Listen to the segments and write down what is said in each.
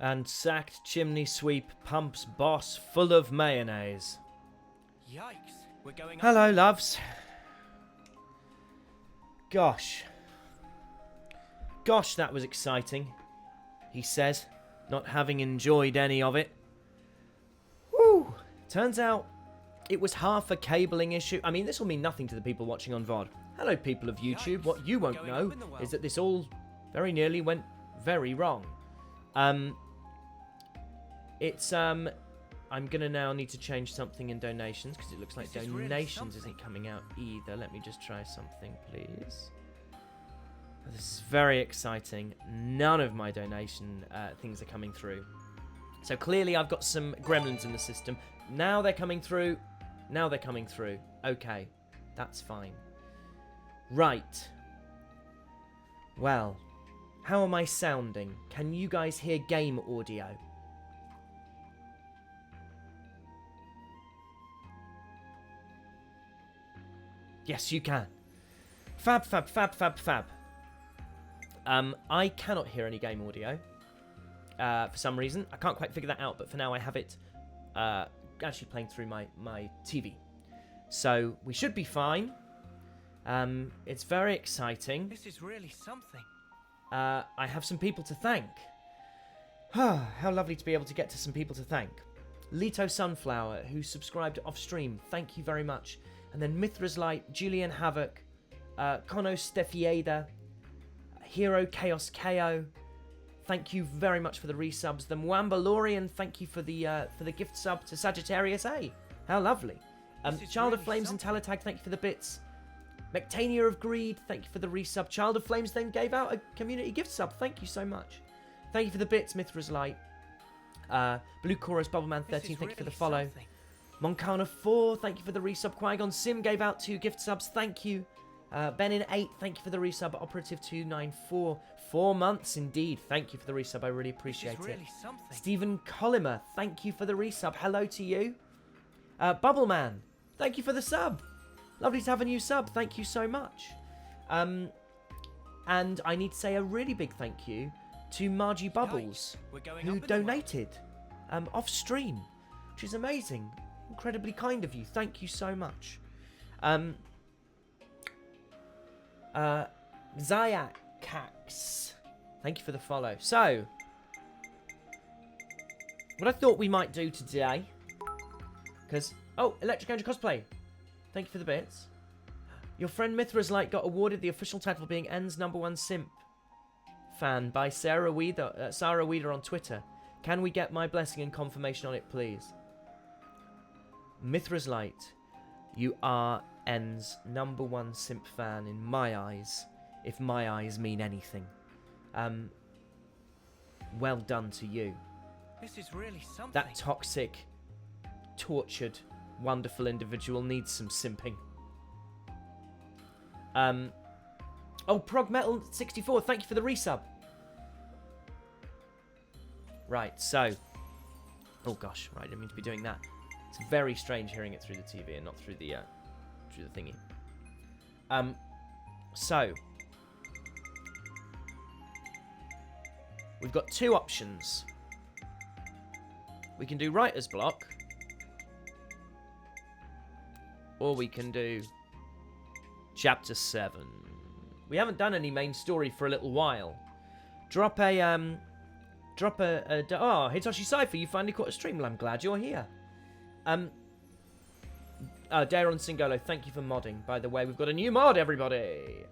And sacked chimney sweep pumps boss full of mayonnaise. Yikes. We're going up. Hello, loves. Gosh. Gosh, that was exciting, he says, not having enjoyed any of it. Woo! Turns out it was half a cabling issue. I mean, this will mean nothing to the people watching on VOD. Hello, people of YouTube. What you won't know is that this all very nearly went very wrong. I'm gonna now need to change something in donations because it looks like donations isn't coming out either. Let me just try something, please. This is very exciting. None of my donation things are coming through. So clearly I've got some gremlins in the system. Now they're coming through. Now they're coming through. Okay, that's fine. Right. Well, how am I sounding? Can you guys hear game audio? Yes, you can. Fab, fab, fab, fab, fab. I cannot hear any game audio for some reason. I can't quite figure that out, but for now I have it actually playing through my TV. So we should be fine. It's very exciting. This is really something. I have some people to thank. How lovely to be able to get to some people to thank. Lito Sunflower, who subscribed off stream. Thank you very much. And then Mithra's Light, Julian Havoc, Kono Stefieda, Hero Chaos KO. Thank you very much for the resubs. The Mwambalorian, thank you for the gift sub to Sagittarius A. How lovely. Child of Flames and Talatag, thank you for the bits. McEntire of Greed, thank you for the resub. Child of Flames then gave out a community gift sub. Thank you so much. Thank you for the bits, Mithra's Light. Blue Chorus, Bubbleman 13, thank you for the follow. Something. Moncana 4, thank you for the resub. Qui-Gon Sim gave out 2 gift subs, thank you. Benin 8, thank you for the resub. Operative 294, 4 months indeed. Thank you for the resub, I really appreciate it. Really something. Stephen Collimer, thank you for the resub. Hello to you. Bubbleman, thank you for the sub. Lovely to have a new sub, thank you so much. And I need to say a really big thank you to Margie Bubbles, who donated off stream, which is amazing. Incredibly kind of you. Thank you so much. Zayakax, thank you for the follow. So, what I thought we might do today, because Electric Angel Cosplay, thank you for the bits. Your friend Mithra's Light got awarded the official title for being N's #1 simp fan by Sarah Weeder on Twitter. Can we get my blessing and confirmation on it, please? Mithra's Light, you are N's #1 simp fan in my eyes, if my eyes mean anything. Well done to you. This is really something. That toxic, tortured, wonderful individual needs some simping. Prog Metal 64, thank you for the resub. Right, so, oh gosh, right, I didn't mean to be doing that. It's very strange hearing it through the TV and not through the thingy. So we've got 2 options. We can do writer's block, or we can do chapter 7. We haven't done any main story for a little while. Drop a Hitoshi Cypher, you finally caught a stream. Well, I'm glad you're here. Daron Singolo, thank you for modding. By the way, we've got a new mod, everybody.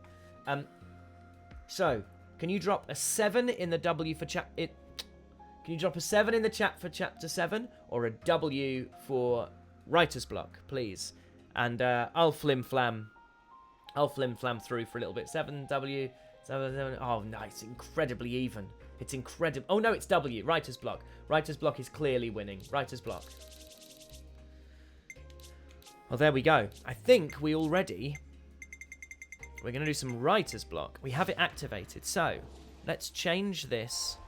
So, can you drop a 7 in the W for Can you drop a 7 in the chat for chapter 7, or a W for writer's block, please? And I'll flim flam through for a little bit. 7W, 7. Oh, nice, incredibly even. It's incredible. Oh no, it's W. Writer's block. Writer's block is clearly winning. Writer's block. Well, there we go. I think we're going to do some writer's block. We have it activated. So, let's change this.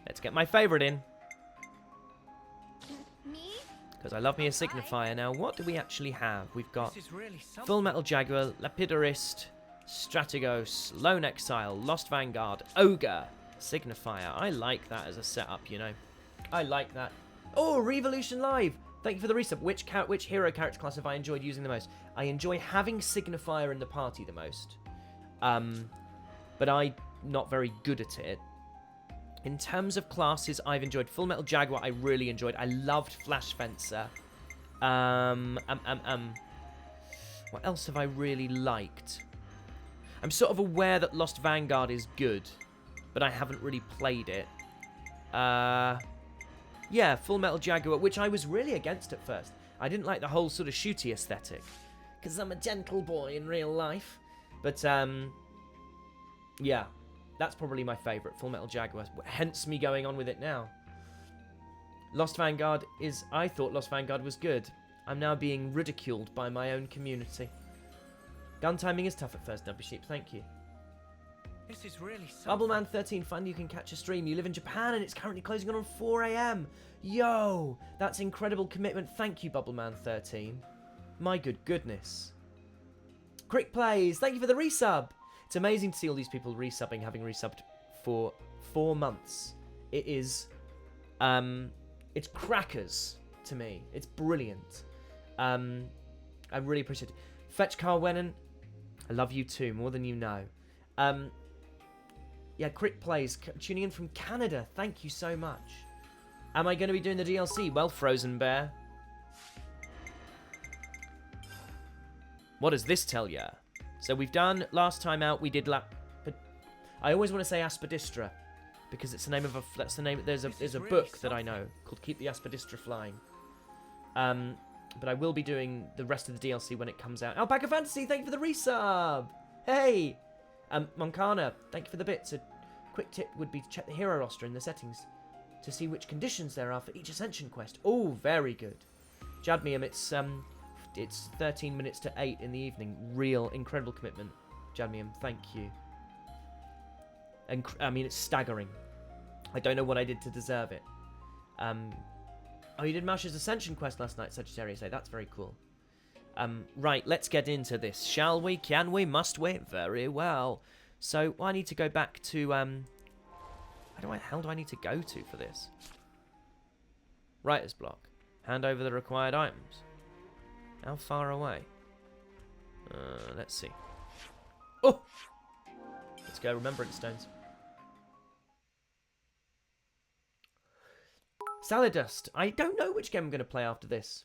Let's get my favourite in. Me? Because I love me a signifier. Now, what do we actually have? We've got Really Full Metal Jaguar, Lapidarist, Strategos, Lone Exile, Lost Vanguard, Ogre, Signifier. I like that as a setup, you know. I like that. Oh, Revolution Live! Thank you for the resub. Which hero character class have I enjoyed using the most? I enjoy having Signifier in the party the most. But I'm not very good at it. In terms of classes, I've enjoyed Full Metal Jaguar. I really enjoyed. I loved Flash Fencer. What else have I really liked? I'm sort of aware that Lost Vanguard is good, but I haven't really played it. Yeah, Full Metal Jaguar, which I was really against at first. I didn't like the whole sort of shooty aesthetic, because I'm a gentle boy in real life. But, yeah, that's probably my favourite, Full Metal Jaguar, hence me going on with it now. Lost Vanguard is... I thought Lost Vanguard was good. I'm now being ridiculed by my own community. Gun timing is tough at first, W Sheep, thank you. This is really something. Bubbleman13, fun you can catch a stream. You live in Japan and it's currently closing on 4 AM. Yo, that's incredible commitment. Thank you, Bubbleman13. My good goodness. Crick Plays, thank you for the resub. It's amazing to see all these people resubbing, having resubbed for 4 months. It is, it's crackers to me. It's brilliant. I really appreciate it. Fetch Carwenan, I love you too, more than you know. Yeah, Crick Plays, tuning in from Canada. Thank you so much. Am I going to be doing the DLC? Well, Frozen Bear. What does this tell ya? So we've done, last time out, we did I always want to say Aspidistra, because it's the name of a, that's the name, there's a book that I know, called Keep the Aspidistra Flying. But I will be doing the rest of the DLC when it comes out. Alpaca Fantasy, thank you for the resub! Hey! Moncana, thank you for the bits. A quick tip would be to check the hero roster in the settings to see which conditions there are for each ascension quest. Oh, very good. Jadmium, it's 13 minutes to 8 in the evening. Real incredible commitment. Jadmium, thank you. And I mean, it's staggering. I don't know what I did to deserve it. Oh, you did Mash's Ascension quest last night, Sagittarius. That's very cool. Right, let's get into this, shall we? Can we? Must we? Very well. So, I need to go back to, where the hell do I need to go to for this? Writer's block. Hand over the required items. How far away? Let's see. Oh! Let's go, Remembrance Stones. Salad Dust. I don't know which game I'm going to play after this.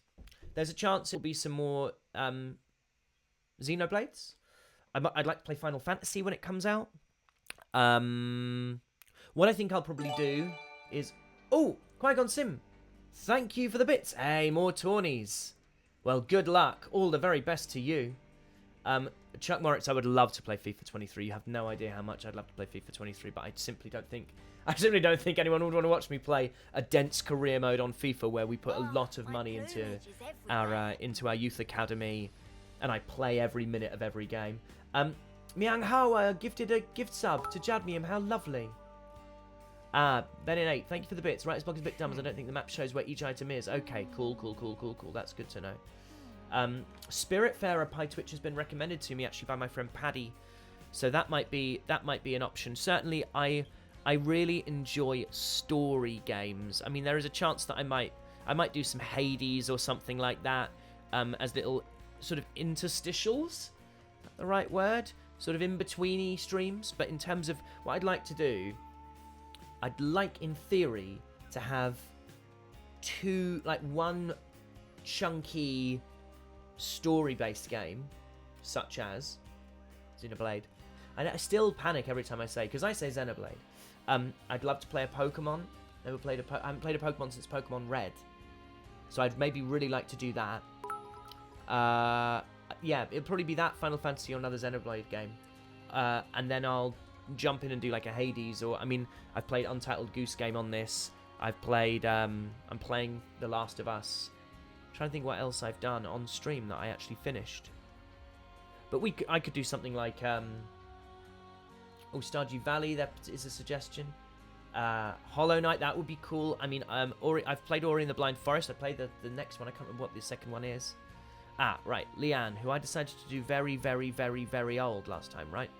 There's a chance it'll be some more Xenoblades. I'd like to play Final Fantasy when it comes out. What I think I'll probably do is... Oh, Qui-Gon Sim. Thank you for the bits. Hey, more Tawnies. Well, good luck. All the very best to you. Chuck Moritz, I would love to play FIFA 23. You have no idea how much I'd love to play FIFA 23, but I simply don't think anyone would want to watch me play a dense career mode on FIFA where we put a lot of money into our youth academy, and I play every minute of every game. Miang Hao gifted a gift sub to Jadmium. How lovely. Ben8, thank you for the bits. Writer's block is a bit dumb as I don't think the map shows where each item is. Okay, cool. That's good to know. Spiritfarer Pie Twitch has been recommended to me actually by my friend Paddy, so that might be an option. Certainly, I really enjoy story games. I mean, there is a chance that I might do some Hades or something like that as little sort of interstitials. Is that the right word? Sort of in-betweeny streams. But in terms of what I'd like to do, I'd like, in theory, to have one chunky story-based game, such as Xenoblade. I still panic every time I say, because I say Xenoblade. I'd love to play a Pokemon. I haven't played a Pokemon since Pokemon Red, so I'd maybe really like to do that. Yeah, it'll probably be that, Final Fantasy, or another Xenoblade game, and then I'll jump in and do like a Hades, or I mean, I've played Untitled Goose Game on this. I've played. I'm playing The Last of Us. I'm trying to think what else I've done on stream that I actually finished. But I could do something like Stardew Valley. That is a suggestion. Hollow Knight, that would be cool. I mean, I've played Ori and the Blind Forest. I played the next one. I can't remember what the second one is. Right, Leanne, who I decided to do very, very, very, very old last time, right?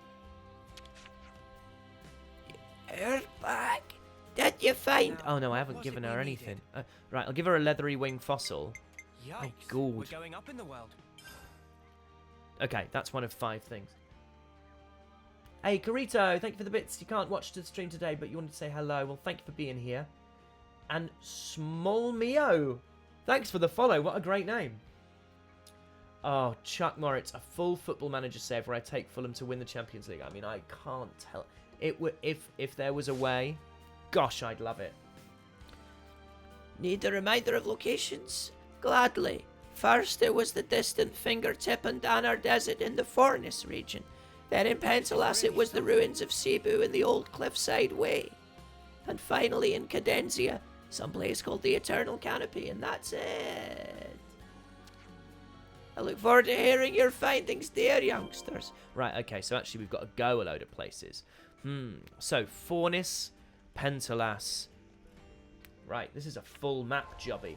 You're back. Did you find... Oh, no, I haven't given her anything. Right, I'll give her a leathery wing fossil. Yikes, God. we're going up in the world. Okay, that's one of 5 things. Hey, Carito, thank you for the bits. You can't watch the stream today, but you wanted to say hello. Well, thank you for being here. And Small Mio, thanks for the follow. What a great name. Oh, Chuck Moritz, a full Football Manager save where I take Fulham to win the Champions League. I mean, I can't tell. It would if there was a way. Gosh, I'd love it. Need a reminder of locations? Gladly. First, it was the distant fingertip and Danner Desert in the Fornis region. Then in Pentalass, it was the ruins of Cebu in the old Cliffside Way. And finally in Cadenzia, some place called the Eternal Canopy, and that's it. I look forward to hearing your findings, dear youngsters. Right, okay, so actually we've got to go a load of places. So, Fornis, Pentalass. Right, this is a full map jobby.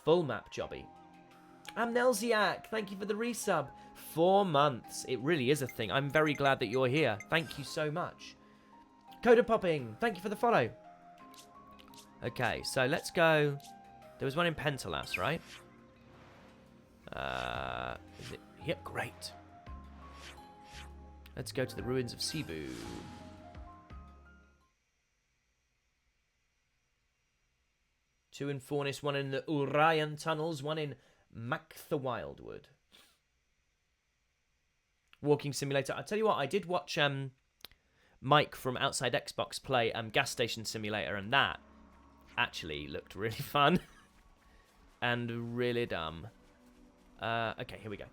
Full map jobby. Amnelziak, thank you for the resub. 4 months. It really is a thing. I'm very glad that you're here. Thank you so much. Coda Popping, thank you for the follow. Okay, so let's go. There was one in Pentalass, right? Is it? Yep, great. Let's go to the ruins of Cebu. Two in Fornis, one in the Urayan tunnels, one in Mactha Wildwood. Walking Simulator. I'll tell you what, I did watch Mike from Outside Xbox play Gas Station Simulator, and that actually looked really fun. And really dumb. Okay, here we go.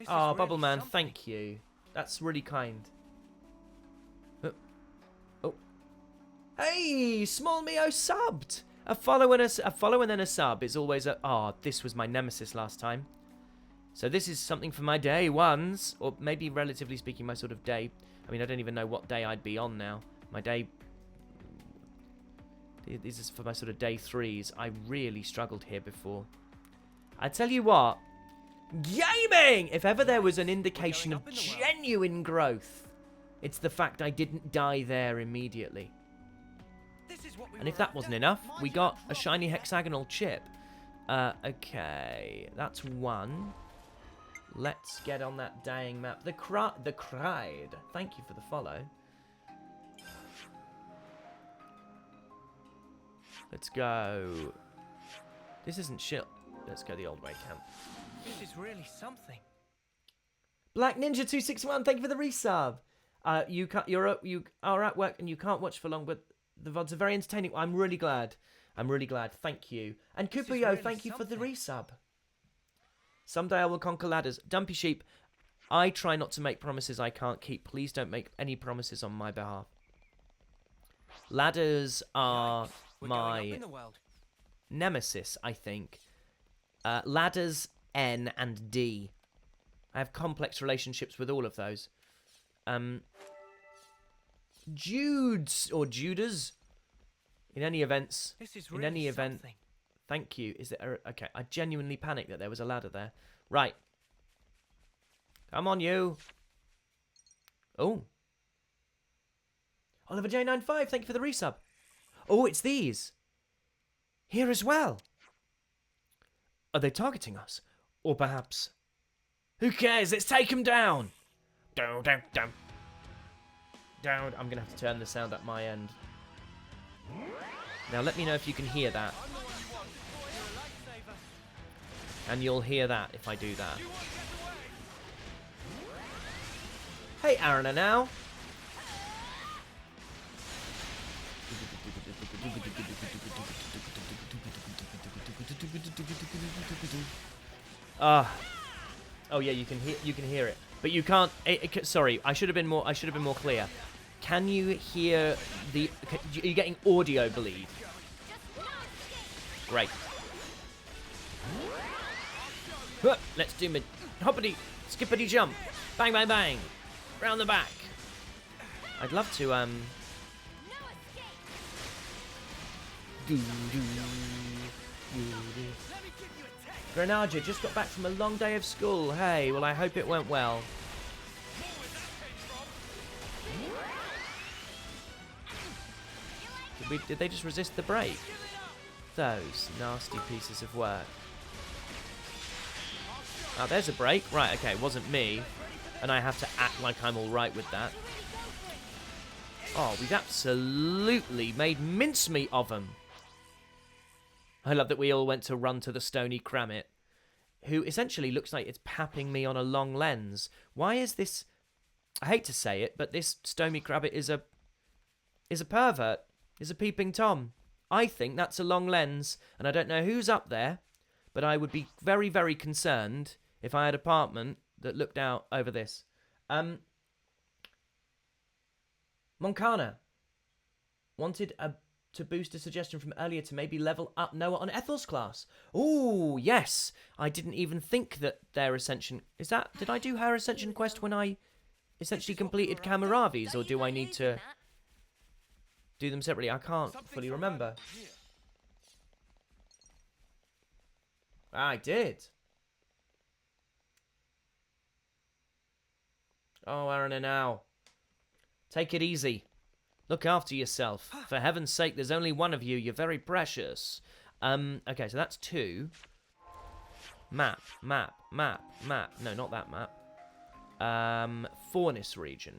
Oh, Bubble Man, thank you. That's really kind. Oh. Hey, Small Mio subbed! A follow and then a sub is always a... Oh, this was my nemesis last time. So this is something for my day ones, or maybe relatively speaking my sort of day. I mean, I don't even know what day I'd be on now. My day... This is for my sort of day 3s. I really struggled here before. I tell you what, gaming! If ever there was an indication of genuine growth, it's the fact I didn't die there immediately. And if that wasn't enough, we got a shiny hexagonal chip. Okay, that's 1. Let's get on that dang map. The Cried. Thank you for the follow. Let's go. This isn't shit. Let's go the old way camp. This is really something. Black Ninja 261. Thank you for the resub. You are at work and you can't watch for long, but the VODs are very entertaining. I'm really glad. I'm really glad. Thank you. And Kupuyo, really thank you for the resub. Someday I will conquer ladders. Dumpy Sheep, I try not to make promises I can't keep. Please don't make any promises on my behalf. Ladders are my nemesis, I think. Ladders, N, and D. I have complex relationships with all of those. Judes or Judas. In any events, Really in any event, thank you. Is there? Okay, I genuinely panicked that there was a ladder there. Right. Come on, you. Oh. Oliver J95, thank you for the resub. Oh, it's these. Here as well. Are they targeting us? Or perhaps... Who cares? Let's take them down. Down. I'm going to have to turn the sound up my end. Now let me know if you can hear that. And you'll hear that if I do that. Hey, Arana now. Oh yeah, you can hear it, but you can't. Sorry, I should have been more clear. Can you hear the? Are you getting audio bleed? Great. Let's do mid hoppity, skippity jump, bang bang bang, round the back. I'd love to Grenadia just got back from a long day of school. Hey, well I hope it went well. Did they just resist the break? Those nasty pieces of work. Oh, there's a break. Right, okay, it wasn't me. And I have to act like I'm alright with that. Oh, we've absolutely made mincemeat of them. I love that we all went to run to the stony Kramit, who essentially looks like it's papping me on a long lens. Why is this... I hate to say it, but this stony Kramit is a pervert. Is a peeping Tom. I think that's a long lens, and I don't know who's up there, but I would be very, very concerned if I had an apartment that looked out over this. Moncana wanted to boost a suggestion from earlier to maybe level up Noah on Ethel's class. Oh, yes. I didn't even think that their ascension... Did I do her ascension quest when I essentially completed Kamaravi's, or do I need to do them separately? I can't fully remember. I did. Oh, Arana now. Take it easy. Look after yourself. For heaven's sake, there's only one of you. You're very precious. Okay, so that's 2. Map. No, not that map. Fornis region.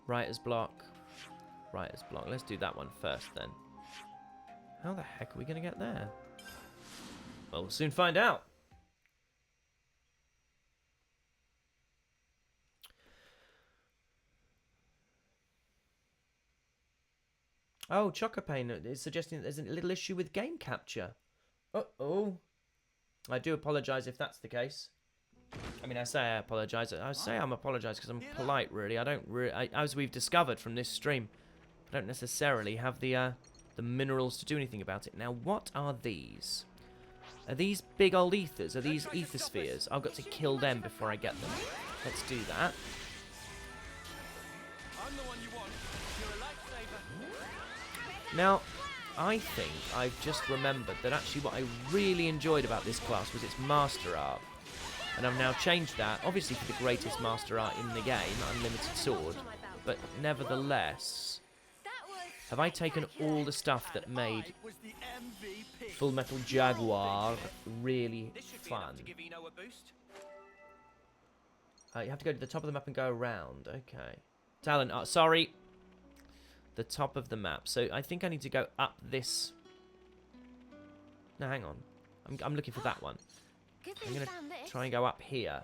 Writer's block. Let's do that one first, then. How the heck are we going to get there? Well, we'll soon find out. Oh, Chocopane is suggesting that there's a little issue with game capture. Uh-oh. I do apologise if that's the case. I mean, I say I apologise. I say I'm apologise because I'm polite, really. I don't as we've discovered from this stream, I don't necessarily have the minerals to do anything about it. Now, what are these? Are these big old ethers? Are these ether spheres? I've got to kill them before I get them. Let's do that. Now, I think I've just remembered that actually what I really enjoyed about this class was its master art. And I've now changed that, obviously for the greatest master art in the game, Unlimited Sword. But nevertheless, have I taken all the stuff that made Full Metal Jaguar really fun? You have to go to the top of the map and go around. Okay. Talent art. Sorry. The top of the map. So I think I need to go up this. No, hang on. I'm looking for that one. I'm going to try and go up here.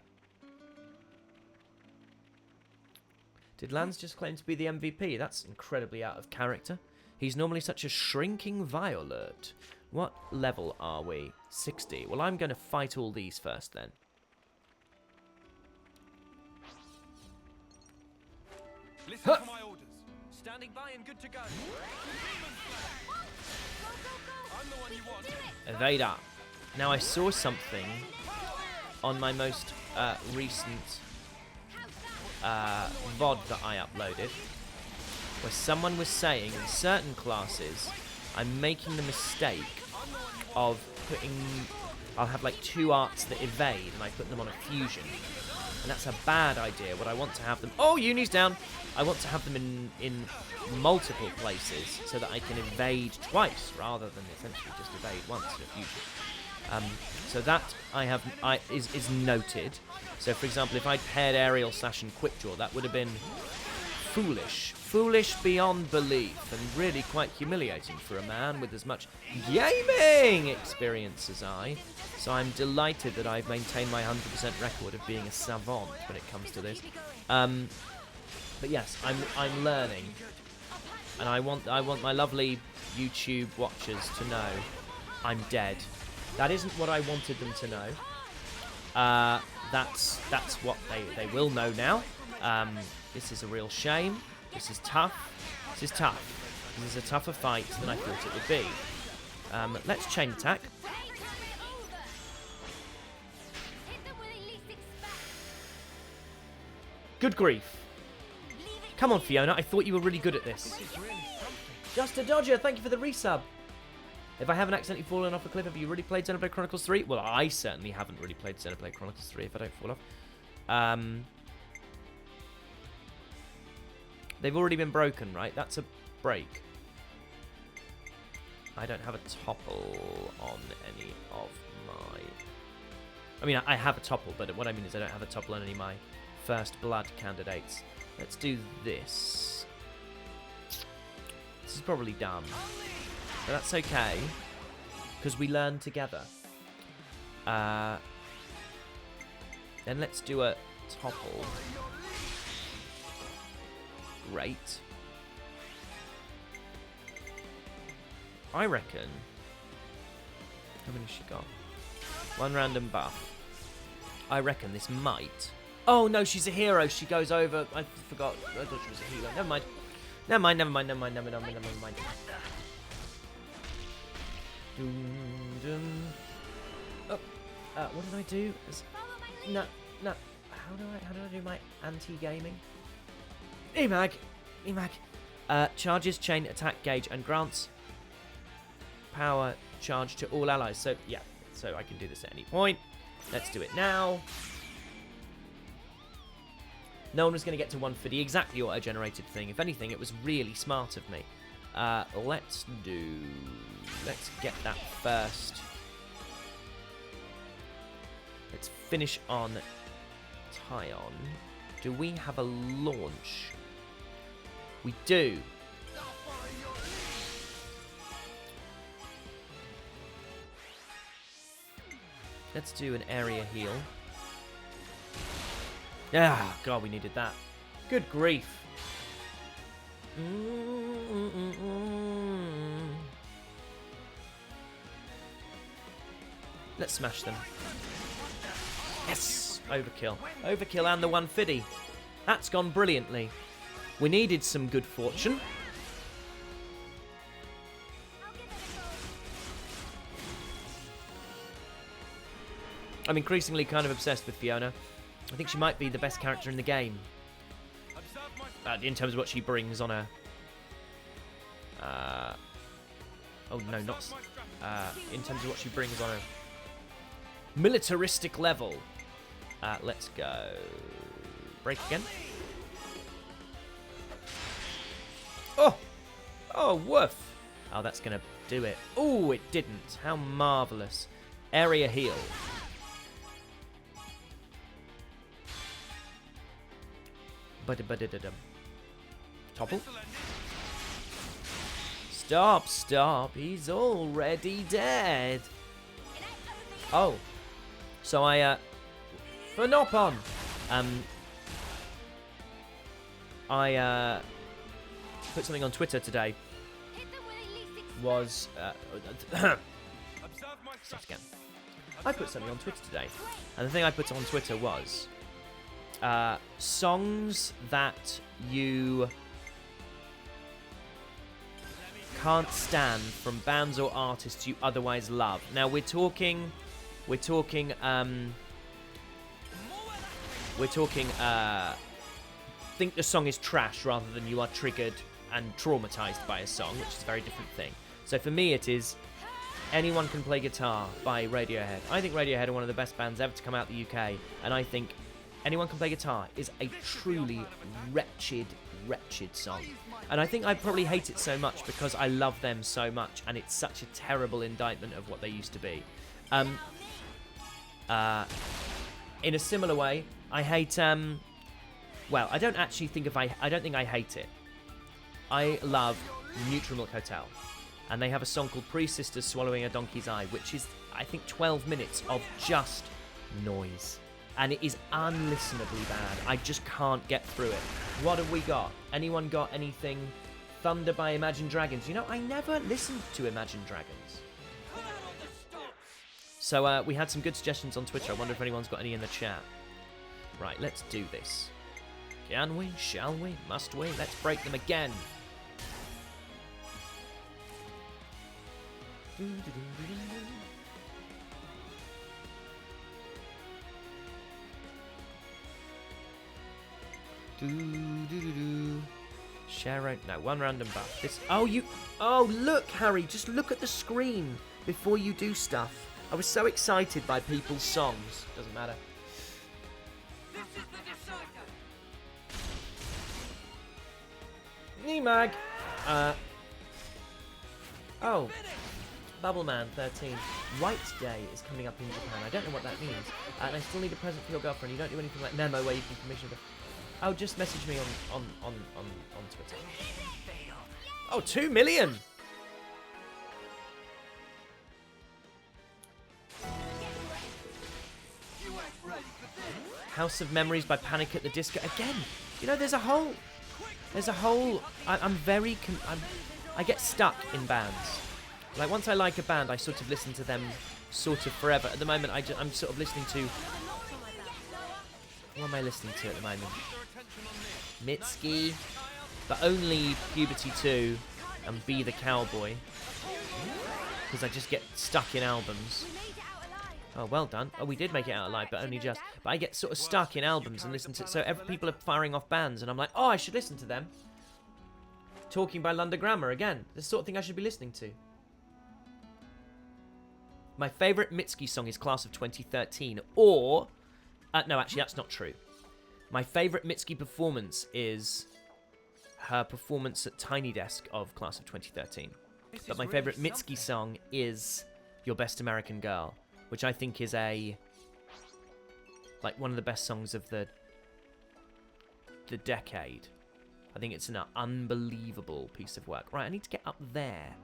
Did Lanz just claim to be the MVP? That's incredibly out of character. He's normally such a shrinking violet. What level are we? 60. Well, I'm going to fight all these first then. Listen to my orders. Standing by and good to go. I'm the one you want. Evade up. Now, I saw something on my most recent VOD that I uploaded, where someone was saying in certain classes, I'm making the mistake of putting... I'll have like 2 arts that evade, and I put them on a fusion. And that's a bad idea. What I want to have them... Oh, Eunie's down! I want to have them in multiple places, so that I can evade twice, rather than essentially just evade once in a fusion. So that is noted. So, for example, if I'd paired aerial slash and quick draw, that would have been foolish. Foolish beyond belief, and really quite humiliating for a man with as much gaming experience as I. So I'm delighted that I've maintained my 100% record of being a savant when it comes to this. But yes, I'm learning, and I want my lovely YouTube watchers to know I'm dead. That isn't what I wanted them to know. That's what they will know now. This is a real shame. This is tough. This is tough. This is a tougher fight than I thought it would be. Let's chain attack. Good grief. Come on, Fiona. I thought you were really good at this. Just a Dodger, thank you for the resub. If I haven't accidentally fallen off a cliff, have you really played Xenoblade Chronicles 3? Well, I certainly haven't really played Xenoblade Chronicles 3 if I don't fall off. They've already been broken, right? That's a break. I don't have a topple on any of my... I mean, I have a topple, but what I mean is I don't have a topple on any of my first blood candidates. Let's do this. This is probably dumb. But that's okay, because we learn together. Then let's do a topple. Great. I reckon... How many has she got? One random buff. I reckon this might... Oh, no, she's a hero. She goes over... I forgot. I thought she was a hero. Never mind. Never mind, never mind, never mind, never mind, never mind. Oh, what did I do? No. How do I do my anti-gaming? Emag. Charges chain attack gauge and grants power charge to all allies. So yeah, so I can do this at any point. Let's do it now. No one was going to get to 1 for the exactly auto-generated thing. If anything, it was really smart of me. Let's get that first. Let's finish on Taion. Do we have a launch? We do. Let's do an area heal. Ah, God, we needed that. Good grief. Let's smash them. Yes! Overkill. Overkill and the 150. That's gone brilliantly. We needed some good fortune. I'm increasingly kind of obsessed with Fiona. I think she might be the best character in the game. In terms of what she brings on a... oh, no, not... in terms of what she brings on a militaristic level. Let's go. Break again. Oh! Oh, woof! Oh, that's going to do it. Oh, it didn't. How marvellous. Area heal. Topple. Stop. He's already dead. Oh. So Phenopon. I put something on Twitter today. Was start again. I put something on Twitter today, and the thing I put on Twitter was songs that you can't stand from bands or artists you otherwise love. Now we're talking think the song is trash rather than you are triggered and traumatized by a song, which is a very different thing. So for me it is Anyone Can Play Guitar by Radiohead. I think Radiohead are one of the best bands ever to come out the UK, and I think Anyone Can Play Guitar is a truly wretched song. And I think I probably hate it so much because I love them so much, and it's such a terrible indictment of what they used to be. In a similar way, I hate well, I don't think I hate it. I love Neutral Milk Hotel, and they have a song called Pre-Sisters Swallowing a Donkey's Eye, which is, I think, 12 minutes of just noise. And it is unlistenably bad. I just can't get through it. What have we got? Anyone got anything? Thunder by Imagine Dragons. You know, I never listened to Imagine Dragons. So we had some good suggestions on Twitter. I wonder if anyone's got any in the chat. Right, let's do this. Can we? Shall we? Must we? Let's break them again. Share no, one random buff. This. Oh, you. Oh, look, Harry. Just look at the screen before you do stuff. I was so excited by people's songs. Doesn't matter. This is the decider. Nemag. Oh. Bubbleman 13. White Day is coming up in Japan. I don't know what that means. And I still need a present for your girlfriend. You don't do anything like Nemo where you can commission the... Oh, just message me on Twitter. Oh, 2 million! House of Memories by Panic at the Disco. Again, you know, there's a whole... I get stuck in bands. Like, once I like a band, I sort of listen to them sort of forever. At the moment, I'm sort of listening to... What am I listening to at the moment? Mitski, but only Puberty 2 and Be the Cowboy. Because I just get stuck in albums. Oh, well done. Oh, we did make it out alive, but only just. But I get sort of stuck in albums and listen to... So people are firing off bands, and I'm like, oh, I should listen to them. Talking by London Grammar, again. The sort of thing I should be listening to. My favourite Mitski song is Class of 2013, or... no, actually, that's not true. My favourite Mitski performance is her performance at Tiny Desk of Class of 2013. But my favourite Mitski song is Your Best American Girl, which I think is like one of the best songs of the decade. I think it's an unbelievable piece of work. Right, I need to get up there.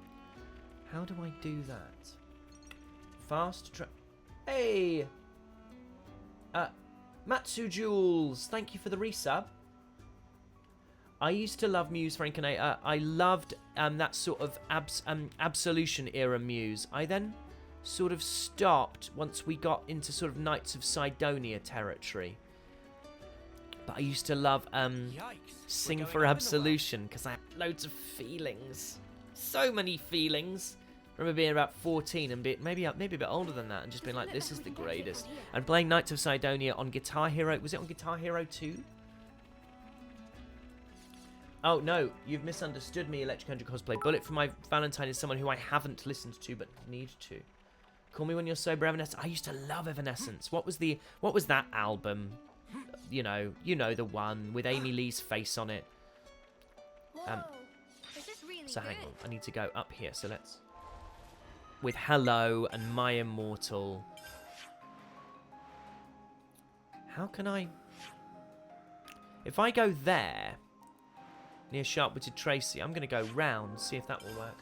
How do I do that? Fast track. Hey! Matsu Jules, thank you for the resub. I used to love Muse for Incarnator. I loved that sort of Absolution era Muse. I then sort of stopped once we got into sort of Knights of Sidonia territory. But I used to love Sing for Absolution because I had loads of feelings. So many feelings. I remember being about 14 and maybe a bit older than that and just being like, this is the greatest. And playing Knights of Sidonia on Guitar Hero. Was it on Guitar Hero 2? Oh, no. You've misunderstood me, Electric Angel Cosplay. Bullet for My Valentine is someone who I haven't listened to but need to. Call Me When You're Sober, Evanescence. I used to love Evanescence. What was that album? You know the one with Amy Lee's face on it. So hang on. I need to go up here. So let's... With Hello and My Immortal. How can I... If I go there, near Sharp-Witted Tracy, I'm going to go round, see if that will work.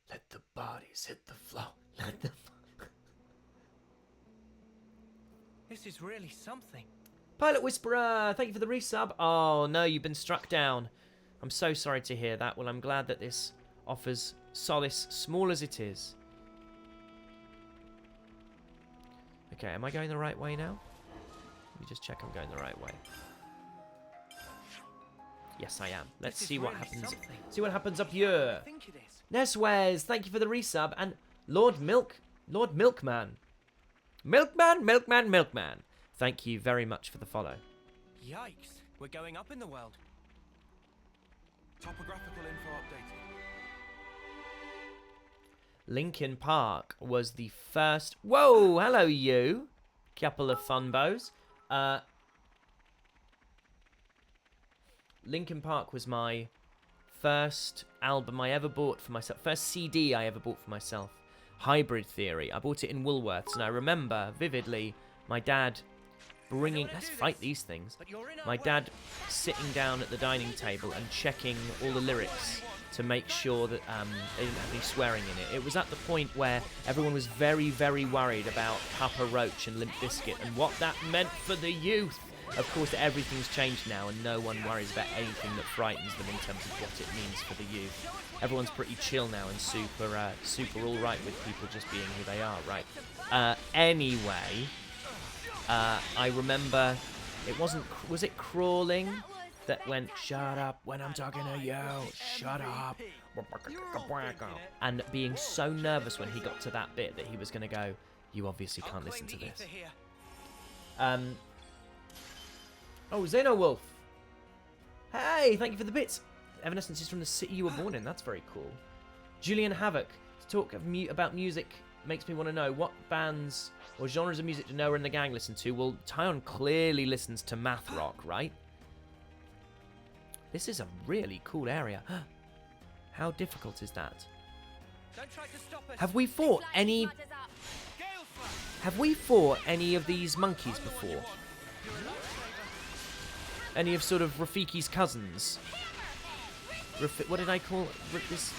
Let the bodies hit the floor. Let them... This is really something. Pilot Whisperer, thank you for the resub. Oh, no, you've been struck down. I'm so sorry to hear that. Well, I'm glad that this offers solace, small as it is. Okay, am I going the right way now? Let me just check I'm going the right way. Yes, I am. Let's see what happens. See what happens up here. Neswez, thank you for the resub. And Lord Milkman. Milkman. Thank you very much for the follow. Yikes, we're going up in the world. Topographical info updated. Linkin Park was the first... Whoa, hello you. Couple of funbos. Linkin Park was my first album I ever bought for myself. First CD I ever bought for myself. Hybrid Theory. I bought it in Woolworths, and I remember vividly my dad bringing... Let's fight these things. My dad sitting down at the dining table and checking all the lyrics to make sure that they didn't have any swearing in it. It was at the point where everyone was very, very worried about Papa Roach and Limp Bizkit and what that meant for the youth. Of course, everything's changed now, and no one worries about anything that frightens them in terms of what it means for the youth. Everyone's pretty chill now and super all right with people just being who they are, right? Anyway, I remember it wasn't... Was it Crawling that went, shut up when I'm talking to you, shut up, and being so nervous when he got to that bit that he was going to go, you obviously can't listen to this. Oh, Xenowolf, Hey, thank you for the bits. Evanescence is from the city you were born in. That's very cool. Julian Havoc. To talk about music makes me want to know what bands or genres of music do Noah and the gang listen to. Well, Taion clearly listens to math rock, right? This is a really cool area. How difficult is that? Don't try to stop us. Have we fought any of these monkeys before? Any of sort of Rafiki's cousins? What did I call this?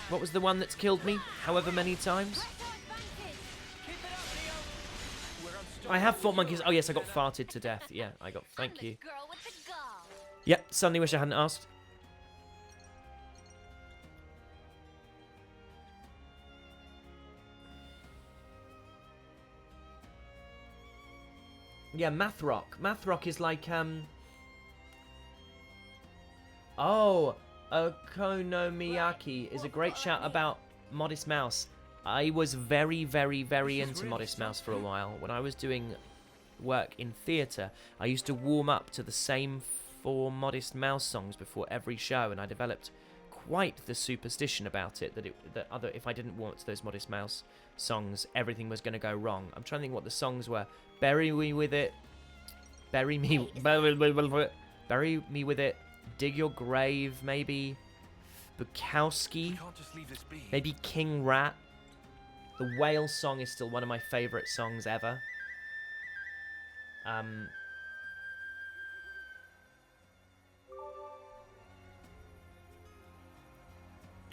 What was the one that's killed me however many times? I have fought monkeys. Oh yes, I got farted to death. Yeah, I got. Thank you. Yep, suddenly wish I hadn't asked. Yeah, math rock. Math rock is like Oh, Okonomiyaki is a great shout about Modest Mouse. I was very, very, very into Modest Mouse for a while. When I was doing work in theatre, I used to warm up to the same 4 Modest Mouse songs before every show, and I developed quite the superstition about it that if I didn't warm up to those Modest Mouse songs, everything was going to go wrong. I'm trying to think what the songs were. Bury Me With It. Bury Me With It. Dig Your Grave, maybe. Bukowski. Maybe King Rat. The Whale song is still one of my favourite songs ever.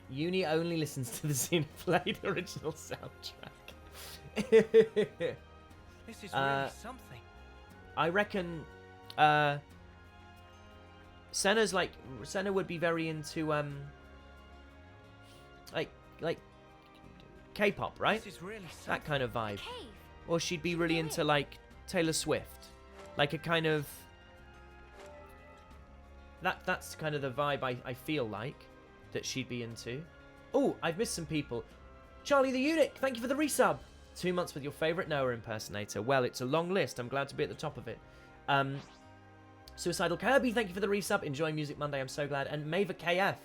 Eunie only listens to the Xenoblade original soundtrack. This is really something. I reckon Sena would be very into like K-pop, right? This is really That kind of vibe. Or she'd be really into like Taylor Swift. Like a kind of that's kind of the vibe I feel like that she'd be into. Oh, I've missed some people. Charlie the Eunuch, thank you for the resub. 2 months with your favourite Noah impersonator. Well, it's a long list. I'm glad to be at the top of it. Suicidal Kirby, thank you for the resub. Enjoy Music Monday, I'm so glad. And Mava KF,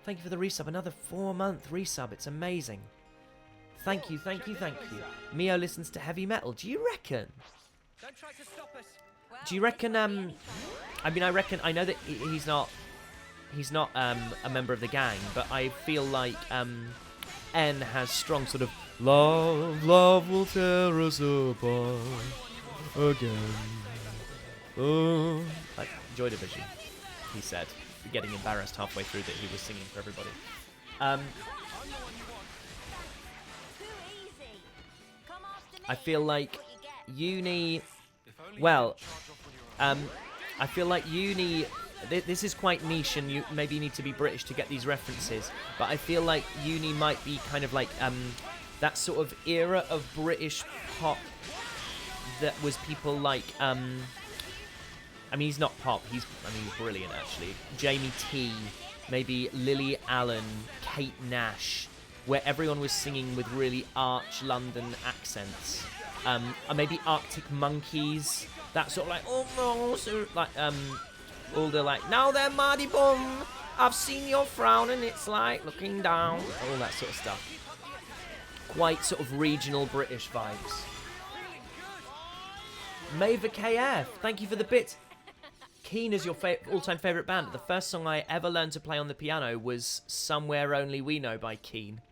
thank you for the resub. Another 4-month resub. It's amazing. Thank you, thank you, thank you. Mio listens to heavy metal. Do you reckon? Don't try to stop us. Do you reckon, I mean, I know that he's not a member of the gang, but I feel like, N has strong sort of, love will tear us apart again. Oh. Like Joy Division, he said, getting embarrassed halfway through that he was singing for everybody. I feel like Eunie, well, I feel like Eunie, this is quite niche and you maybe need to be British to get these references, but I feel like Eunie might be kind of like that sort of era of British pop that was people like, I mean, he's not pop, he's brilliant actually. Jamie T, maybe Lily Allen, Kate Nash, where everyone was singing with really arch London accents. Or maybe Arctic Monkeys, that sort of like, oh no, so like, all the like, now then, Mardy Bum, I've seen your frown and it's like looking down, all that sort of stuff. Quite sort of regional British vibes. Mava KF, thank you for the bit. Keen is your all-time favourite band. The first song I ever learned to play on the piano was Somewhere Only We Know by Keen.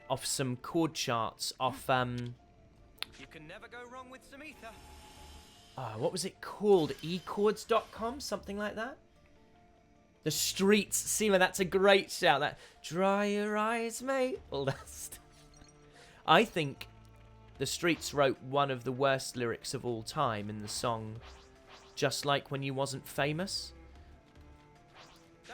Off some chord charts, off, You can never go wrong with some ether. what was it called? eChords.com? Something like that? The Streets. Seema, that's a great shout. That, dry your eyes, mate. All that stuff. I think The Streets wrote one of the worst lyrics of all time in the song Just Like When You Wasn't Famous.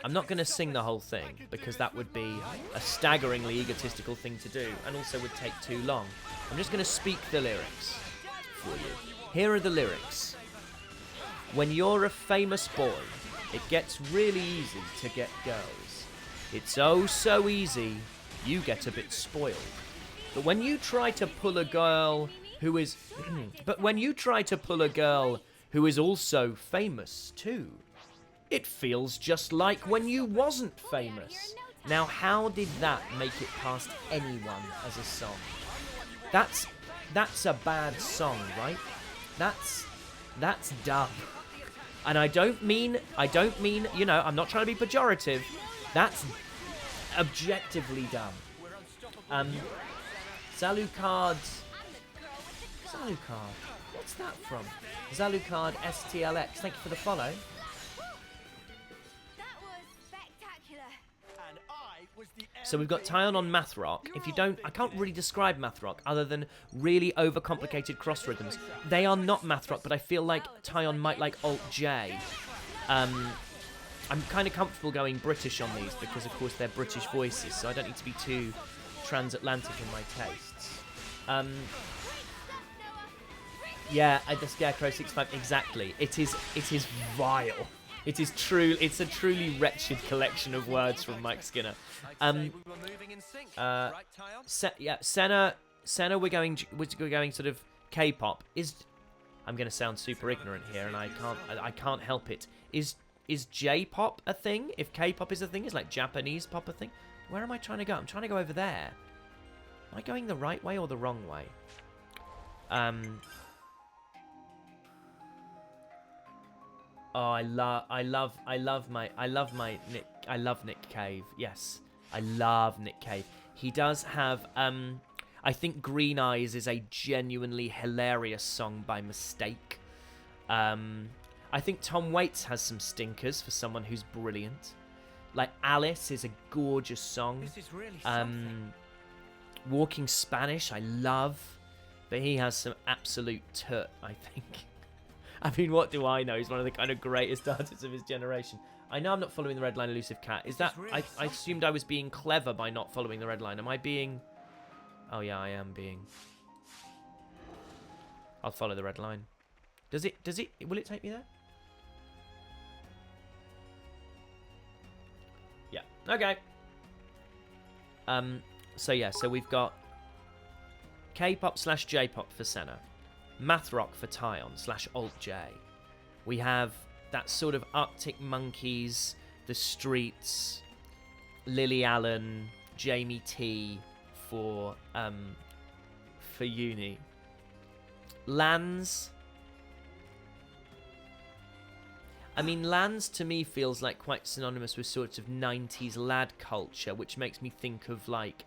I'm not going to sing the whole thing because that would be a staggeringly egotistical thing to do and also would take too long. I'm just going to speak the lyrics for you. Here are the lyrics. When you're a famous boy, it gets really easy to get girls. It's oh so easy, you get a bit spoiled. But when you try to pull a girl who is who is also famous too. It feels just like when you wasn't famous. Now, how did that make it past anyone as a song? That's a bad song, right? That's dumb. And I don't mean, you know, I'm not trying to be pejorative. That's objectively dumb. Zalucard. What's that from? Zalucard STLX. Thank you for the follow. So we've got Taion on Mathrock. If you don't, I can't really describe Mathrock other than really overcomplicated cross rhythms. They are not Mathrock, but I feel like Taion might like Alt J. I'm kind of comfortable going British on these because, of course, they're British voices, so I don't need to be too transatlantic in my tastes. Yeah, the Scarecrow 65, exactly. It is vile. It's a truly wretched collection of words from Mike Skinner. Sena, we're going sort of K-pop. I'm going to sound super ignorant here, and I can't help it. Is J-pop a thing? If K-pop is a thing, is like Japanese pop a thing? Where am I trying to go? I'm trying to go over there. Am I going the right way or the wrong way? Oh, I love Nick Cave. Yes, I love Nick Cave. He does have I think Green Eyes is a genuinely hilarious song by mistake. I think Tom Waits has some stinkers for someone who's brilliant. Like Alice is a gorgeous song. This is really something. Walking Spanish I love, but he has some absolute tut, I think. I mean, what do I know? He's one of the kind of greatest artists of his generation. I know I'm not following the red line, Elusive Cat. Is that... I assumed I was being clever by not following the red line. Am I being... Oh, yeah, I am being... I'll follow the red line. Does it... Will it take me there? Yeah. Okay. So, yeah. So, we've got... K-pop / J-pop for Sena. Mathrock for Taion / Alt J. We have that sort of Arctic Monkeys, The Streets, Lily Allen, Jamie T for Eunie. Lanz. I mean, Lanz to me feels like quite synonymous with sorts of 90s lad culture, which makes me think of like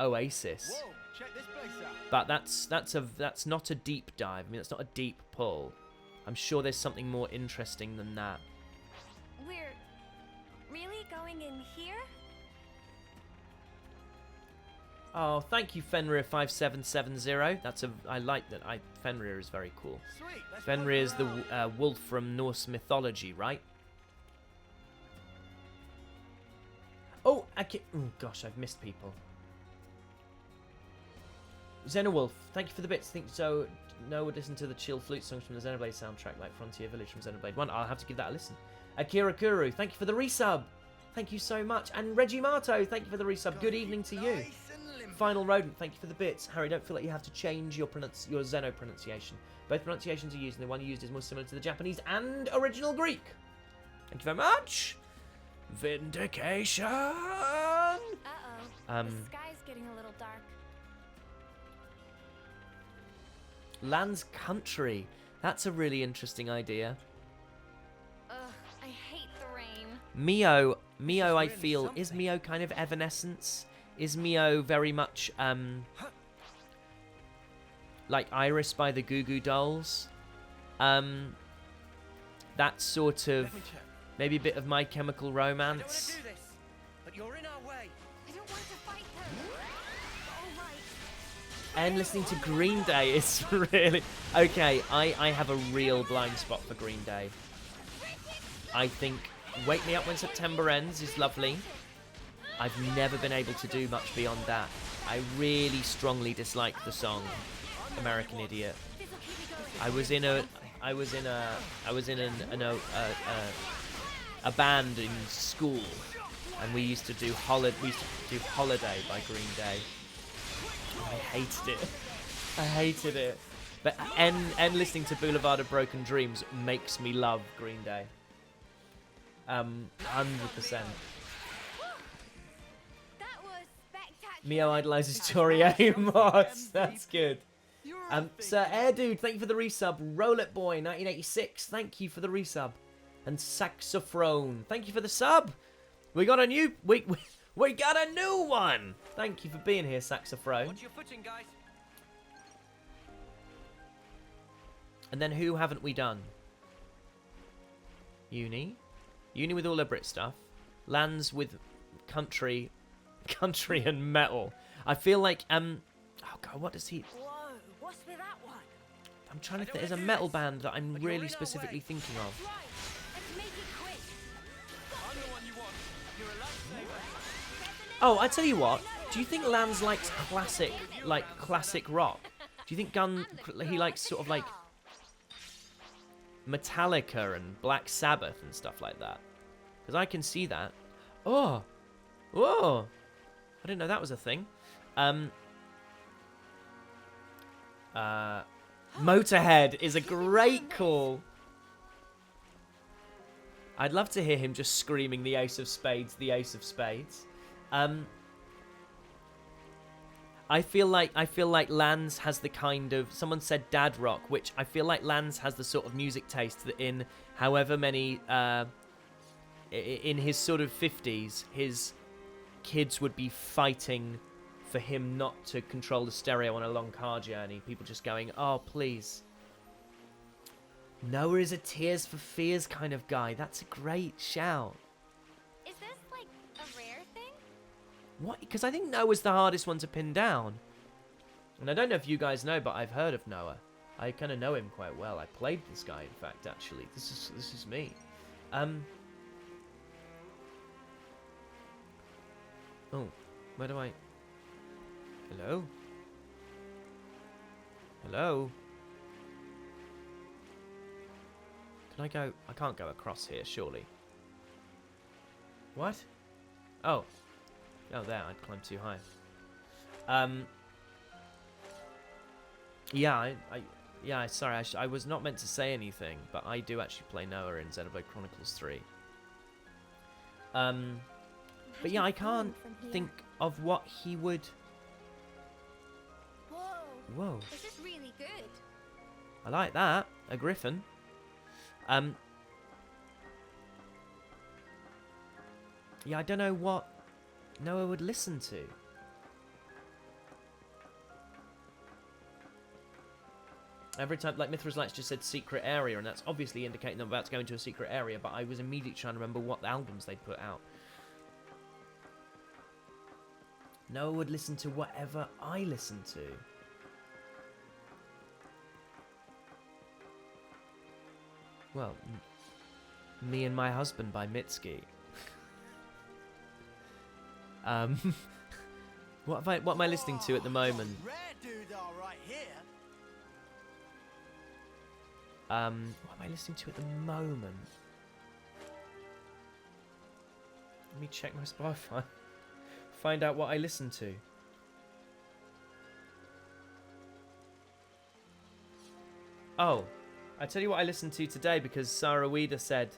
Oasis. Whoa, check this place out. But that's not a deep dive. I mean, that's not a deep pull. I'm sure there's something more interesting than that. We're really going in here? Oh, thank you, Fenrir5770. I like that. Fenrir is very cool. Sweet. Let's Fenrir is the wolf from Norse mythology, right? Oh, oh gosh, I've missed people. Xenowolf, thank you for the bits. Think so. No, would listen to the chill flute songs from the Xenoblade soundtrack, like Frontier Village from Xenoblade 1. I'll have to give that a listen. Akira Kuru, thank you for the resub. Thank you so much. And Reggie Marto, thank you for the resub. Good evening to you. Final Rodent, thank you for the bits. Harry, don't feel like you have to change your Xeno pronunciation. Both pronunciations are used, and the one you used is more similar to the Japanese and original Greek. Thank you very much. Vindication. Uh-oh. The sky's getting a little dark. Lanz Country. That's a really interesting idea. Ugh, I hate the rain. Mio, I feel, is Mio kind of Evanescence? Is Mio very much, like Iris by the Goo Goo Dolls? That sort of, maybe a bit of My Chemical Romance. I don't want to do this, but you're in our way. I don't want to fight them. All right. And listening to Green Day is really... Okay, I have a real blind spot for Green Day. I think Wake Me Up When September Ends is lovely. I've never been able to do much beyond that. I really strongly dislike the song American Idiot. I was in a band in school, and we used to do Holiday by Green Day. I hated it. But listening to Boulevard of Broken Dreams makes me love Green Day. 100%. That was spectacular. Mio idolizes Tori Amos. That's good. Sir Air Dude, thank you for the resub. Roll It Boy 1986, thank you for the resub. And Saxophone, thank you for the sub. We got a new we got a new one. Thank you for being here, Saxophone. Watch your footing, guys. And then who haven't we done? Eunie with all her Brit stuff. Lanz with country and metal. I feel like oh god, what does he? Whoa, what's with that one? I'm trying to think. There's a metal band that I'm really specifically thinking of. Right, let's make it quick. I'm the one you want. You're a lifesaver. Oh, I tell you what. Do you think Lanz likes classic rock? Do you think he likes sort of like Metallica and Black Sabbath and stuff like that? Because I can see that. Oh, I didn't know that was a thing. Motorhead is a great call. I'd love to hear him just screaming the ace of spades, the ace of spades. I feel like Lanz has the kind of, someone said dad rock, which I feel like Lanz has the sort of music taste that in however many in his sort of 50s, his kids would be fighting for him not to control the stereo on a long car journey. People just going, oh, please. Noah is a Tears for Fears kind of guy. That's a great shout. Is this like a rare thing? What? Because I think Noah's the hardest one to pin down. And I don't know if you guys know, but I've heard of Noah. I kind of know him quite well. I played this guy, in fact, actually. This is me. Oh, where do I... Hello? Hello? Can I go... I can't go across here, surely. What? Oh. Oh, there. I'd climbed too high. Yeah, yeah, sorry. I was not meant to say anything, but I do actually play Noah in Xenoblade Chronicles 3. But yeah, I can't think of what he would... Whoa. This is really good. I like that. A griffin. Yeah, I don't know what Noah would listen to. Every time, like Mithra's Lights just said secret area, and that's obviously indicating I'm about to go into a secret area, but I was immediately trying to remember what albums they'd put out. Noah would listen to whatever I listen to. Well, Me and My Husband by Mitski. What am I listening to at the moment? Rare dude, all right here. What am I listening to at the moment? Let me check my Spotify. Find out what I listen to. Oh, I tell you what I listened to today because Sarah Weeder said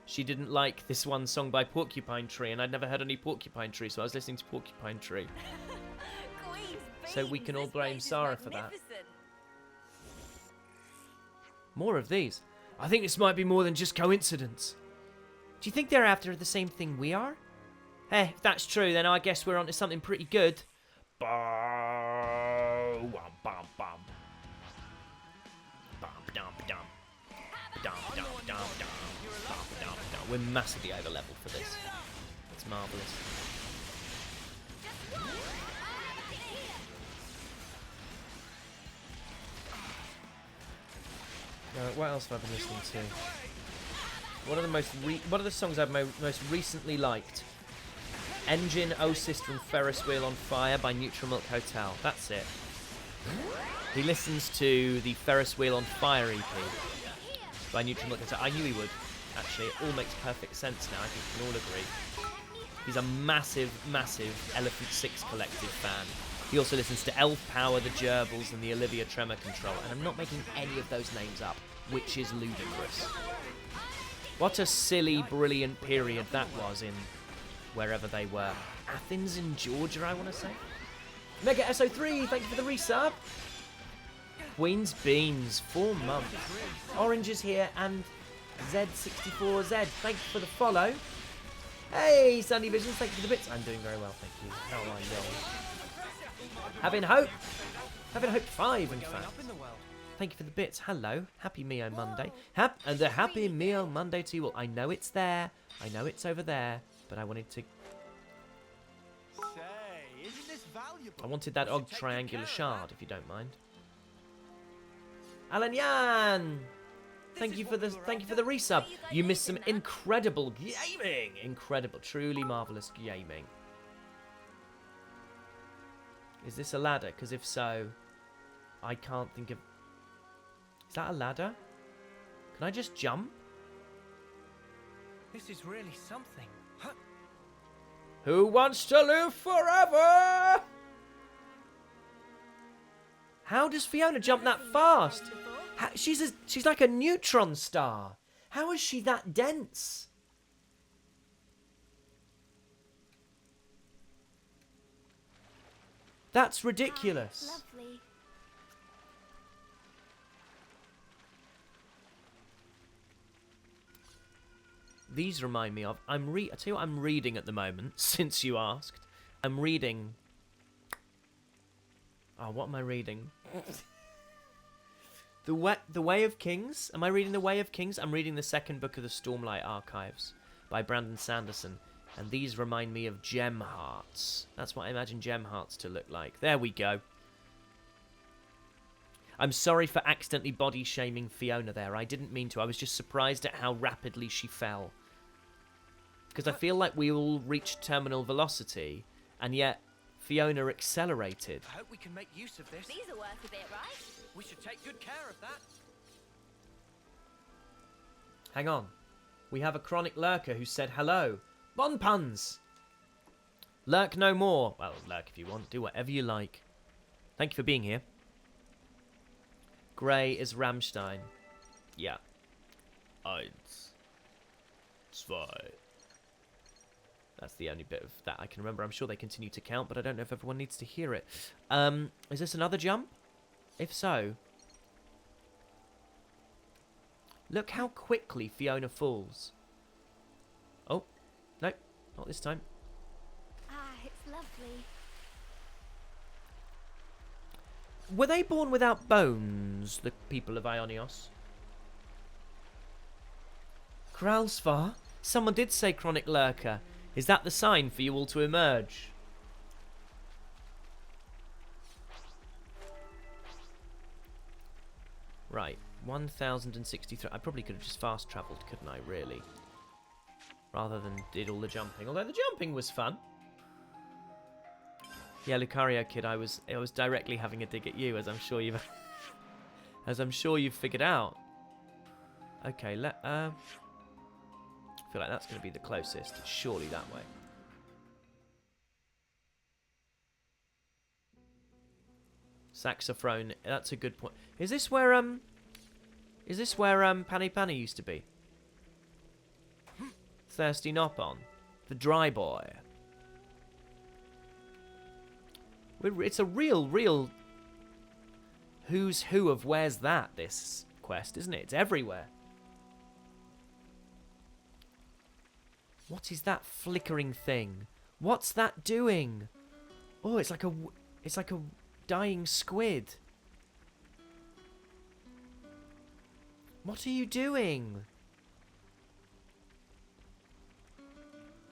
she didn't like this one song by Porcupine Tree, and I'd never heard any Porcupine Tree, so I was listening to Porcupine Tree. So we can all blame Sarah for that. More of these. I think this might be more than just coincidence. Do you think they're after the same thing we are? Hey, if that's true, then I guess we're onto something pretty good. We're massively over level for this. It's marvellous. What else have I been listening to? What are the songs I've most recently liked? Engine, Oh Sister and Ferris Wheel on Fire by Neutral Milk Hotel. That's it. He listens to the Ferris Wheel on Fire EP by Neutral Milk Hotel. I knew he would, actually. It all makes perfect sense now. I think we can all agree. He's a massive, massive Elephant Six Collective fan. He also listens to Elf Power, the Gerbils, and the Olivia Tremor Control. And I'm not making any of those names up, which is ludicrous. What a silly, brilliant period that was in wherever they were. Athens in Georgia, I want to say. Mega SO3, thank you for the resub. Queen's Beans, 4 months. Orange is here, and Z64Z, thank you for the follow. Hey, Sunny Visions, thank you for the bits. I'm doing very well, thank you. How are you? Having hope. Having hope 5, in fact. Thank you for the bits. Hello. Happy Mio Monday. And a happy Mio Monday to you all. I know it's there. I know it's over there. But I wanted to... I wanted that odd triangular shard, if you don't mind. Alan Yan! Thank you for the resub. You missed some incredible gaming. Incredible. Truly marvellous gaming. Is this a ladder? Because if so, I can't think of... Is that a ladder? Can I just jump? This is really something. Huh. Who wants to live forever? How does Fiona jump that fast? She's like a neutron star. How is she that dense? That's ridiculous. Lovely. These remind me of... I tell you what I'm reading at the moment, since you asked. I'm reading... Oh, what am I reading? The Way of Kings? Am I reading The Way of Kings? I'm reading the second book of the Stormlight Archives by Brandon Sanderson. And these remind me of gem hearts. That's what I imagine gem hearts to look like. There we go. I'm sorry for accidentally body-shaming Fiona there. I didn't mean to. I was just surprised at how rapidly she fell. Because I feel like we all reached terminal velocity, and yet Fiona accelerated. I hope we can make use of this. These are worth a bit, right? We should take good care of that. Hang on. We have a chronic lurker who said hello. Bon puns! Lurk no more. Well, lurk if you want. Do whatever you like. Thank you for being here. Grey is Rammstein. Yeah. Eins. Zwei. That's the only bit of that I can remember. I'm sure they continue to count, but I don't know if everyone needs to hear it. Is this another jump? If so... Look how quickly Fiona falls. Oh. No. Not this time. Ah, it's lovely. Were they born without bones, the people of Aionios? Kralsvar? Someone did say chronic lurker. Is that the sign for you all to emerge? Right, 1063. I probably could have just fast travelled, couldn't I, really? Rather than did all the jumping. Although the jumping was fun. Yeah, Lucario kid, I was directly having a dig at you, as I'm sure you've figured out. Okay, I feel like that's going to be the closest. It's surely that way. Saxophone. That's a good point. Is this where Panny Panny used to be? Thirsty Nopon, the dry boy. It's a real who's who of where's that, this quest, isn't it? It's everywhere. What is that flickering thing? What's that doing? Oh, it's like a dying squid. What are you doing?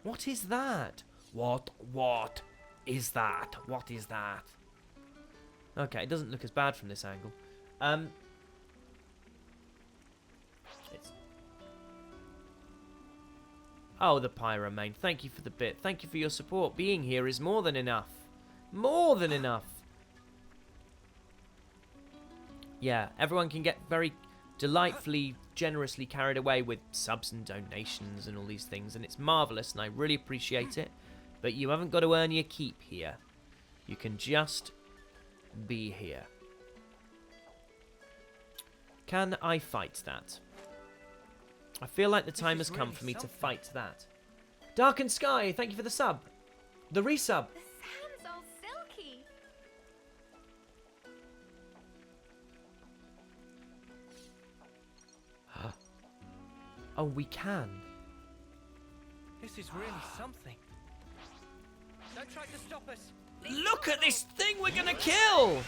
What is that? What is that? What is that? Okay, it doesn't look as bad from this angle. Oh, the Pyromane. Thank you for the bit. Thank you for your support. Being here is more than enough. More than enough. Yeah, everyone can get very delightfully, generously carried away with subs and donations and all these things, and it's marvellous, and I really appreciate it. But you haven't got to earn your keep here. You can just be here. Can I fight that? I feel like the time has come for me to fight that. Darkened Sky, thank you for the sub. The resub. The sound's all silky. Oh, we can. This is really something. Don't try to stop us. Look at this thing we're gonna kill!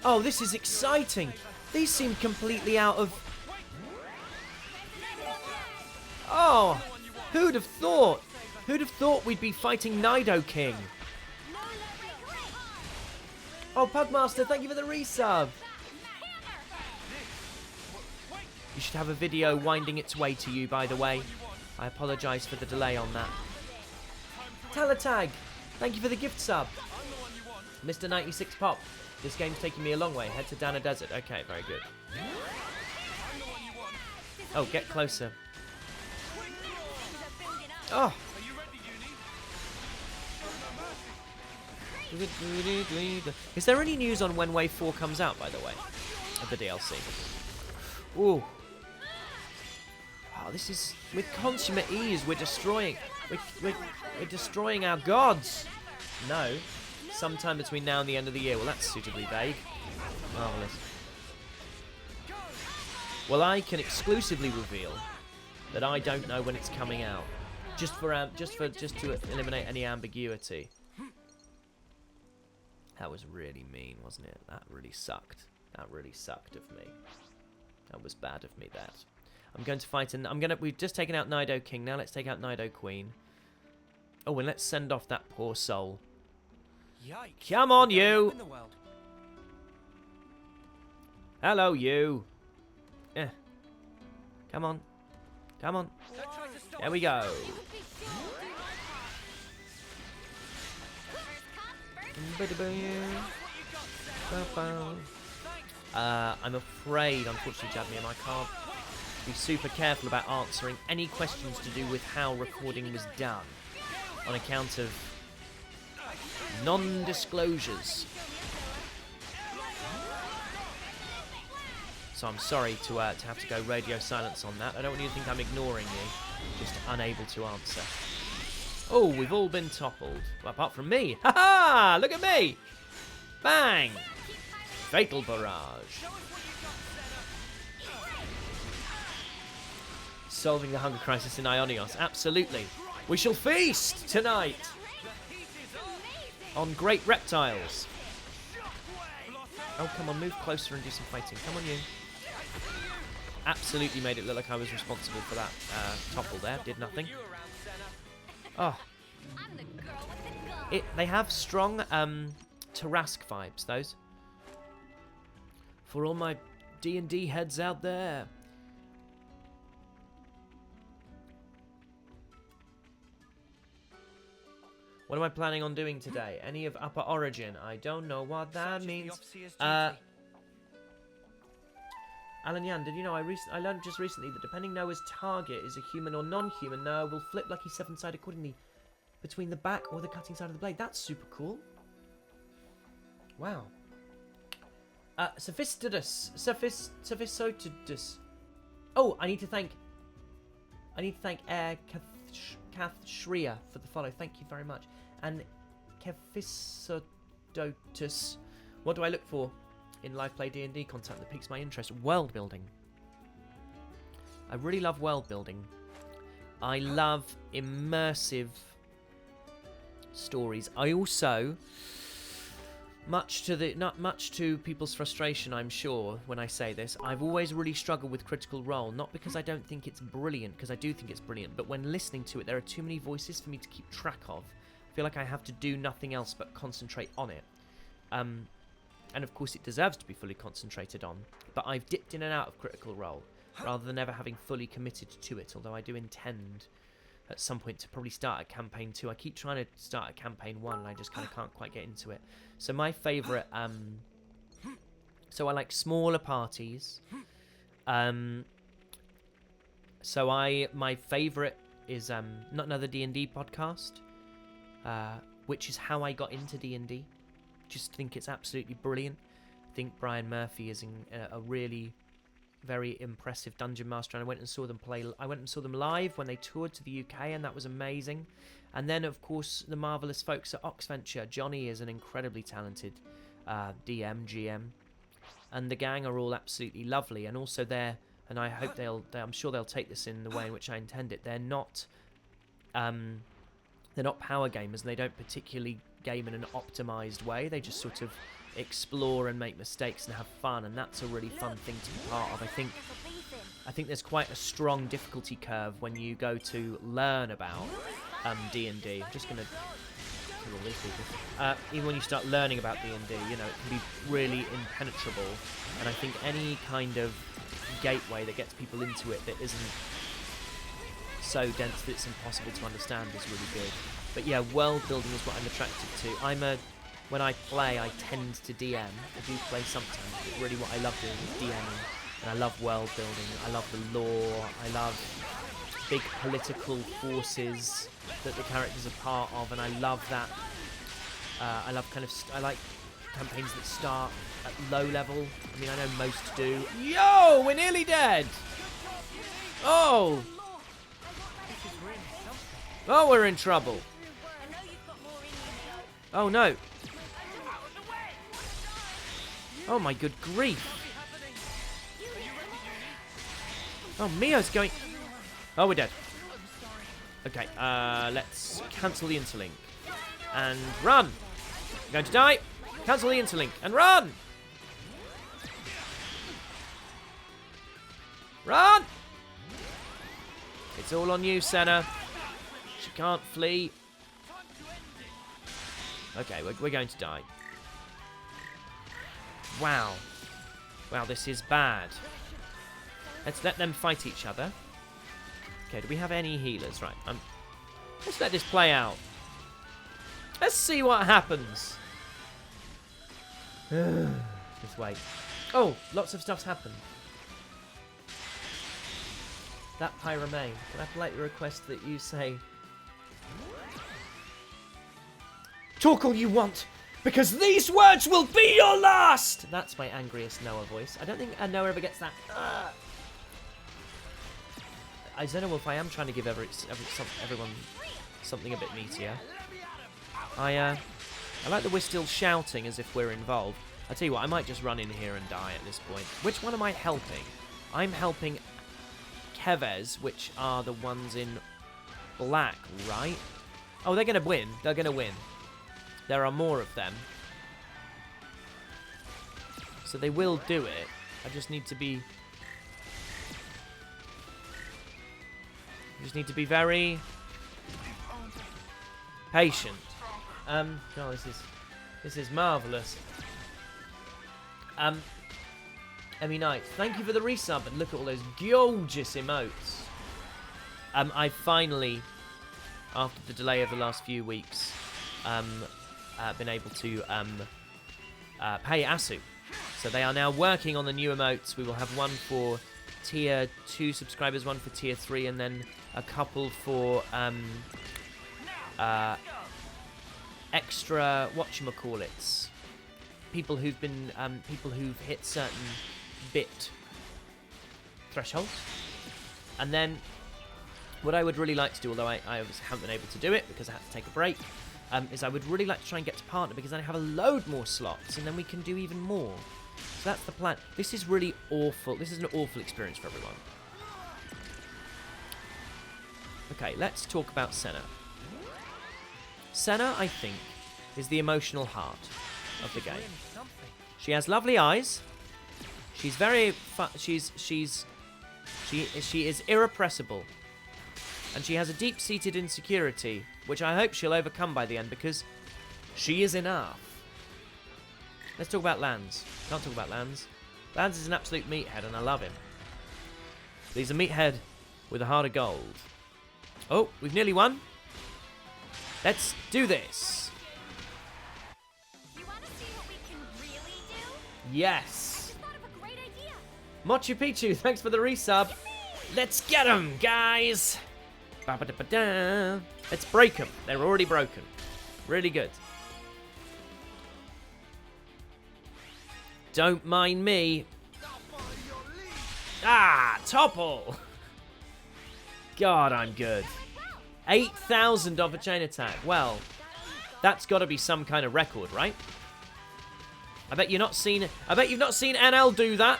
Oh, this is exciting. These seem completely out of... Oh, who'd have thought? Who'd have thought we'd be fighting Naido King? Oh, Pugmaster, thank you for the resub. You should have a video winding its way to you, by the way. I apologise for the delay on that. Talatag, thank you for the gift sub. Mr. 96 Pop, this game's taking me a long way. Head to Dana Desert. Okay, very good. Oh, get closer. Oh. Is there any news on when Wave 4 comes out, by the way? Of the DLC? Ooh. Oh, this is... With consummate ease, we're destroying... We're destroying our gods! No. Sometime between now and the end of the year. Well, that's suitably vague. Marvellous. Well, I can exclusively reveal that I don't know when it's coming out. Just to eliminate any ambiguity. That was really mean, wasn't it? That really sucked. That really sucked of me. That was bad of me, that. I'm going to fight we've just taken out Naido King. Now let's take out Naido Queen. Oh, and let's send off that poor soul. Yikes. Come on, you! In the world. Hello, you. Yeah. Come on. Come on. Don't try to stop There we go. I'm afraid, unfortunately, Jadmium, I can't be super careful about answering any questions to do with how recording was done on account of non-disclosures. So I'm sorry to have to go radio silence on that. I don't want you to think I'm ignoring you, just unable to answer. Oh, we've all been toppled. Well, apart from me. Ha-ha! Look at me! Bang! Fatal barrage. Solving the hunger crisis in Aionios. Absolutely. We shall feast tonight on great reptiles. Oh, come on, move closer and do some fighting. Come on, you. Absolutely made it look like I was responsible for that topple there. Did nothing. Oh. They have strong Tarask vibes, those. For all my D&D heads out there. What am I planning on doing today? Any of Upper Origin? I don't know what that means. Alan Yan, did you know I learned just recently that depending Noah's target is a human or non-human, Noah will flip Lucky 7 side accordingly between the back or the cutting side of the blade. That's super cool. Wow. Sophistodus. Oh, I need to thank Kath Shriya for the follow. Thank you very much. And Kephisodotus. What do I look for in live play D&D content that piques my interest? World building. I really love world building. I love immersive stories. I also, much to people's frustration, I'm sure, when I say this, I've always really struggled with Critical Role, not because I don't think it's brilliant, because I do think it's brilliant, but when listening to it, there are too many voices for me to keep track of. I feel like I have to do nothing else but concentrate on it. And of course it deserves to be fully concentrated on, but I've dipped in and out of Critical Role, rather than ever having fully committed to it, although I do intend at some point to probably start at Campaign 2. I keep trying to start at Campaign 1 and I just kind of can't quite get into it. So my favourite, so I like smaller parties. My favourite is not another D&D podcast, which is how I got into D&D. Just think it's absolutely brilliant. I think Brian Murphy is a really very impressive dungeon master, and I went and saw them play. I went and saw them live when they toured to the UK, and that was amazing. And then, of course, the marvelous folks at Oxventure. Johnny is an incredibly talented DM, GM, and the gang are all absolutely lovely. And also and I hope I'm sure they'll take this in the way in which I intend it. They're not power gamers, and they don't particularly game in an optimized way. They just sort of explore and make mistakes and have fun, and that's a really fun thing to be part of. I think there's quite a strong difficulty curve when you go to learn about D&D. I'm just going to kill all these people. Even when you start learning about D&D, you know, it can be really impenetrable, and I think any kind of gateway that gets people into it that isn't so dense that it's impossible to understand is really good. But yeah, world building is what I'm attracted to. When I play, I tend to DM. I do play sometimes, but really what I love doing is DMing. And I love world building. I love the lore. I love big political forces that the characters are part of, and I love that. I like campaigns that start at low level. I mean, I know most do. Yo, we're nearly dead. Oh, we're in trouble. Oh no. Oh my good grief. Oh, Mio's going... Oh, we're dead. Okay, let's cancel the interlink. And run! I'm going to die. Cancel the interlink and run! Run! It's all on you, Sena. She can't flee. Okay, we're going to die. Wow. Wow, this is bad. Let's let them fight each other. Okay, do we have any healers? Right, let's let this play out. Let's see what happens. Just wait. Oh, lots of stuff's happened. That Pyromane. Can I politely request that you say... Talk all you want, because these words will be your last! That's my angriest Noah voice. I don't think Noah ever gets that. I don't know if I am trying to give everyone something a bit meatier. I like that we're still shouting as if we're involved. I tell you what, I might just run in here and die at this point. Which one am I helping? I'm helping Kevez, which are the ones in black, right? Oh, they're going to win. They're going to win. There are more of them. So they will do it. I just need to be... very patient. Oh, this is marvellous. Emmy Knight, thank you for the resub, and look at all those gorgeous emotes. I finally, after the delay of the last few weeks, been able to pay Asu. So they are now working on the new emotes. We will have one for tier 2 subscribers, one for tier 3, and then a couple for extra whatchamacallits. People who've hit certain bit thresholds. And then what I would really like to do, although I obviously haven't been able to do it because I had to take a break, is I would really like to try and get to partner, because then I have a load more slots and then we can do even more. So that's the plan. This is really awful. This is an awful experience for everyone. Okay, let's talk about Sena. Sena, I think, is the emotional heart of the game. She has lovely eyes. She's very she is irrepressible. And she has a deep-seated insecurity, which I hope she'll overcome by the end, because she is enough. Let's talk about Lanz. Can't talk about Lanz. Lanz is an absolute meathead, and I love him. But he's a meathead with a heart of gold. Oh, we've nearly won. Let's do this. You want to see what we can really do? Yes. I thought of a great idea. Machu Picchu, thanks for the resub. Let's get them, guys. Ba-ba-da-ba-da. Let's break them. They're already broken. Really good. Don't mind me. Ah, topple. God, I'm good. 8,000 off a chain attack. Well, that's got to be some kind of record, right? I bet you've not seen NL do that.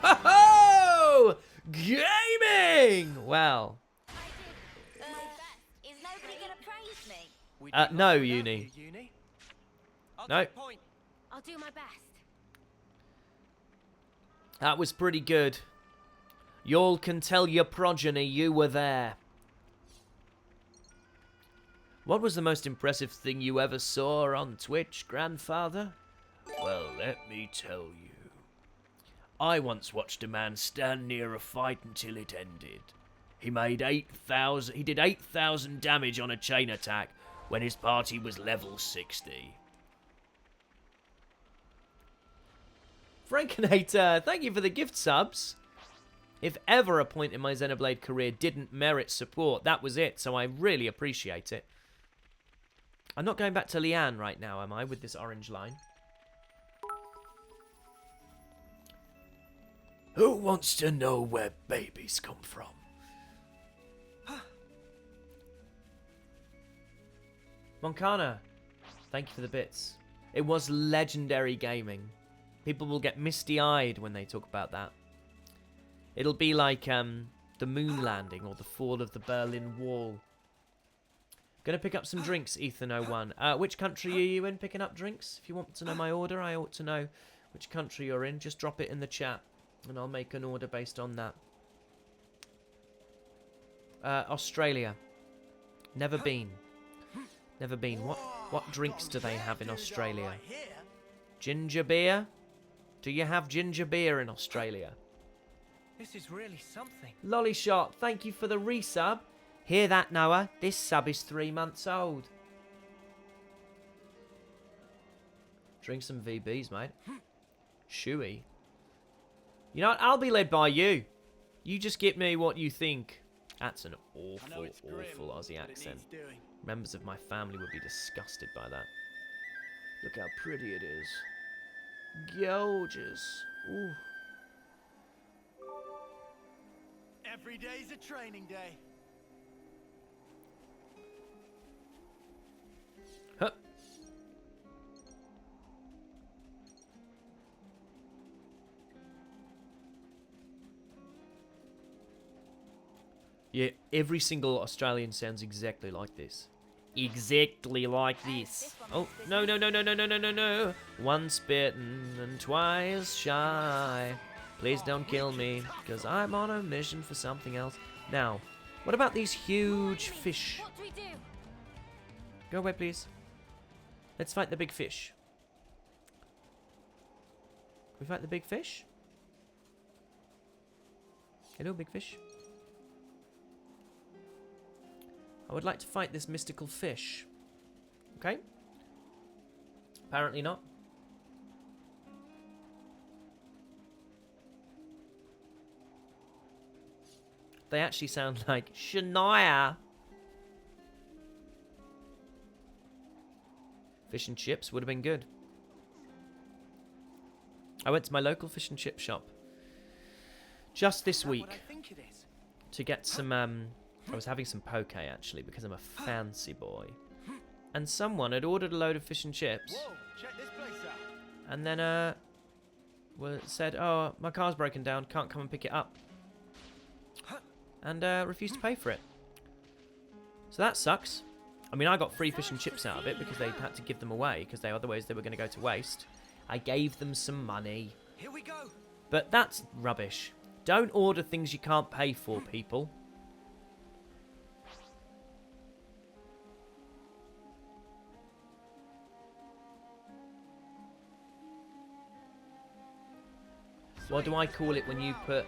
Ho-ho! Gaming! Well. Is nobody gonna praise me? We No, do like to know Eunie. you, Eunie. I'll No. take point. I'll do my best. That was pretty good. Y'all can tell your progeny you were there. What was the most impressive thing you ever saw on Twitch, grandfather? Well, let me tell you. I once watched a man stand near a fight until it ended. He did 8,000 damage on a chain attack when his party was level 60. Frankenator, thank you for the gift subs. If ever a point in my Xenoblade career didn't merit support, that was it, so I really appreciate it. I'm not going back to Leanne right now, am I, with this orange line? Who wants to know where babies come from? Moncana, thank you for the bits. It was legendary gaming. People will get misty-eyed when they talk about that. It'll be like the moon landing or the fall of the Berlin Wall. Gonna pick up some drinks, Ethan01. Which country are you in picking up drinks? If you want to know my order, I ought to know which country you're in. Just drop it in the chat, and I'll make an order based on that. Australia. Never been. Never been. What drinks do they have in Australia? Ginger beer? Do you have ginger beer in Australia? This is really something. Lollyshot, thank you for the resub. Hear that, Noah? This sub is 3 months old. Drink some VBs, mate. Chewy. You know what? I'll be led by you. You just get me what you think. That's an awful, awful Aussie accent. Members of my family would be disgusted by that. Look how pretty it is. Gorgeous. Ooh. Every day's a training day. Huh. Yeah, every single Australian sounds exactly like this. Exactly like this. Oh, no, no, no, no, no, no, no, no, no. Once bitten and twice shy. Please don't kill me, because I'm on a mission for something else. Now, what about these huge fish? What do we do? Go away, please. Let's fight the big fish. Can we fight the big fish? Hello, big fish. I would like to fight this mystical fish. Okay. Apparently not. They actually sound like Shania. Fish and chips would have been good. I went to my local fish and chip shop just this week to get some I was having some poke actually because I'm a fancy boy. And someone had ordered a load of fish and chips. Whoa, check this place out. And then said, "Oh, my car's broken down, can't come and pick it up." And refused to pay for it. So that sucks. I mean, I got free fish and chips out of it because they had to give them away because otherwise they were going to go to waste. I gave them some money. Here we go. But that's rubbish. Don't order things you can't pay for, people. What do I call it when you put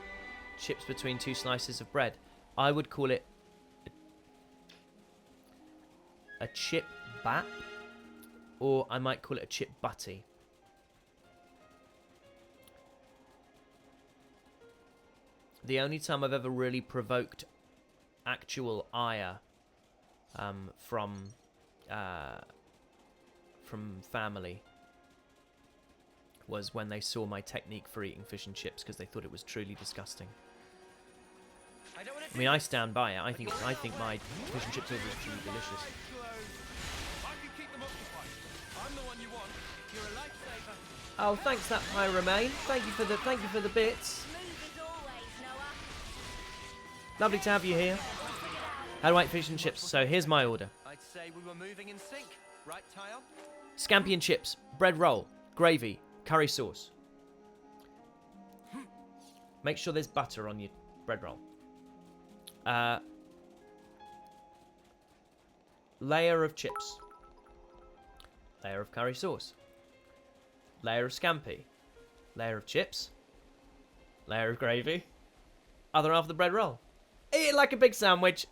chips between two slices of bread? I would call it a chip bap, or I might call it a chip butty. The only time I've ever really provoked actual ire from family was when they saw my technique for eating fish and chips because they thought it was truly disgusting. I mean, I stand by it. I think my fish and chips are truly delicious. Oh, thanks, that Pyromain. Thank you for the bits. Lovely to have you here. How do I eat fish and chips? So here's my order. I'd say we were moving in sync, right, Taion? Scampi and chips, bread roll, gravy, curry sauce. Make sure there's butter on your bread roll. Layer of chips. Layer of curry sauce. Layer of scampi. Layer of chips. Layer of gravy. Other half of the bread roll. Eat it like a big sandwich.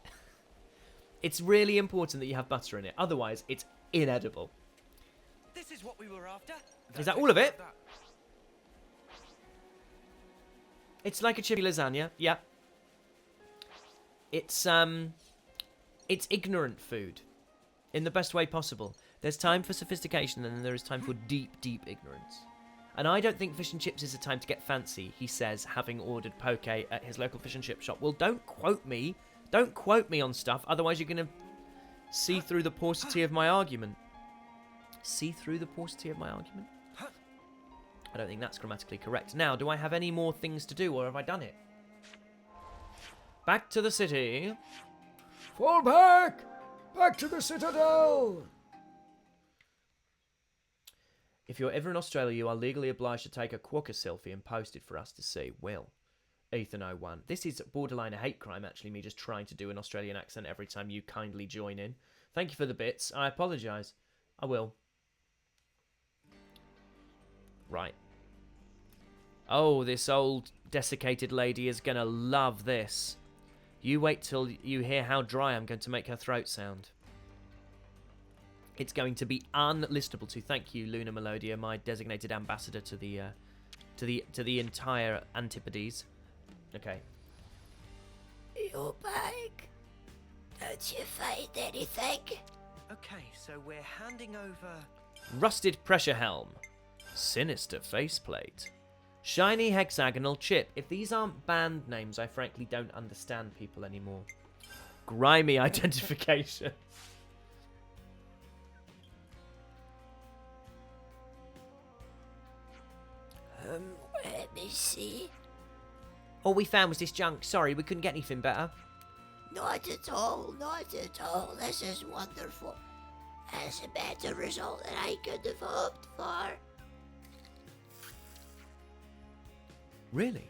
It's really important that you have butter in it. Otherwise, it's inedible. This is what we were after. Is that all of it? It's like a chippy lasagna. Yeah. It's ignorant food in the best way possible. There's time for sophistication and then there is time for deep, deep ignorance. And I don't think fish and chips is a time to get fancy, he says, having ordered poke at his local fish and chip shop. Well, don't quote me. Don't quote me on stuff, otherwise you're going to see through the paucity of my argument. See through the paucity of my argument? I don't think that's grammatically correct. Now, do I have any more things to do, or have I done it? Back to the city. Fall back! Back to the citadel! If you're ever in Australia, you are legally obliged to take a quokka selfie and post it for us to see. Will. Ethan01. This is borderline a hate crime, actually, me just trying to do an Australian accent every time you kindly join in. Thank you for the bits. I apologise. I will. Right. Oh, this old desiccated lady is going to love this. You wait till you hear how dry I'm going to make her throat sound. It's going to be unlistenable to. Thank you, Luna Melodia, my designated ambassador to the entire Antipodes. Okay. You're back. Don't you find anything? Okay, so we're handing over... Rusted pressure helm. Sinister faceplate. Shiny hexagonal chip. If these aren't band names, I frankly don't understand people anymore. Grimy identification. Let me see. All we found was this junk. Sorry, we couldn't get anything better. Not at all, not at all. This is wonderful. That's a better result than I could have hoped for. Really?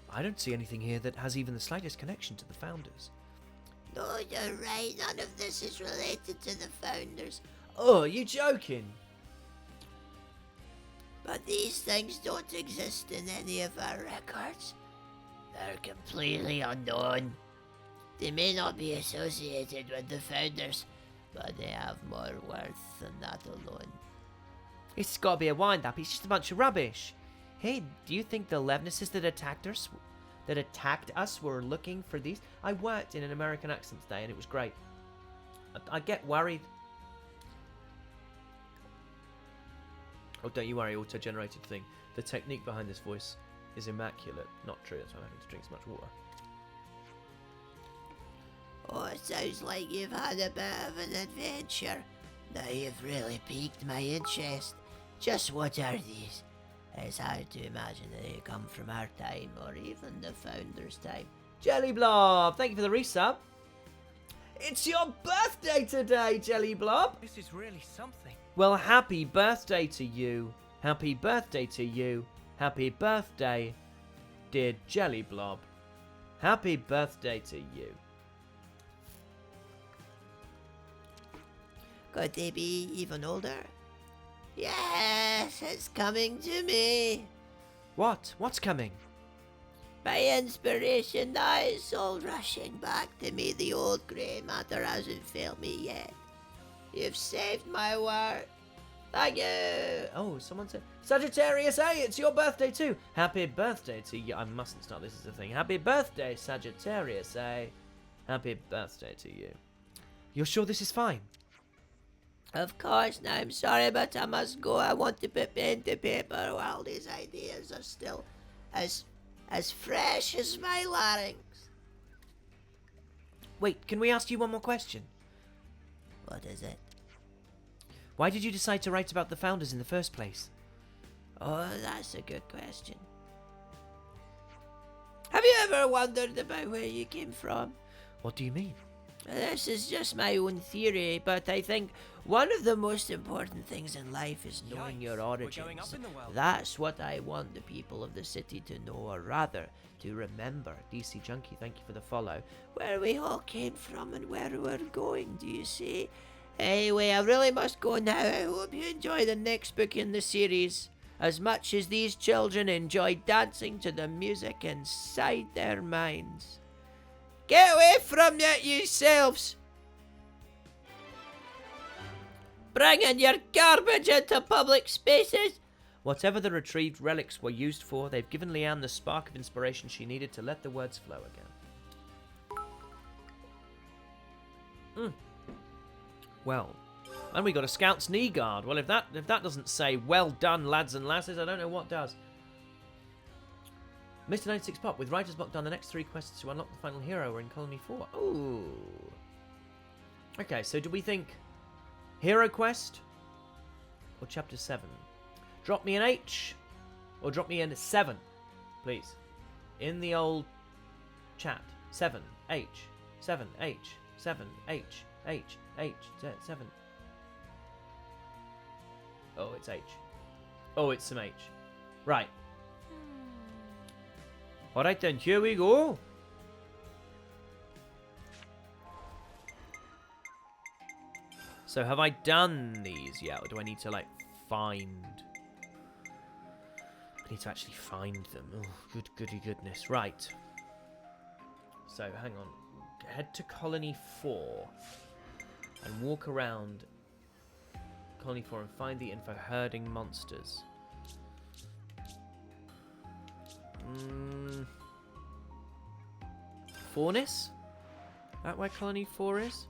I don't see anything here that has even the slightest connection to the founders. No, you're right. None of this is related to the founders. Oh, are you joking? But these things don't exist in any of our records. They're completely unknown. They may not be associated with the founders, but they have more worth than that alone. It's got to be a wind-up. It's just a bunch of rubbish. Hey, do you think the Levnesses that attacked us were looking for these? I worked in an American accent today, and it was great. I get worried. Oh, don't you worry, auto-generated thing. The technique behind this voice is immaculate. Not true, that's why I'm having to drink so much water. Oh, it sounds like you've had a bit of an adventure. Now you've really piqued my interest. Just what are these? It's hard to imagine they come from our time, or even the Founders' time. Jelly Blob, thank you for the resub. It's your birthday today, Jelly Blob. This is really something. Well, happy birthday to you. Happy birthday to you. Happy birthday, dear Jelly Blob. Happy birthday to you. Could they be even older? Yes, it's coming to me. What? What's coming? My inspiration now is all rushing back to me. The old grey matter hasn't failed me yet. You've saved my work. Thank you. Oh, someone said Sagittarius A, it's your birthday too. Happy birthday to you. I mustn't start this as a thing. Happy birthday, Sagittarius A. Happy birthday to you. You're sure this is fine? Of course, now I'm sorry, but I must go. I want to put pen to paper while these ideas are still as fresh as my larynx. Wait, can we ask you one more question? What is it? Why did you decide to write about the founders in the first place? Oh, that's a good question. Have you ever wondered about where you came from? What do you mean? This is just my own theory, but I think one of the most important things in life is knowing Yikes, your we're origins. going up in the world. That's what I want the people of the city to know, or rather, to remember. DC Junkie, thank you for the follow. Where we all came from and where we're going, do you see? Anyway, I really must go now. I hope you enjoy the next book in the series as much as these children enjoy dancing to the music inside their minds. Get away from that yourselves! Bringing your garbage into public spaces! Whatever the retrieved relics were used for, they've given Leanne the spark of inspiration she needed to let the words flow again. Well, and we got a scout's knee guard. Well, if that doesn't say well done, lads and lasses, I don't know what does. Mr. 96 Pop, with Writer's Block done, the next 3 quests to unlock the final hero are in Colony 4. Ooh. Okay, so do we think Hero Quest or Chapter 7? Drop me an H or drop me an 7, please. In the old chat. 7, H, 7, H, 7, H, H, H, 7. Oh, it's H. Oh, it's some H. Right. Alright then, here we go. So have I done these yet, or do I need to, like, find... I need to actually find them. Oh, goody goodness. Right. So, hang on. Head to Colony 4 and walk around Colony 4 and find the info herding monsters. Furnace? That where Colony 4 is?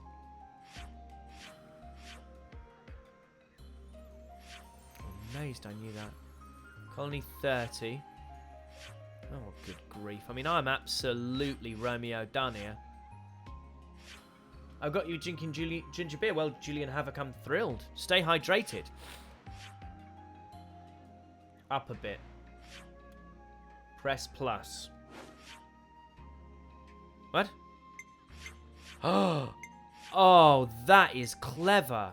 I'm amazed I knew that. Colony 30. Oh, good grief. I mean, I'm absolutely Romeo done here. I've got you drinking ginger beer. Well, Julian Havoc, I'm thrilled. Stay hydrated. Up a bit. Press plus. What? Oh, that is clever.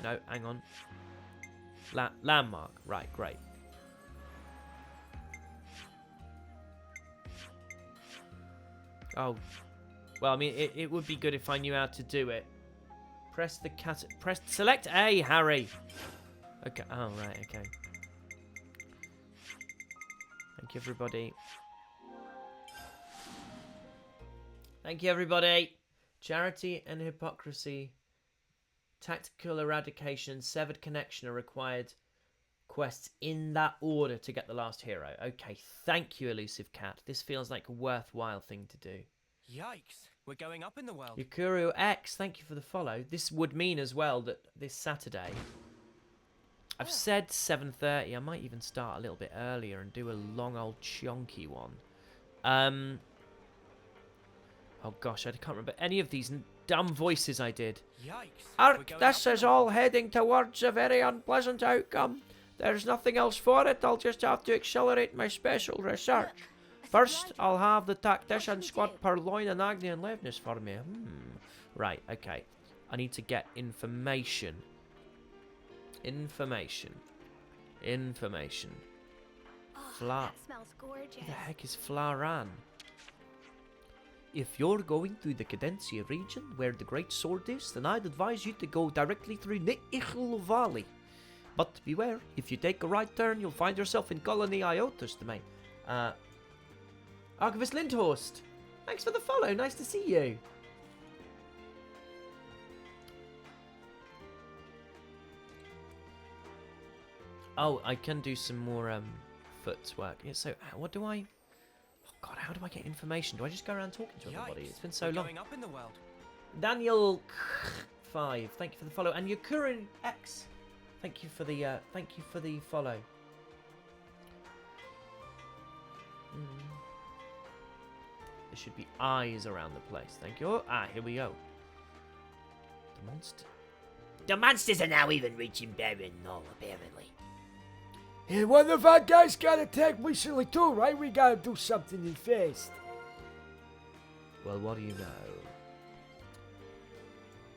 No, hang on. Landmark. Right, great. Oh. Well, I mean, it would be good if I knew how to do it. Press the select A, Harry. Okay. Oh, right, okay. Thank you, everybody. Thank you, everybody. Charity and hypocrisy. Tactical eradication. Severed connection are required quests in that order to get the last hero. Okay, thank you, Elusive Cat. This feels like a worthwhile thing to do. Yikes, we're going up in the world. Yukuru X, thank you for the follow. This would mean as well that this Saturday... I've said 7:30. I might even start a little bit earlier and do a long old chonky one. Oh gosh, I can't remember any of these dumb voices I did. Ark, this is all heading towards a very unpleasant outcome. There's nothing else for it. I'll just have to accelerate my special research. First, I'll have the Tactician squad Purloin and Agni and Levness for me. Right, okay. I need to get information. Information. That smells gorgeous. Who the heck is Flaran? If you're going through the Cadencia region, where the Great Sword is, then I'd advise you to go directly through Nichel Valley. But beware, if you take a right turn, you'll find yourself in Colony Iota's domain. Archivist Lindhorst, thanks for the follow, nice to see you. Oh, I can do some more footwork. Yeah, so, what do I... Oh god, how do I get information? Do I just go around talking to everybody? It's been so long. Going up in the world. Daniel 5, thank you for the follow, and Yakurin X, thank you for the follow. There should be eyes around the place. Thank you. Ah, here we go. The monster. The monsters are now even reaching Baron Null, apparently. Hey, one of our guys got attacked recently too, right? We gotta do something fast. Well, what do you know?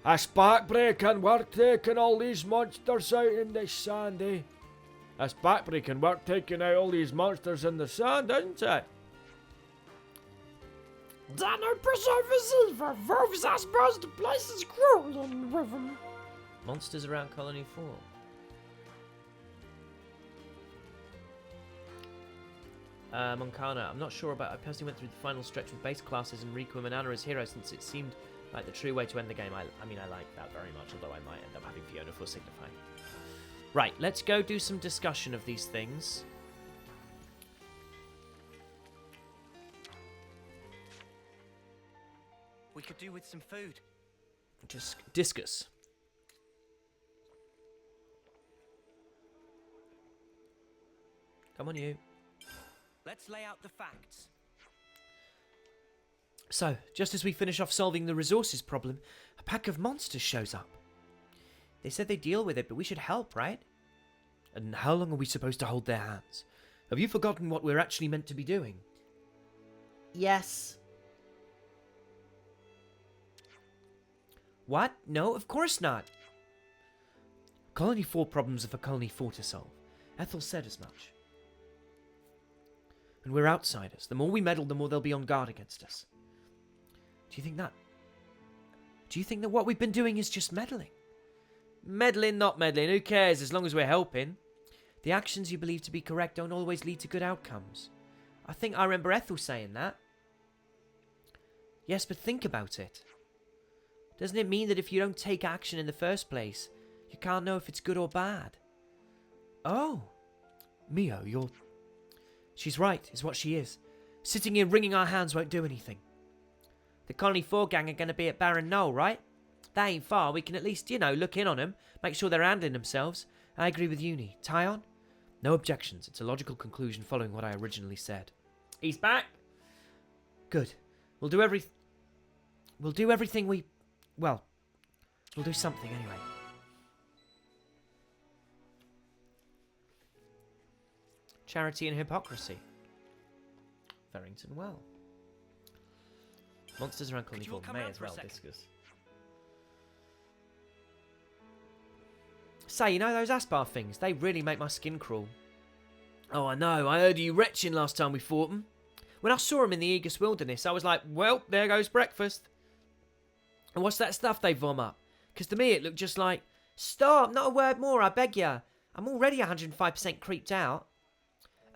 A spark break and we're taking all these monsters out in the sand, eh? A spark break and we're taking out all these monsters in the sand, isn't it? Dino preserve is evil. Wolves are supposed to places crawling with them. Monsters around Colony 4. Moncana, I'm not sure about. I personally went through the final stretch with base classes and Riku and Manana as heroes since it seemed like the true way to end the game. I mean, I like that very much, although I might end up having Fiona for Signify. Right, let's go do some discussion of these things. We could do with some food. Just discus. Come on, you. Let's lay out the facts. So, just as we finish off solving the resources problem, a pack of monsters shows up. They said they'd deal with it, but we should help, right? And how long are we supposed to hold their hands? Have you forgotten what we're actually meant to be doing? Yes. What? No, of course not. Colony 4 problems are for Colony 4 to solve. Ethel said as much. And we're outsiders. The more we meddle, the more they'll be on guard against us. Do you think that what we've been doing is just meddling? Meddling, not meddling. Who cares as long as we're helping? The actions you believe to be correct don't always lead to good outcomes. I think I remember Ethel saying that. Yes, but think about it. Doesn't it mean that if you don't take action in the first place, you can't know if it's good or bad? Oh. Mio, you're... She's right, is what she is. Sitting here wringing our hands won't do anything. The Colony 4 gang are going to be at Barren Knoll, right? They ain't far. We can at least, look in on them. Make sure they're handling themselves. I agree with Eunie. Taion? No objections. It's a logical conclusion following what I originally said. He's back. Good. We'll do everything we... Well, we'll do something anyway. Charity and hypocrisy. Farrington well. Monsters around Colony 4 may as well discuss. Say, those Aspar things, they really make my skin crawl. Oh, I know, I heard you retching last time we fought them. When I saw them in the Aegis Wilderness, I was like, well, there goes breakfast. And what's that stuff they vom up? Because to me it looked just like, stop, not a word more, I beg ya. I'm already 105% creeped out.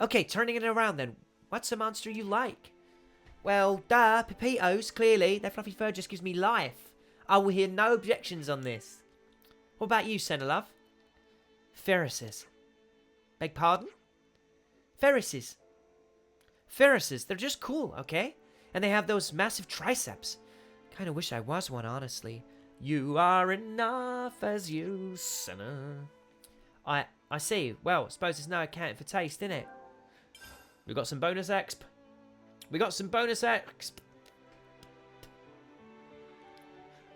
Okay, turning it around then. What's a monster you like? Well, duh, Pepitos, clearly. Their fluffy fur just gives me life. I will hear no objections on this. What about you, Sena Love? Ferrises. Beg pardon? Ferrises. Ferrises, they're just cool, okay? And they have those massive triceps. Kinda wish I was one, honestly. You are enough as you, Sena. I see. Well, I suppose there's no accounting for taste, innit? We got some bonus exp. We got some bonus exp.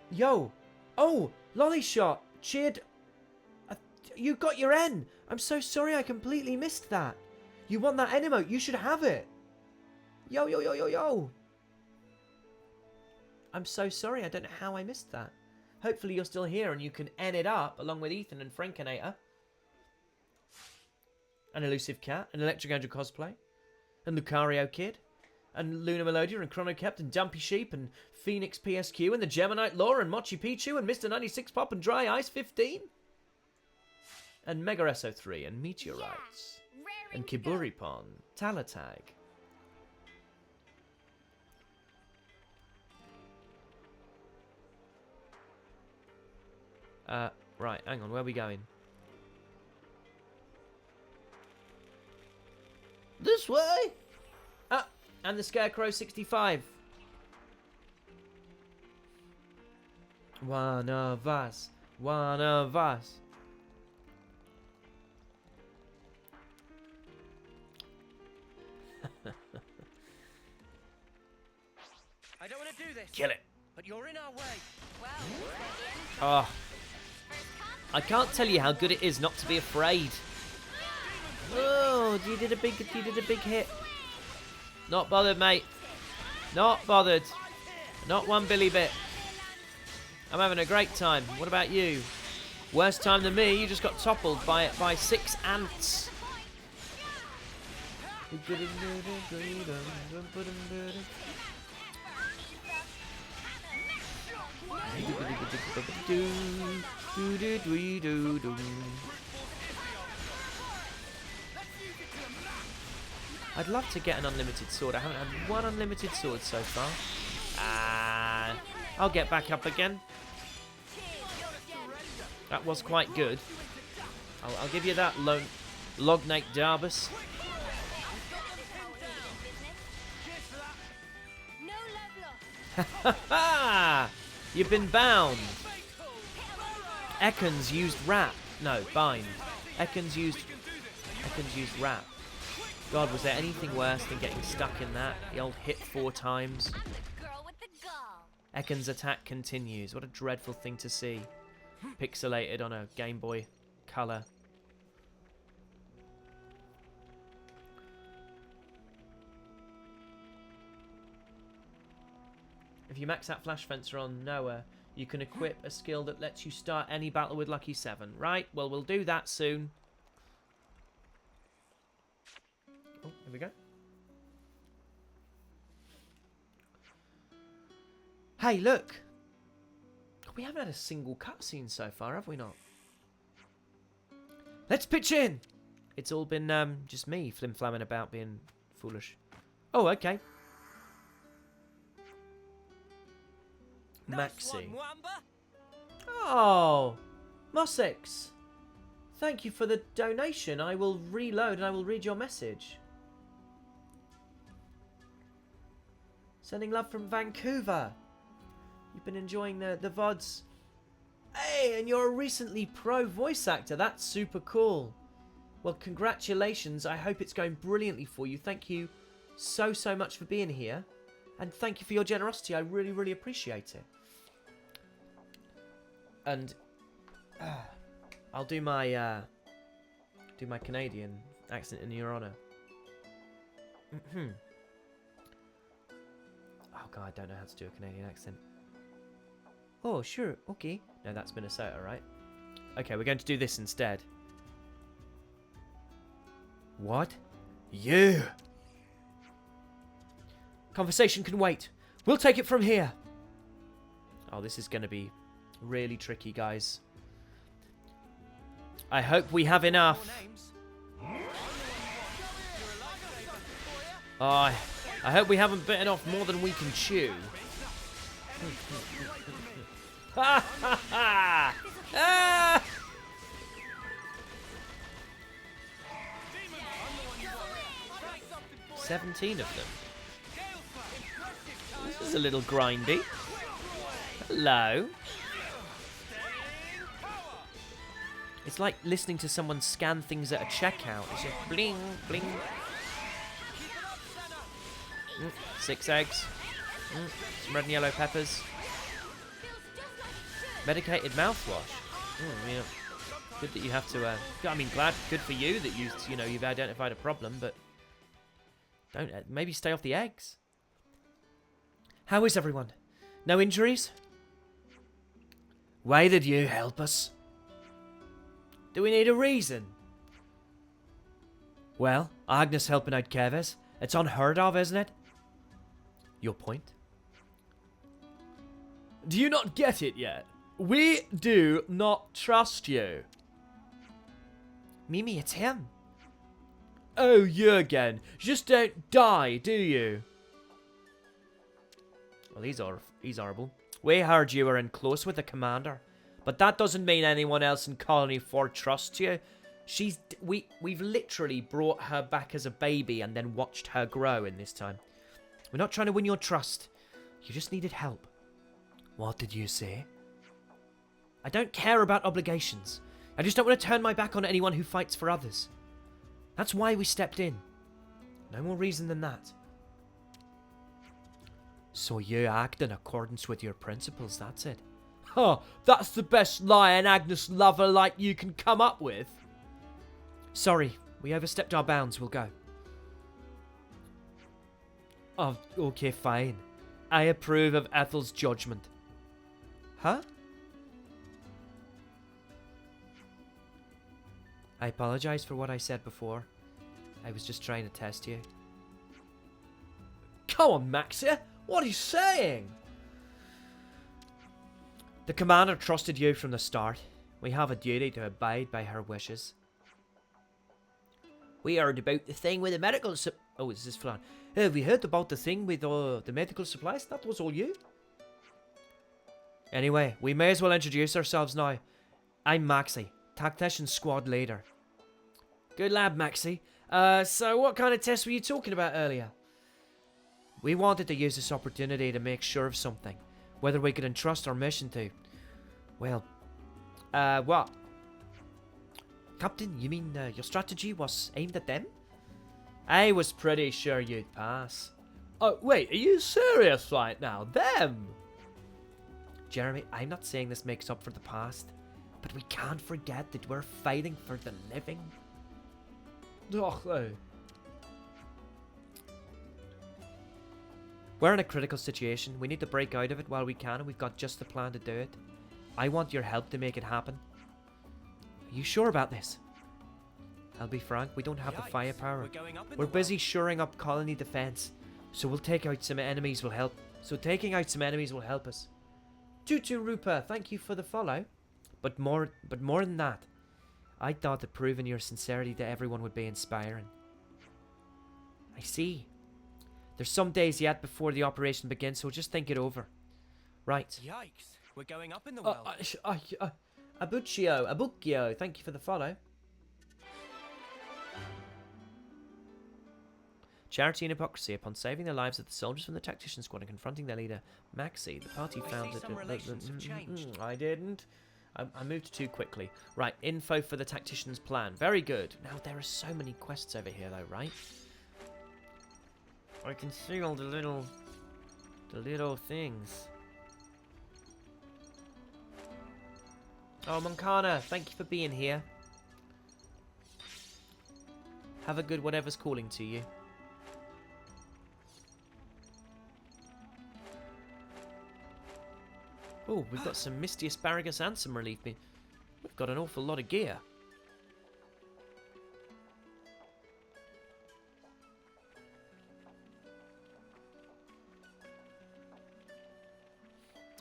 Yo. Oh, lolly shot. Cheered. You got your N. I'm so sorry I completely missed that. You want that N emote? You should have it. Yo, yo, yo, yo, yo. I'm so sorry. I don't know how I missed that. Hopefully you're still here and you can N it up along with Ethan and Frankinator. An Elusive Cat, an Electric Angel cosplay, and Lucario Kid, and Luna Melodia, and Chrono Kept, and Dumpy Sheep, and Phoenix PSQ, and the Geminite Law, and Mochi Pichu, and Mr. 96 Pop, and Dry Ice 15, and Mega SO3, and Meteorites, and Kiburipon, Talatag. Right, hang on, where are we going? This way? And the Scarecrow 65. One of us. One of us. I don't want to do this. Kill it. But you're in our way. Well, Oh, I can't tell you how good it is not to be afraid. Oh, you did a big hit. Not bothered, mate. Not bothered. Not one billy bit. I'm having a great time. What about you? Worse time than me. You just got toppled by 6 ants. I'd love to get an unlimited sword. I haven't had one unlimited sword so far. I'll get back up again. That was quite good. I'll give you that, Lognate Darbus. no love lost. Ha! You've been bound. Ekans used wrap. No, bind. Ekans used wrap. God, was there anything worse than getting stuck in that? The old hit 4 times. I'm the girl with the gall. Ekans' attack continues. What a dreadful thing to see. Pixelated on a Game Boy Color. If you max out Flash Fencer on Noah, you can equip a skill that lets you start any battle with Lucky 7. Right, well, we'll do that soon. Oh, here we go. Hey, look! We haven't had a single cutscene so far, have we not? Let's pitch in! It's all been just me flim-flamming about being foolish. Oh, okay. Nice Maxi. one, Wamba. Oh, Mossix. Thank you for the donation. I will reload and I will read your message. Sending love from Vancouver. You've been enjoying the VODs. Hey, and you're a recently pro voice actor. That's super cool. Well, congratulations. I hope it's going brilliantly for you. Thank you so much for being here. And thank you for your generosity. I really appreciate it. And I'll do my Canadian accent in your honor. Oh god, I don't know how to do a Canadian accent. Oh sure, okay. No, that's Minnesota, right? Okay, we're going to do this instead. What? You! Conversation can wait. We'll take it from here. Oh, this is going to be really tricky, guys. I hope we have enough. Oh, I hope we haven't bitten off more than we can chew. Ha ha ha! Ah! $17 of them. This is a little grindy. Hello. It's like listening to someone scan things at a checkout. It's just bling, bling. 6 eggs. Some red and yellow peppers. Medicated mouthwash. Yeah. Good that you have to. I mean, good for you that you've identified a problem, but don't maybe stay off the eggs. How is everyone? No injuries? Why did you help us? Do we need a reason? Well, Agnes helping out Keves. It's unheard of, isn't it? Your point? Do you not get it yet? We do not trust you. Mimi, it's him. Oh, you again. You just don't die, do you? Well, he's horrible. We heard you were in close with the commander. But that doesn't mean anyone else in Colony 4 trusts you. We've literally brought her back as a baby and then watched her grow in this time. We're not trying to win your trust. You just needed help. What did you say? I don't care about obligations. I just don't want to turn my back on anyone who fights for others. That's why we stepped in. No more reason than that. So you act in accordance with your principles, that's it. Huh, that's the best lie an Agnes lover like you can come up with. Sorry, we overstepped our bounds. We'll go. Oh, okay, fine. I approve of Ethel's judgment. Huh? I apologize for what I said before. I was just trying to test you. Come on, Maxie. What are you saying? The commander trusted you from the start. We have a duty to abide by her wishes. We heard about the thing with the medical Oh, is this Flan? Have we heard about the thing with the medical supplies? That was all you? Anyway, we may as well introduce ourselves now. I'm Maxie, Tactician squad leader. Good lad, Maxie. So what kind of test were you talking about earlier? We wanted to use this opportunity to make sure of something. Whether we could entrust our mission to... Well... what? Captain, you mean your strategy was aimed at them? I was pretty sure you'd pass. Oh, wait, are you serious right now? Them? Jeremy, I'm not saying this makes up for the past, but we can't forget that we're fighting for the living. Oh, no. We're in a critical situation. We need to break out of it while we can, and we've got just the plan to do it. I want your help to make it happen. Are you sure about this? I'll be frank, we don't have the firepower. We're busy shoring up colony defense, so we'll take out some enemies will help. Taking out some enemies will help us. Tutu Rupa, thank you for the follow. But more than that, I thought that proving your sincerity to everyone would be inspiring. I see. There's some days yet before the operation begins, so just think it over. Right. Yikes, we're going up in the world. Abucchio, thank you for the follow. Charity and hypocrisy. Upon saving the lives of the soldiers from the Tactician squad and confronting their leader, Maxie, the party found that... I didn't. I moved too quickly. Right, info for the Tactician's plan. Very good. Now, there are so many quests over here, though, right? I can see all the little things. Oh, Moncana, thank you for being here. Have a good whatever's calling to you. Oh, we've got some Misty Asparagus and some Relief Bean. We've got an awful lot of gear.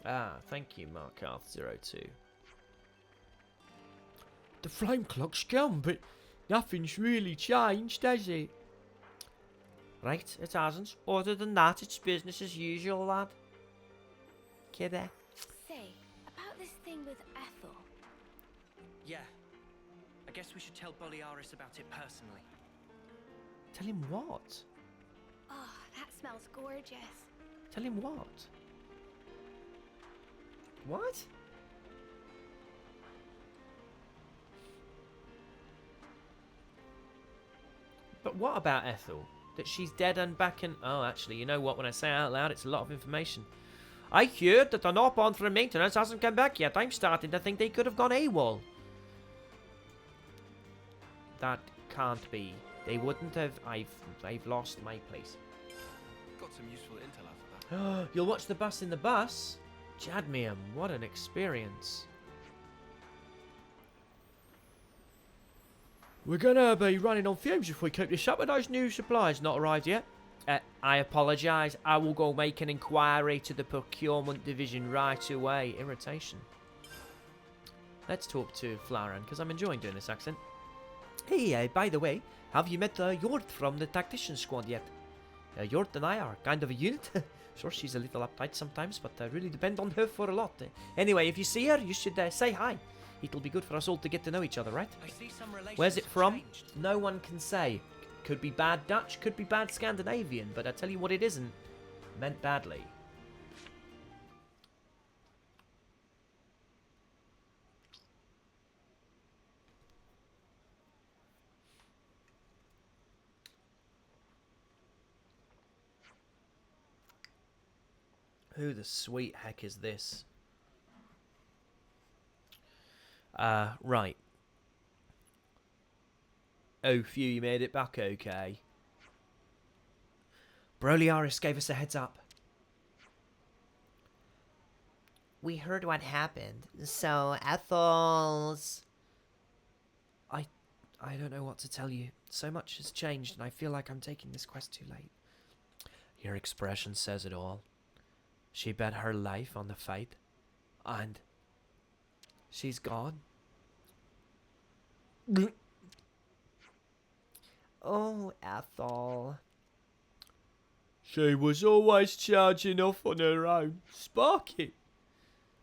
Ah, thank you, Markarth02. The flame clock's gone, but nothing's really changed, has it? Right, it hasn't. Other than that, it's business as usual, lad. Kidder. Say, about this thing with Ethel. Yeah. I guess we should tell Boliaris about it personally. Tell him what? Oh, that smells gorgeous. Tell him what? What? But what about Ethel? That she's dead and back in... Oh, actually, you know what? When I say it out loud, it's a lot of information. I heard that the Northbound for maintenance hasn't come back yet. I'm starting to think they could have gone AWOL. That can't be. They wouldn't have... I've lost my place. Got some useful intel out of that. You'll watch the bus in the bus? Jadmium, what an experience. We're gonna be running on fumes if we keep this up. Are those new supplies not arrived yet? I apologise. I will go make an inquiry to the procurement division right away. Irritation. Let's talk to Flaran, because I'm enjoying doing this accent. Hey, by the way, have you met Jort from the Tactician squad yet? Jort and I are kind of a unit. Sure, she's a little uptight sometimes, but I really depend on her for a lot. Anyway, if you see her, you should say hi. It'll be good for us all to get to know each other, right? I see some relations Where's it have from? changed. No one can say. Could be bad Dutch, could be bad Scandinavian, but I tell you what it isn't. Meant badly. Who the sweet heck is this? Right. Oh, phew, you made it back okay. Boliaris gave us a heads up. We heard what happened, so Ethel's... I don't know what to tell you. So much has changed, and I feel like I'm taking this quest too late. Your expression says it all. She bet her life on the fight, and she's gone. Oh, Ethel. She was always charging off on her own. Sparky.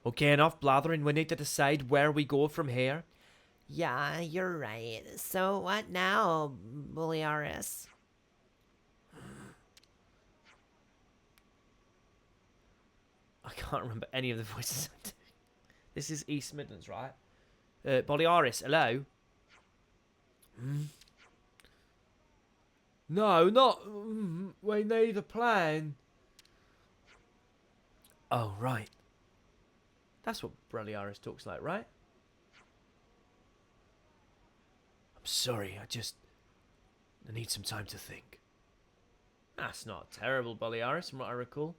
Okay, enough blathering. We need to decide where we go from here. Yeah, you're right. So what now, Boliaris? I can't remember any of the voices I'm doing. This is East Midlands, right? Boliaris, hello? No, not... we need a plan. Oh, right. That's what Boliaris talks like, right? I'm sorry, I need some time to think. That's not terrible, Boliaris, from what I recall.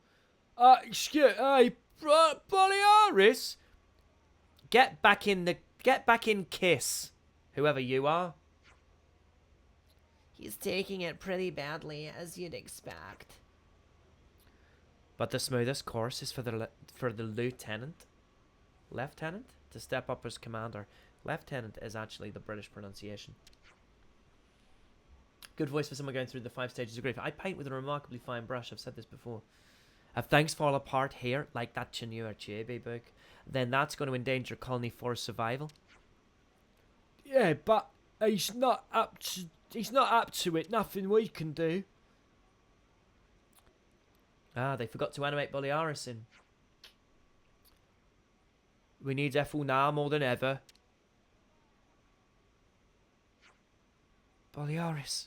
Hey, Boliaris? Get back in Kiss, whoever you are. He's taking it pretty badly, as you'd expect. But the smoothest course is for the lieutenant, to step up as commander. Lieutenant is actually the British pronunciation. Good voice for someone going through the 5 stages of grief. I paint with a remarkably fine brush. I've said this before. If things fall apart here, like that Chinua Achebe book, then that's going to endanger Colony 4's survival. Yeah, but he's not up to it. Nothing we can do. Ah, they forgot to animate Boliaris in. We need Ethel now more than ever. Boliaris.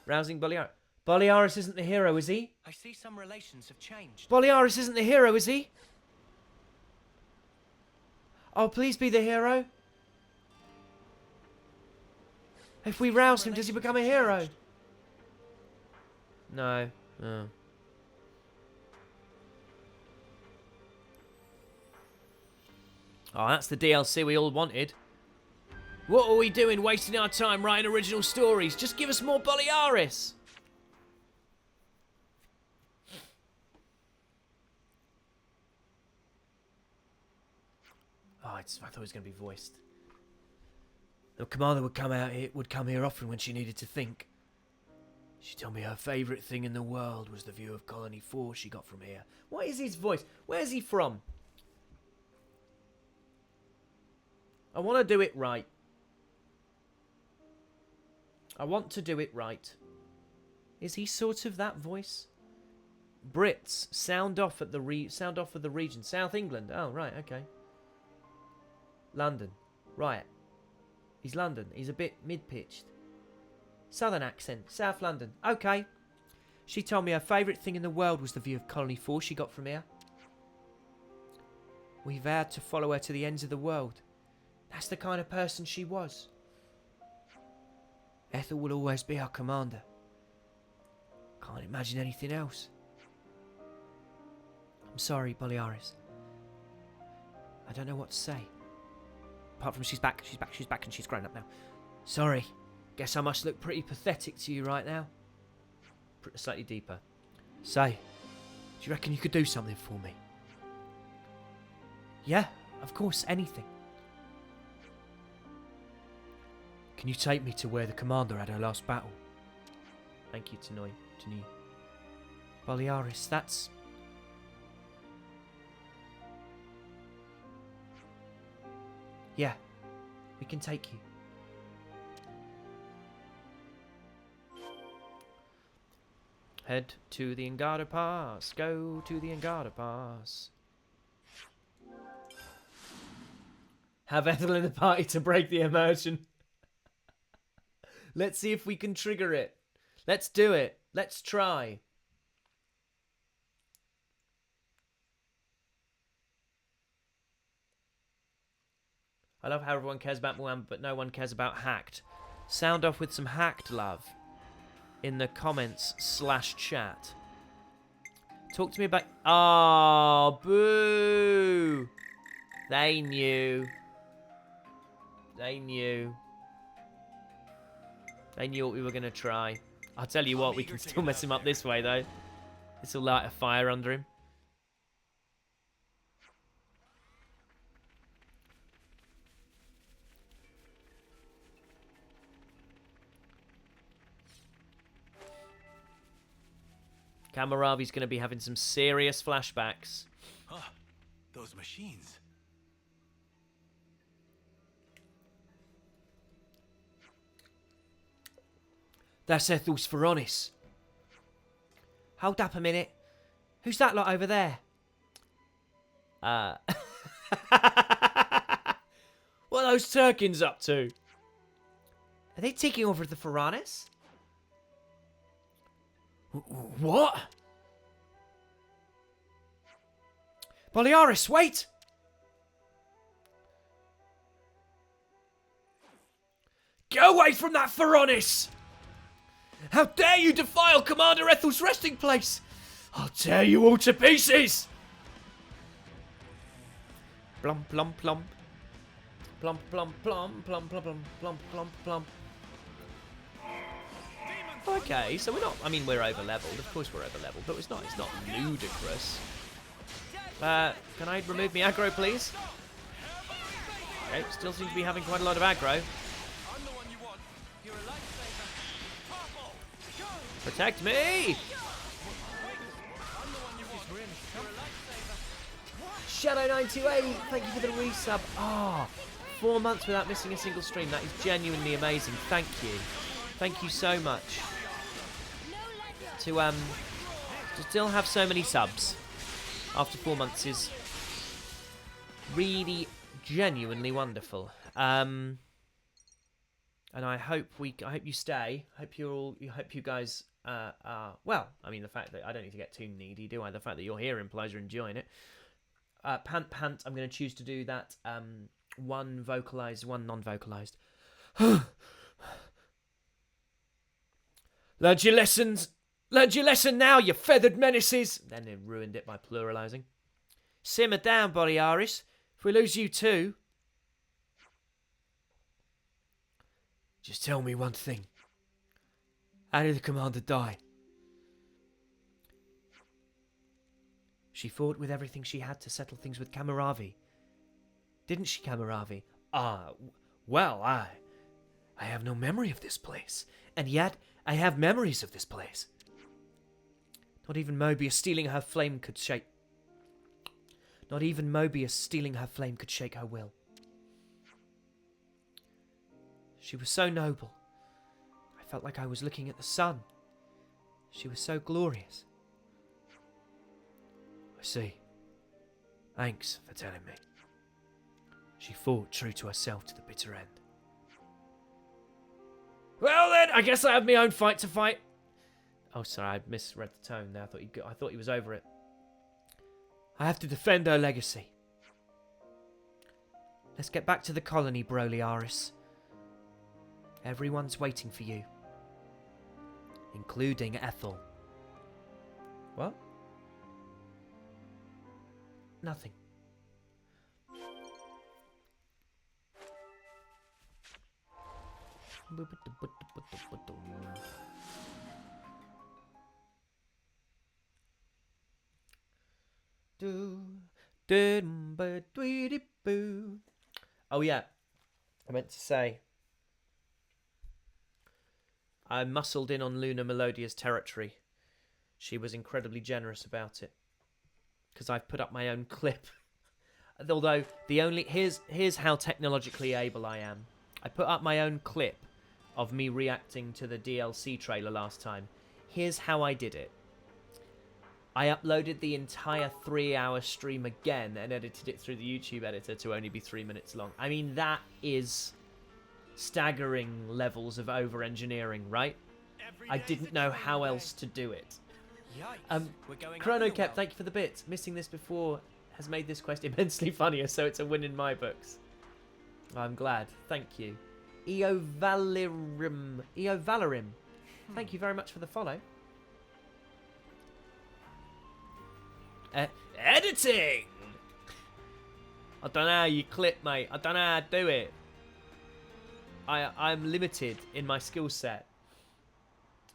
Rousing Boliaris. Boliaris isn't the hero, is he? I see some relations have changed. Boliaris isn't the hero, is he? Oh, please be the hero. If we rouse him, does he become a hero? No. No. Oh, that's the DLC we all wanted. What are we doing wasting our time writing original stories? Just give us more Boliaris. Oh, I thought it was going to be voiced. The commander would come here often when she needed to think. She told me her favourite thing in the world was the view of Colony 4 she got from here. What is his voice? Where's he from? I want to do it right. I want to do it right. Is he sort of that voice? Brits, sound off of the region. South England. Oh, right, okay. London. Right. He's London. He's a bit mid-pitched. Southern accent. South London. Okay. She told me her favourite thing in the world was the view of Colony 4 she got from here. We vowed to follow her to the ends of the world. That's the kind of person she was. Ethel will always be our commander. Can't imagine anything else. I'm sorry, Boliaris. I don't know what to say. Apart from she's back, and she's grown up now. Sorry. Guess I must look pretty pathetic to you right now. Slightly deeper. Say, do you reckon you could do something for me? Yeah, of course, anything. Can you take me to where the commander had her last battle? Thank you, Tanoi. Boliaris, that's... Yeah, we can take you. Head to the Ngada Pass. Go to the Ngada Pass. Have Ethel in the party to break the immersion. Let's see if we can trigger it. Let's do it. Let's try. I love how everyone cares about Moamba, but no one cares about Hacked. Sound off with some Hacked love in the comments / chat. Talk to me about... Oh, boo! They knew. They knew. They knew what we were going to try. I'll tell you what, we can still mess him up this way, though. This will light a fire under him. Kamaravi's going to be having some serious flashbacks. Huh. Those machines. That's Ethel's Feronis. Hold up a minute. Who's that lot over there? What are those Turkins up to? Are they taking over the Feronis? What? Boliaris, wait! Get away from that Feronis! How dare you defile Commander Ethel's resting place! I'll tear you all to pieces! Plump, plump, plump. Plump, plump, plump, plump, plump, plump, plump, plump, plump. Okay, so we're not... I mean, we're over-leveled. Of course we're over-leveled, but it's not ludicrous. Can I remove me aggro, please? Okay, still seem to be having quite a lot of aggro. Protect me! Shadow928, thank you for the resub. Ah, 4 months without missing a single stream. That is genuinely amazing. Thank you. Thank you so much. To still have so many subs after 4 months is really genuinely wonderful. And I hope you stay. I hope you guys are well. I mean, the fact that I don't need to get too needy, do I? The fact that you're here implies you're enjoying it. Pant. I'm going to choose to do that. One vocalized, one non-vocalized. Learned your lessons. Learned your lesson now, you feathered menaces. Then they ruined it by pluralizing. Simmer down, Boliaris. If we lose you too. Just tell me one thing. How did the commander die? She fought with everything she had to settle things with Kamaravi. Didn't she, Kamaravi? Well, I have no memory of this place. And yet, I have memories of this place. Not even Mobius stealing her flame could shake... Not even Mobius stealing her flame could shake her will. She was so noble. I felt like I was looking at the sun. She was so glorious. I see. Thanks for telling me. She fought true to herself to the bitter end. Well then, I guess I have my own fight to fight. Oh, sorry, I misread the tone there. I thought he was over it. I have to defend her legacy. Let's get back to the colony, Boliaris. Everyone's waiting for you. Including Ethel. What? Nothing. Oh yeah, I meant to say I muscled in on Luna Melodia's territory. She was incredibly generous about it because I've put up my own clip. Although here's how technologically able I am. I put up my own clip of me reacting to the DLC trailer last time. Here's how I did it. I uploaded the entire 3-hour stream again and edited it through the YouTube editor to only be 3 minutes long. I mean, that is staggering levels of over-engineering, right? I didn't know how else to do it. Yikes. We're going Chrono under the Kept, well. thank you for the bits. Missing this before has made this quest immensely funnier, so it's a win in my books. I'm glad. Thank you. Eovalerim. Thank you very much for the follow. Editing! I don't know how you clip, mate. I don't know how to do it. I'm limited in my skill set.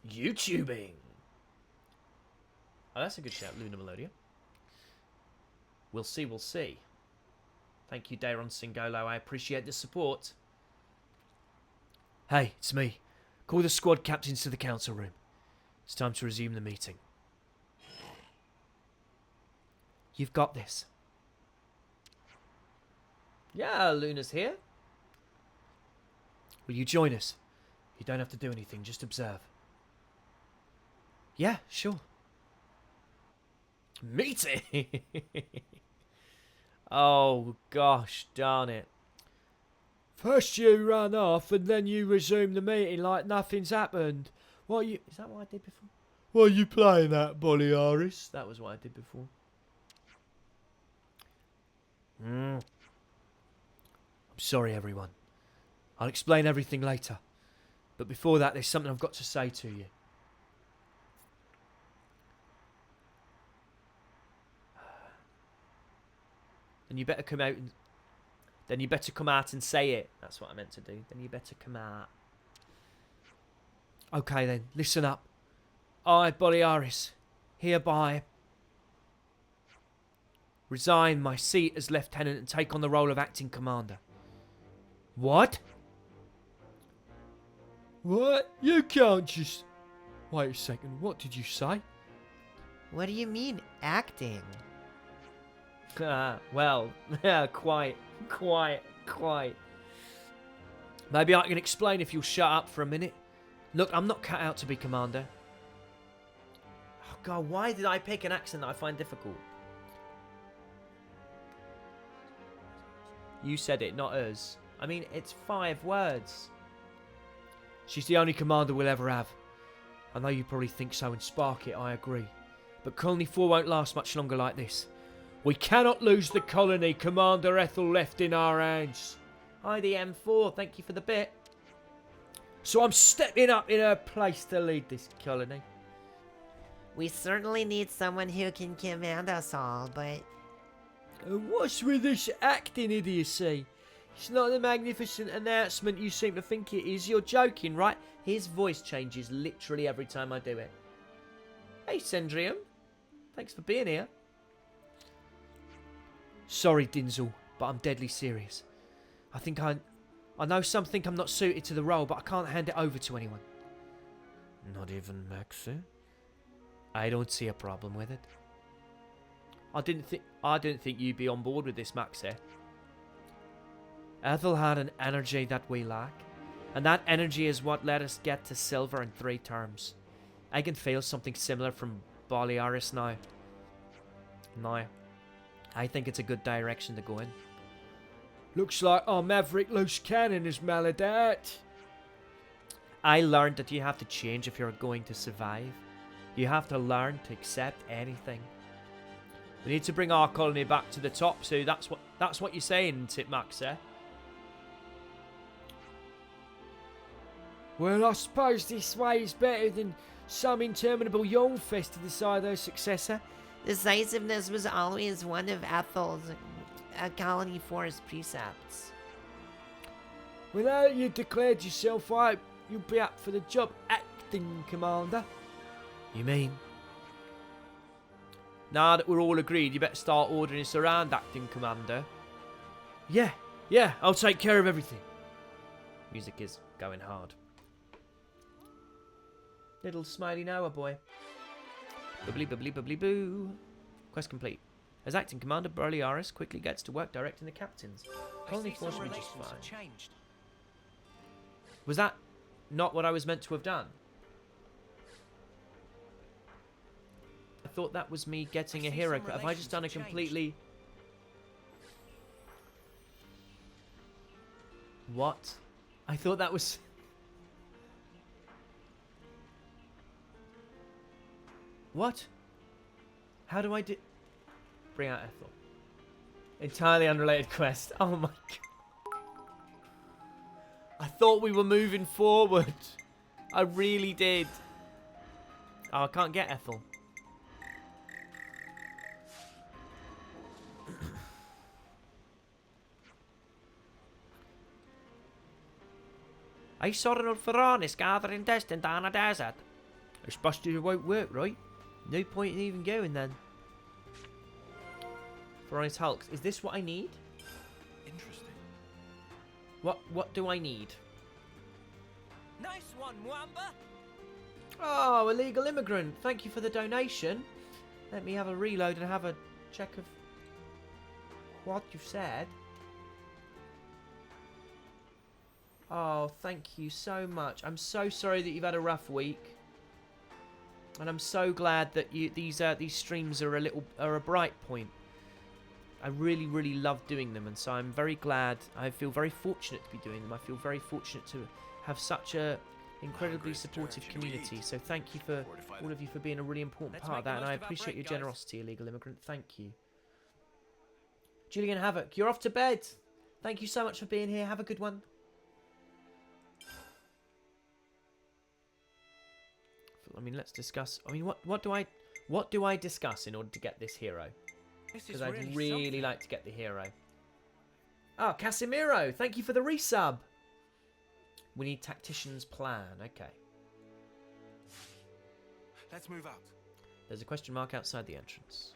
YouTubing. Oh, that's a good shout, Luna Melodia. We'll see, we'll see. Thank you, Dayron Singolo. I appreciate the support. Hey, it's me. Call the squad captains to the council room. It's time to resume the meeting. You've got this. Yeah, Luna's here. Will you join us? You don't have to do anything, just observe. Yeah, sure. Meeting! Oh, gosh, darn it. First you ran off and then you resumed the meeting like nothing's happened. What are you... Is that what I did before? What are you playing at, Boliaris? That was what I did before. I'm sorry, everyone. I'll explain everything later. But before that, there's something I've got to say to you. Then you better come out and... Then you better come out and say it. That's what I meant to do. Then you better come out. Okay then, listen up. I, Boliaris, hereby resign my seat as lieutenant and take on the role of acting commander. What? What? You can't just... Wait a second, what did you say? What do you mean, acting? Well, quite. Maybe I can explain if you'll shut up for a minute. Look, I'm not cut out to be commander. Oh God, why did I pick an accent that I find difficult? You said it, not us. I mean, it's 5 words. She's the only commander we'll ever have. I know you probably think so and spark it, I agree. But Colony 4 won't last much longer like this. We cannot lose the colony Commander Ethel left in our hands. Hi, the M4. Thank you for the bit. So I'm stepping up in her place to lead this colony. We certainly need someone who can command us all, but... What's with this acting idiocy? It's not the magnificent announcement you seem to think it is. You're joking, right? His voice changes literally every time I do it. Hey, Sendrium. Thanks for being here. Sorry, Dinzel, but I'm deadly serious. I know some think I'm not suited to the role, but I can't hand it over to anyone. Not even Maxie? I don't see a problem with it. I didn't think you'd be on board with this, Maxie. Ethel had an energy that we lack, and that energy is what let us get to silver in 3 terms. I can feel something similar from Boliaris now. I think it's a good direction to go in. Looks like our maverick loose cannon is maladat. I learned that you have to change if you're going to survive. You have to learn to accept anything. We need to bring our colony back to the top, so that's what you're saying, isn't it, Max, eh? Well, I suppose this way is better than some interminable yawn fest to decide their successor. Decisiveness was always one of Ethel's Colony 4's precepts. Well, now that you declared yourself, I hope you'll be up for the job, acting commander. You mean? Now that we're all agreed, you better start ordering us around, acting commander. Yeah, I'll take care of everything. Music is going hard. Little smiley Noah boy. Bubbly bubbly bubbly boo. Quest complete. As acting commander, Boliaris quickly gets to work directing the captains. Colony force should be just fine. Changed. Was that not what I was meant to have done? I thought that was me getting a hero. Have I just done a completely... What? I thought that was... What? How do I do... Bring out Ethel. Entirely unrelated quest. Oh my god. I thought we were moving forward. I really did. Oh, I can't get Ethel. I saw an Alpharanis gathering dust in down a desert. I suppose it won't work, right? No point in even going then. Alpharanis hulks. Is this what I need? Interesting. What do I need? Nice one, Mwamba. Oh, illegal immigrant. Thank you for the donation. Let me have a reload and have a check of what you've said. Oh, thank you so much. I'm so sorry that you've had a rough week, and I'm so glad that these streams are a bright point. I really love doing them, and so I'm very glad. I feel very fortunate to be doing them. I feel very fortunate to have such a incredibly supportive community. So thank you for all of you for being a really important part of that, and I appreciate your generosity, illegal immigrant. Thank you. Julian Havoc, you're off to bed. Thank you so much for being here. Have a good one. I mean, let's discuss. I mean, what do I discuss in order to get this hero? Because I'd really like to get the hero. Oh, Casimiro, thank you for the resub. We need Tactician's plan. Okay. Let's move out. There's a question mark outside the entrance.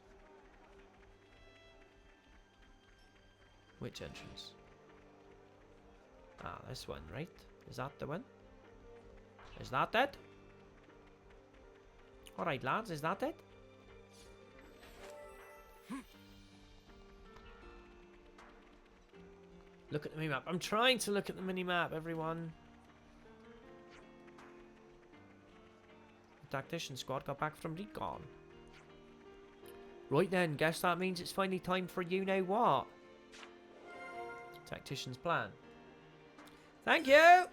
Which entrance? Ah, this one, right? Is that the one? Is that it? Alright, lads, is that it? Look at the minimap. I'm trying to look at the minimap, everyone. The Tactician squad got back from recon. Right then, guess that means it's finally time for you know what. Tactician's plan. Thank you!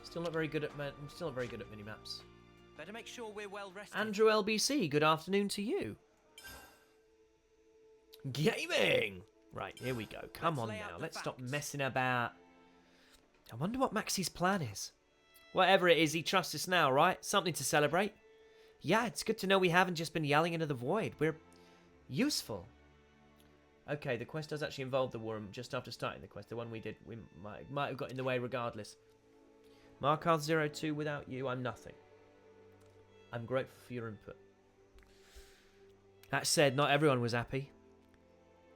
Still not very good at minimaps. Better make sure we're well rested. Andrew LBC, good afternoon to you. Gaming! Right, here we go. Come on now, let's stop messing about. I wonder what Maxie's plan is. Whatever it is, he trusts us now, right? Something to celebrate. Yeah, it's good to know we haven't just been yelling into the void. We're useful. Okay, the quest does actually involve the worm just after starting the quest. The one we did, we might have got in the way regardless. Markarth 02, without you, I'm nothing. I'm grateful for your input. That said, not everyone was happy.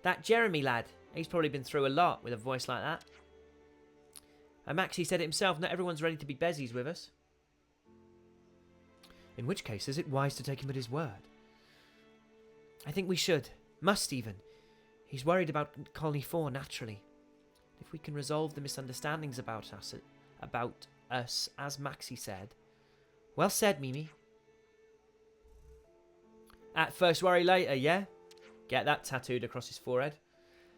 That Jeremy lad, he's probably been through a lot with a voice like that. And Maxie said it himself, not everyone's ready to be bezies with us. In which case, is it wise to take him at his word? I think we should. Must even. He's worried about Colony 4, naturally. If we can resolve the misunderstandings about us, as Maxie said. Well said, Mimi. At first worry later, yeah? Get that tattooed across his forehead.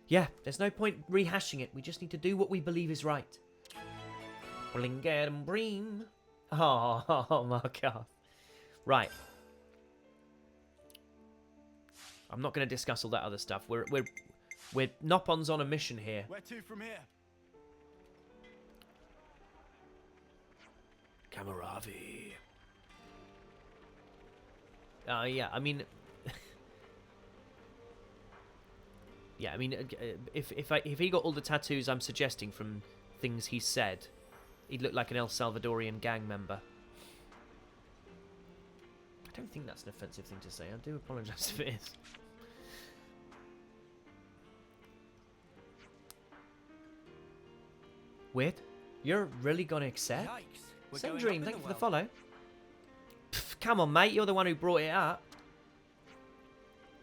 Yeah, there's no point rehashing it. We just need to do what we believe is right. Blinger and bream. Oh my god. Right. I'm not going to discuss all that other stuff. We're Nopon's on a mission here. Where to from here? Kamaravi. Yeah, I mean... yeah, I mean, if he got all the tattoos I'm suggesting from things he said, he'd look like an El Salvadorian gang member. I don't think that's an offensive thing to say. I do apologise if it is. Weird. You're really gonna accept? Same dream, thank you for the follow. Pff, come on, mate, you're the one who brought it up.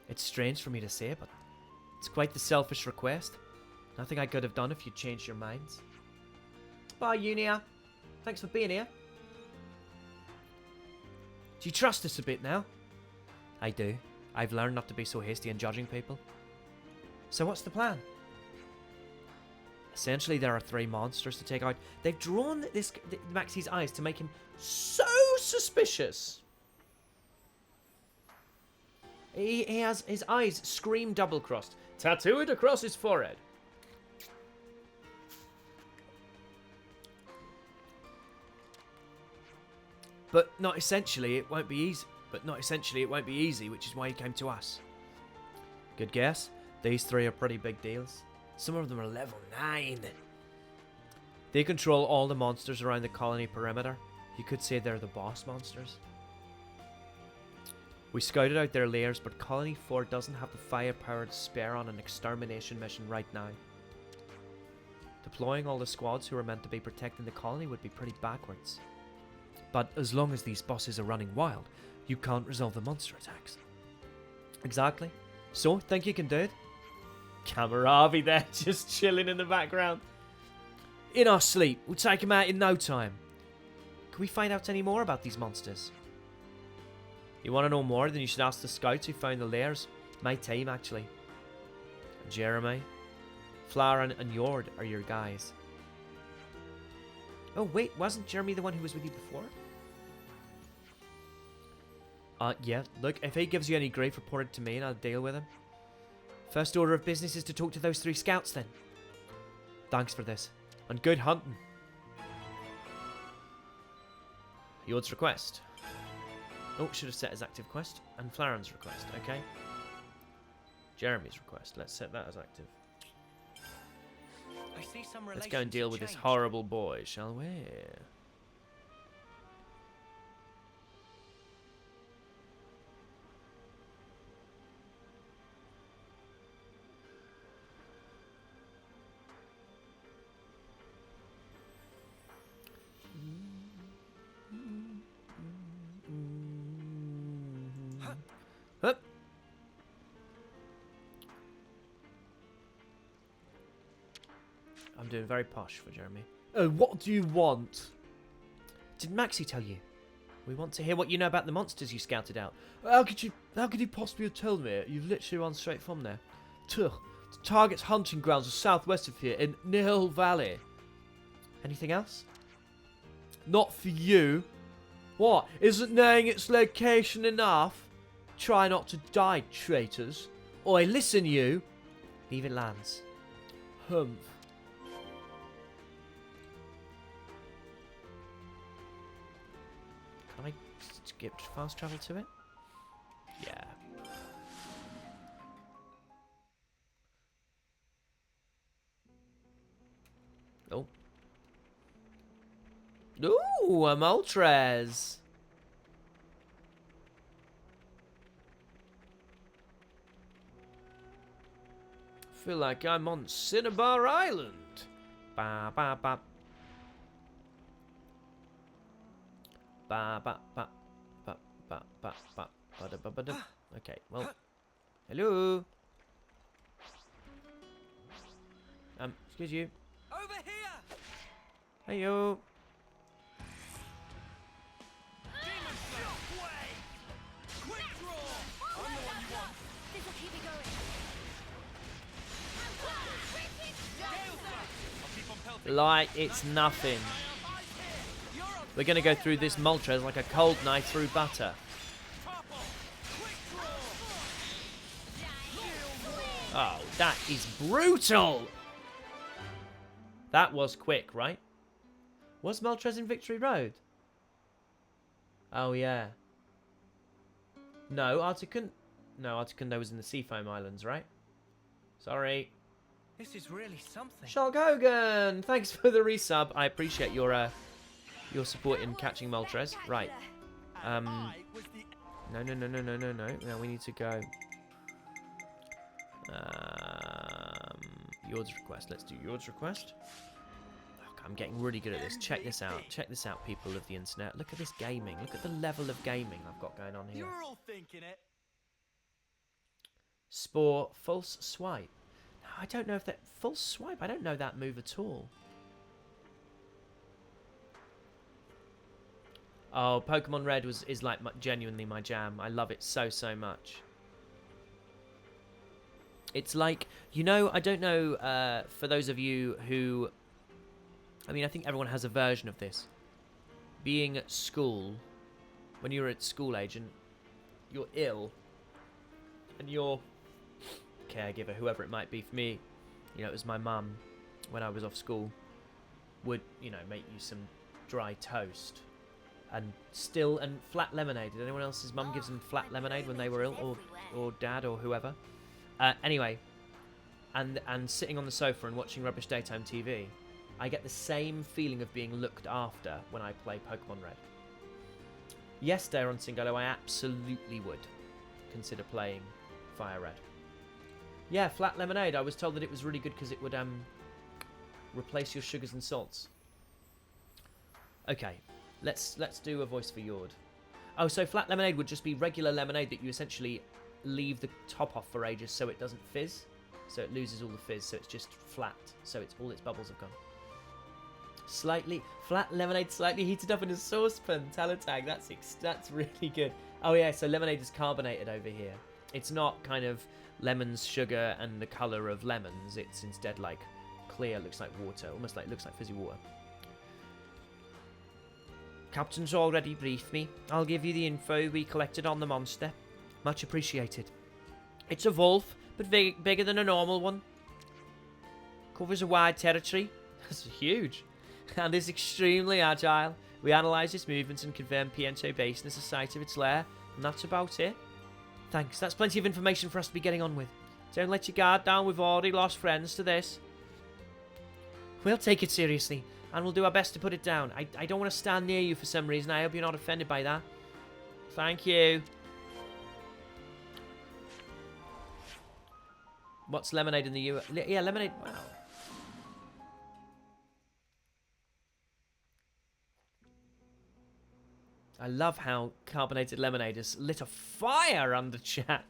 It's strange for me to say, but it's quite the selfish request. Nothing I could have done if you'd changed your minds. Bye, Eunie. Thanks for being here. Do you trust us a bit now? I do. I've learned not to be so hasty in judging people. So what's the plan? Essentially, there are 3 monsters to take out. They've drawn Maxie's eyes to make him so suspicious. He has his eyes scream double-crossed, tattooed across his forehead. But not essentially, it won't be easy. Which is why he came to us. Good guess. These 3 are pretty big deals. Some of them are level 9. They control all the monsters around the colony perimeter. You could say they're the boss monsters. We scouted out their lairs, but Colony 4 doesn't have the firepower to spare on an extermination mission right now. Deploying all the squads who are meant to be protecting the colony would be pretty backwards. But as long as these bosses are running wild, you can't resolve the monster attacks. Exactly. So, think you can do it? Kamaravi there, just chilling in the background. In our sleep, we'll take him out in no time. Can we find out any more about these monsters? You want to know more? Then you should ask the scouts who found the lairs. My team, actually. Jeremy, Flower and Jord are your guys. Oh wait, wasn't Jeremy the one who was with you before? Yeah, look, if he gives you any grief, report it to me and I'll deal with him. First order of business is to talk to those 3 scouts then. Thanks for this. And good hunting. Yord's request. Oh, should have set as active quest. And Flaren's request, okay. Jeremy's request, let's set that as active. I see some Let's go and deal with this changed. horrible boy, shall we? Hup. I'm doing very posh for Jeremy. What do you want? Did Maxie tell you? We want to hear what you know about the monsters you scouted out. How could you possibly have told me? You've literally run straight from there. Tuh. The target's hunting grounds are southwest of here in Nihil Valley. Anything else? Not for you. What? Isn't knowing its location enough? Try not to die, traitors. Oi, listen you. Leave it, Lanz. Humph. Can I skip fast travel to it? Yeah. Oh. Ooh, a Moltres. Feel like I'm on Cinnabar Island. Ba ba ba. Ba ba ba ba ba ba ba ba da ba ba da. Okay, well. Hello. Excuse you. Over here. Heyo. Demon Shockwave. Quick draw. I'm the one you want. This'll keep me going. I'll keep on pelting. Like it's nothing. We're gonna go through this Moltres like a cold knife through butter. Oh, that is brutal! That was quick, right? Was Moltres in Victory Road? Oh, yeah. No, Articuno was in the Seafoam Islands, right? Sorry. This is really something. Shulk Hogan! Thanks for the resub. I appreciate your support in catching Moltres. Right. No. Now we need to go. Yord's request. Let's do Yord's request. Look, I'm getting really good at this. Check this out. Check this out, people of the internet. Look at this gaming. Look at the level of gaming I've got going on here. You're all thinking it. Spore, false swipe. No, I don't know if that false swipe. I don't know that move at all. Oh, Pokemon Red is like genuinely my jam. I love it so much. It's like, you know, I don't know, for those of you who... I mean, I think everyone has a version of this. Being at school, when you're at school age and you're ill, and your caregiver, whoever it might be, for me, you know, it was my mum, when I was off school, would, you know, make you some dry toast and flat lemonade. Did anyone else's mum gives them flat lemonade when they were ill, or dad, or whoever? Anyway, and sitting on the sofa and watching rubbish daytime TV, I get the same feeling of being looked after when I play Pokemon Red. Yes, Dare on Singolo, I absolutely would consider playing Fire Red. Yeah, flat lemonade. I was told that it was really good because it would replace your sugars and salts. Okay, let's do a voice for Yord. Oh, so flat lemonade would just be regular lemonade that you essentially leave the top off for ages so it doesn't fizz, so it loses all the fizz, so it's just flat, so it's all its bubbles have gone. Slightly flat lemonade, slightly heated up in a saucepan. Talatag, that's really good. Oh yeah, so lemonade is carbonated over here. It's not kind of lemons, sugar, and the color of lemons. It's instead like clear, looks like water, almost like looks like fizzy water. Captain's already briefed me. I'll give you the info we collected on the monster. Much appreciated. It's a wolf, but bigger than a normal one. Covers a wide territory. That's huge. And is extremely agile. We analysed its movements and confirmed Piento Basin as a site of its lair, and that's about it. Thanks, that's plenty of information for us to be getting on with. Don't let your guard down, we've already lost friends to this. We'll take it seriously, and we'll do our best to put it down. I don't want to stand near you for some reason. I hope you're not offended by that. Thank you. What's lemonade in the US? Yeah, lemonade. Wow. I love how carbonated lemonade has lit a fire under chat.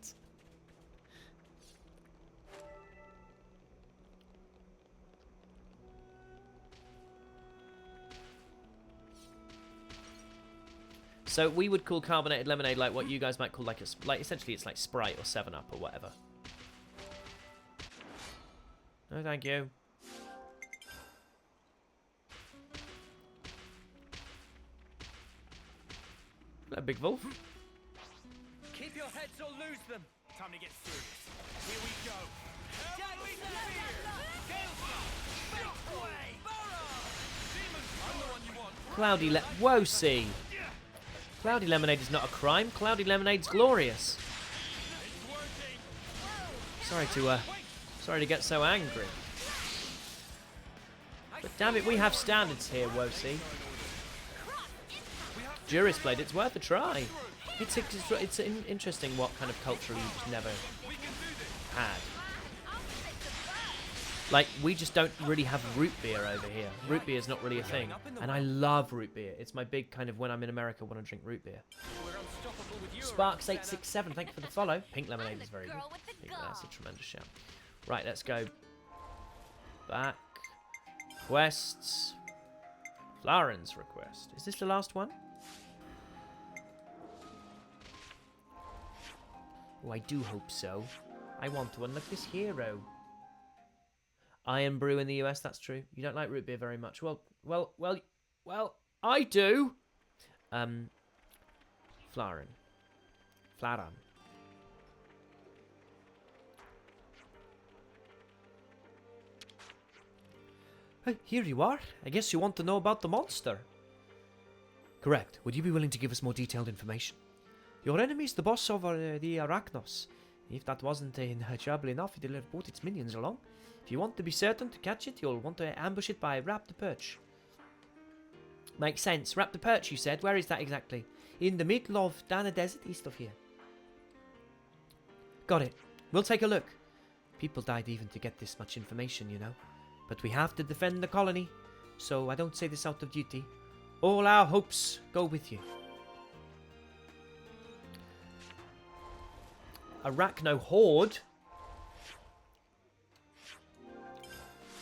So we would call carbonated lemonade like what you guys might call like essentially it's like Sprite or 7-Up or whatever. No, thank you. Hello, Big Wolf. Keep your heads or lose them. Time to get serious. Here we go. Deadly spear. Gale way. I'm the one you want. Cloudy Wosi. Cloudy lemonade is not a crime. Cloudy lemonade's glorious. Sorry to get so angry. But damn it, we have standards here, Wosi. Juris played, it's worth a try. It's interesting what kind of culture you just never had. Like, we just don't really have root beer over here. Root beer is not really a thing. And I love root beer. It's my big kind of, when I'm in America, want to drink root beer. Sparks867, thank you for the follow. Pink lemonade is very good. That's a tremendous shout. Right, let's go back. Quests. Floren's request. Is this the last one? Oh, I do hope so. I want to unlock this hero. Iron Brew in the US, that's true. You don't like root beer very much. Well, I do. Flaran. Hey, here you are. I guess you want to know about the monster. Correct. Would you be willing to give us more detailed information? Your enemy's the boss of the Arachnos. If that wasn't trouble enough, it'll have brought its minions along. If you want to be certain to catch it, you'll want to ambush it by Wrap the Perch. Makes sense. Wrap the Perch, you said. Where is that exactly? In the middle of Dana Desert, east of here. Got it. We'll take a look. People died even to get this much information, you know. But we have to defend the colony, so I don't say this out of duty. All our hopes go with you. Arachno Horde?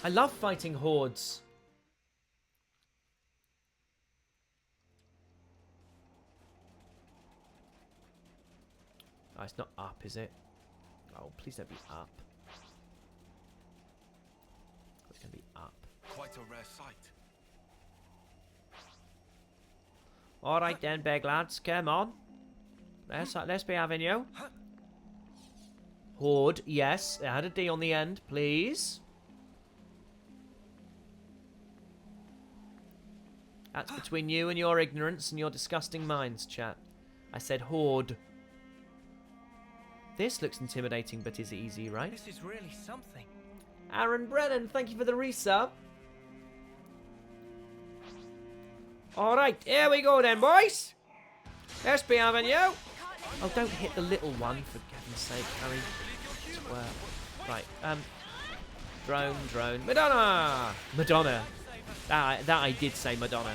I love fighting hordes. Oh, it's not up, is it? Oh, please don't be up. quite a rare sight. All right then, big lads, come on. Let's be having you. Horde, yes. It had a D on the end, please. That's between you and your ignorance and your disgusting minds, chat. I said horde. This looks intimidating, but is easy, right? This is really something. Aaron Brennan, thank you for the resub. Alright, here we go then, boys. Let's be having you. Oh, don't hit the little one, for heaven's sake, Harry. Swear. Right, Drone. Madonna! Madonna. That I did say Madonna.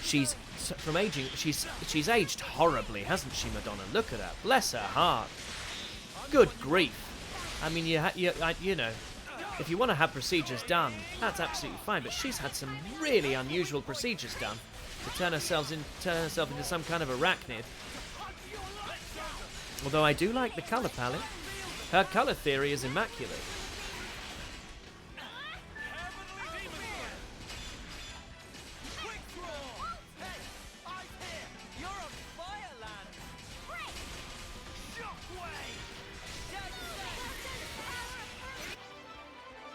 She's, from aging, she's aged horribly, hasn't she, Madonna? Look at her. Bless her heart. Good grief. I mean, you know, if you want to have procedures done, that's absolutely fine, but she's had some really unusual procedures done to turn herself into some kind of arachnid. Although I do like the colour palette. Her colour theory is immaculate.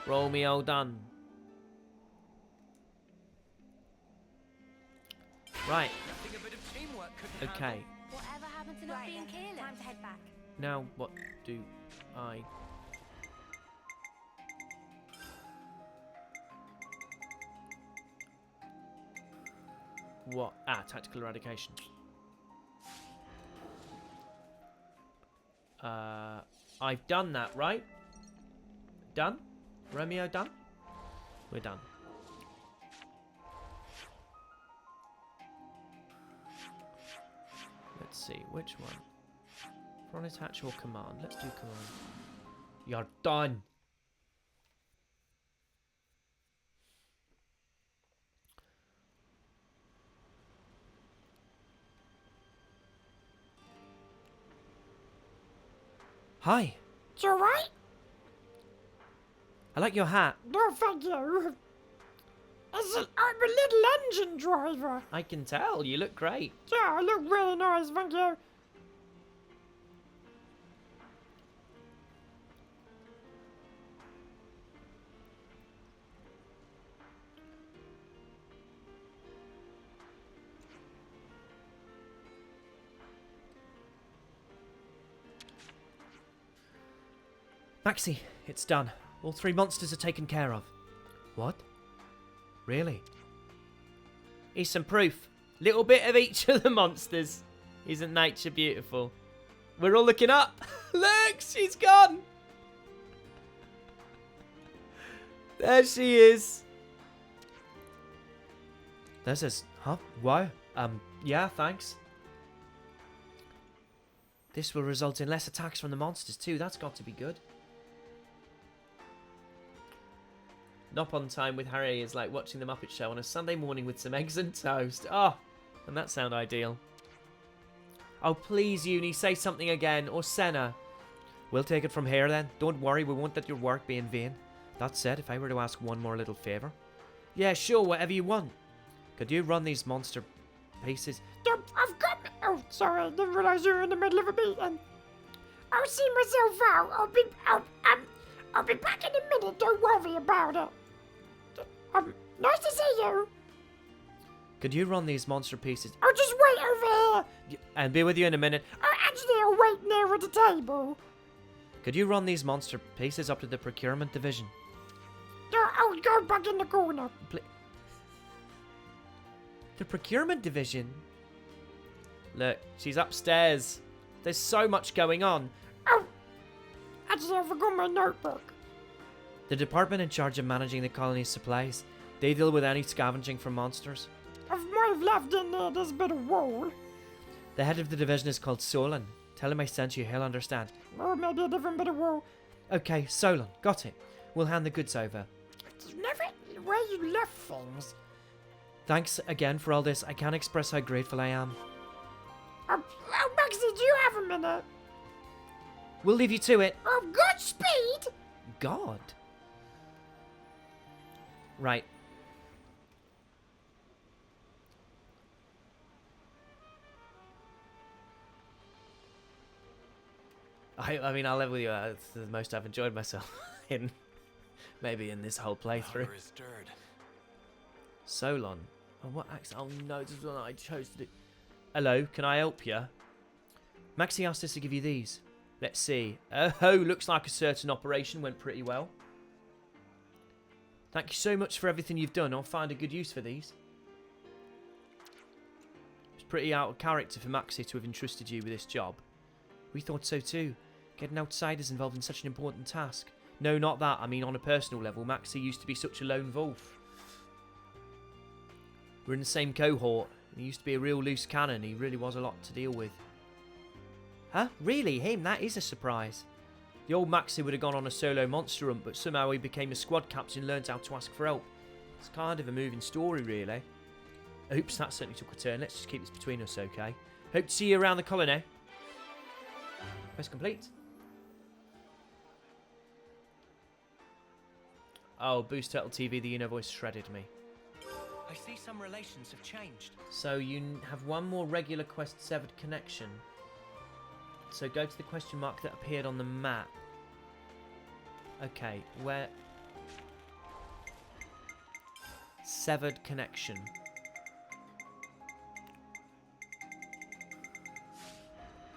Romeo done. Right. Okay. Whatever happened to not being careless? Time to head back. Now what do I... What? Ah, tactical eradication. I've done that, right? Done? Romeo done? We're done. Let's see, which one? Front attach or command? Let's do command. You're done! Hi! It's alright? I like your hat. No, thank you. I'm a little engine driver. I can tell, you look great. Yeah, I look really nice, thank you. Maxie, it's done. All 3 monsters are taken care of. What? Really? Here's some proof. Little bit of each of the monsters. Isn't nature beautiful? We're all looking up. Look, she's gone. There she is. There says, huh? Why? Yeah, thanks. This will result in less attacks from the monsters too. That's got to be good. Nop on time with Harry is like watching the Muppet Show on a Sunday morning with some eggs and toast. Oh, and that sound ideal. Oh, please, Eunie, say something again. Or Sena. We'll take it from here then. Don't worry, we won't let your work be in vain. That said, if I were to ask one more little favour. Yeah, sure, whatever you want. Could you run these monster pieces? I've got... Oh, sorry, I didn't realise you were in the middle of a meeting. I'll see myself out. I'll be back in a minute, don't worry about it. Nice to see you. Could you run these monster pieces? I'll just wait over here. And be with you in a minute. Actually, I'll wait near the table. Could you run these monster pieces up to the procurement division? I'll go back in the corner. The procurement division? Look, she's upstairs. There's so much going on. Oh, actually, I forgot my notebook. The department in charge of managing the colony's supplies. They deal with any scavenging from monsters. I might have left in there this bit of wall. The head of the division is called Solon. Tell him I sent you, he'll understand. Or maybe a different bit of wall. Okay, Solon, got it. We'll hand the goods over. It's never where you left things. Thanks again for all this. I can't express how grateful I am. Maxie, do you have a minute? We'll leave you to it. Godspeed! God. Right. I mean, I'll live with you. It's the most I've enjoyed myself in, maybe in this whole playthrough. Hunger is stirred. Solon. Oh, what accent? Oh no, this is what I chose to do. Hello, can I help you? Maxie asked us to give you these. Let's see. Oh, looks like a certain operation went pretty well. Thank you so much for everything you've done. I'll find a good use for these. It's pretty out of character for Maxie to have entrusted you with this job. We thought so too. Getting outsiders involved in such an important task. No, not that. I mean, on a personal level, Maxie used to be such a lone wolf. We're in the same cohort. He used to be a real loose cannon. He really was a lot to deal with. Huh? Really? Him? That is a surprise. The old Maxie would have gone on a solo monster hunt, but somehow he became a squad captain and learned how to ask for help. It's kind of a moving story, really. Oops, that certainly took a turn. Let's just keep this between us, okay? Hope to see you around the colony. Quest complete. Oh, Boost Turtle TV, the Eunie voice shredded me. I see some relations have changed. So you have one more regular quest, Severed Connection. So go to the question mark that appeared on the map. Okay, where... Severed Connection.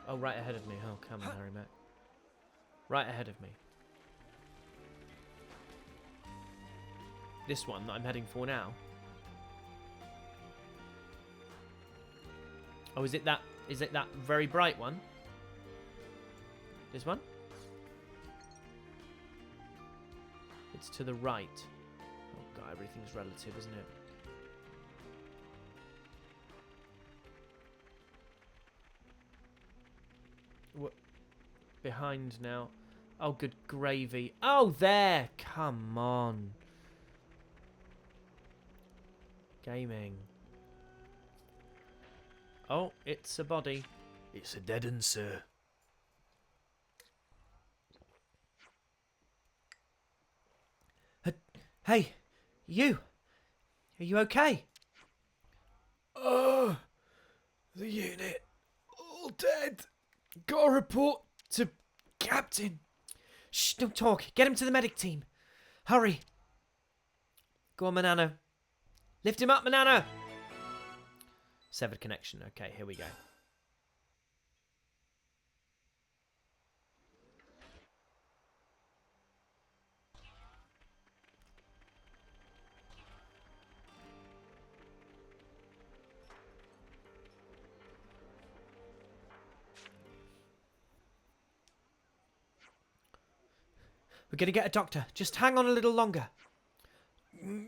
Oh, right ahead of me. Oh, come on, Harry Mac. Right ahead of me. This one that I'm heading for now. Oh, is it that very bright one? This one? It's to the right. Oh god, everything's relative, isn't it? What? Behind now. Oh, good gravy. Oh, there! Come on. Gaming. Oh, it's a body. It's a dead un, sir. Hey, you. Are you okay? The unit. All dead. Got a report to Captain. Shh, don't talk. Get him to the medic team. Hurry. Go on, Manana. Lift him up, Manana. Severed connection. Okay, here we go. We're going to get a doctor. Just hang on a little longer. Here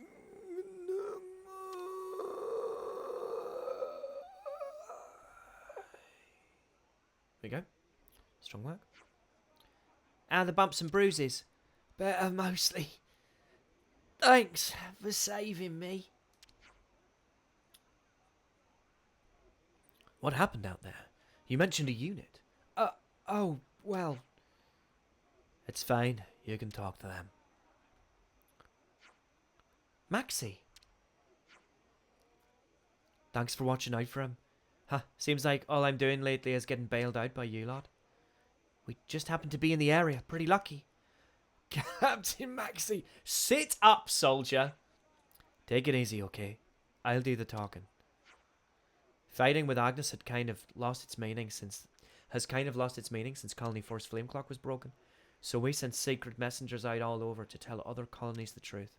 we go. Strong work. How are the bumps and bruises? Better mostly. Thanks for saving me. What happened out there? You mentioned a unit. Oh, well. It's fine. You can talk to them. Maxie. Thanks for watching out for him. Huh, seems like all I'm doing lately is getting bailed out by you lot. We just happened to be in the area. Pretty lucky. Captain Maxie. Sit up, soldier. Take it easy, okay? I'll do the talking. Fighting with Agnes had kind of lost its meaning since Colony Force Flame Clock was broken. So we sent secret messengers out all over to tell other colonies the truth.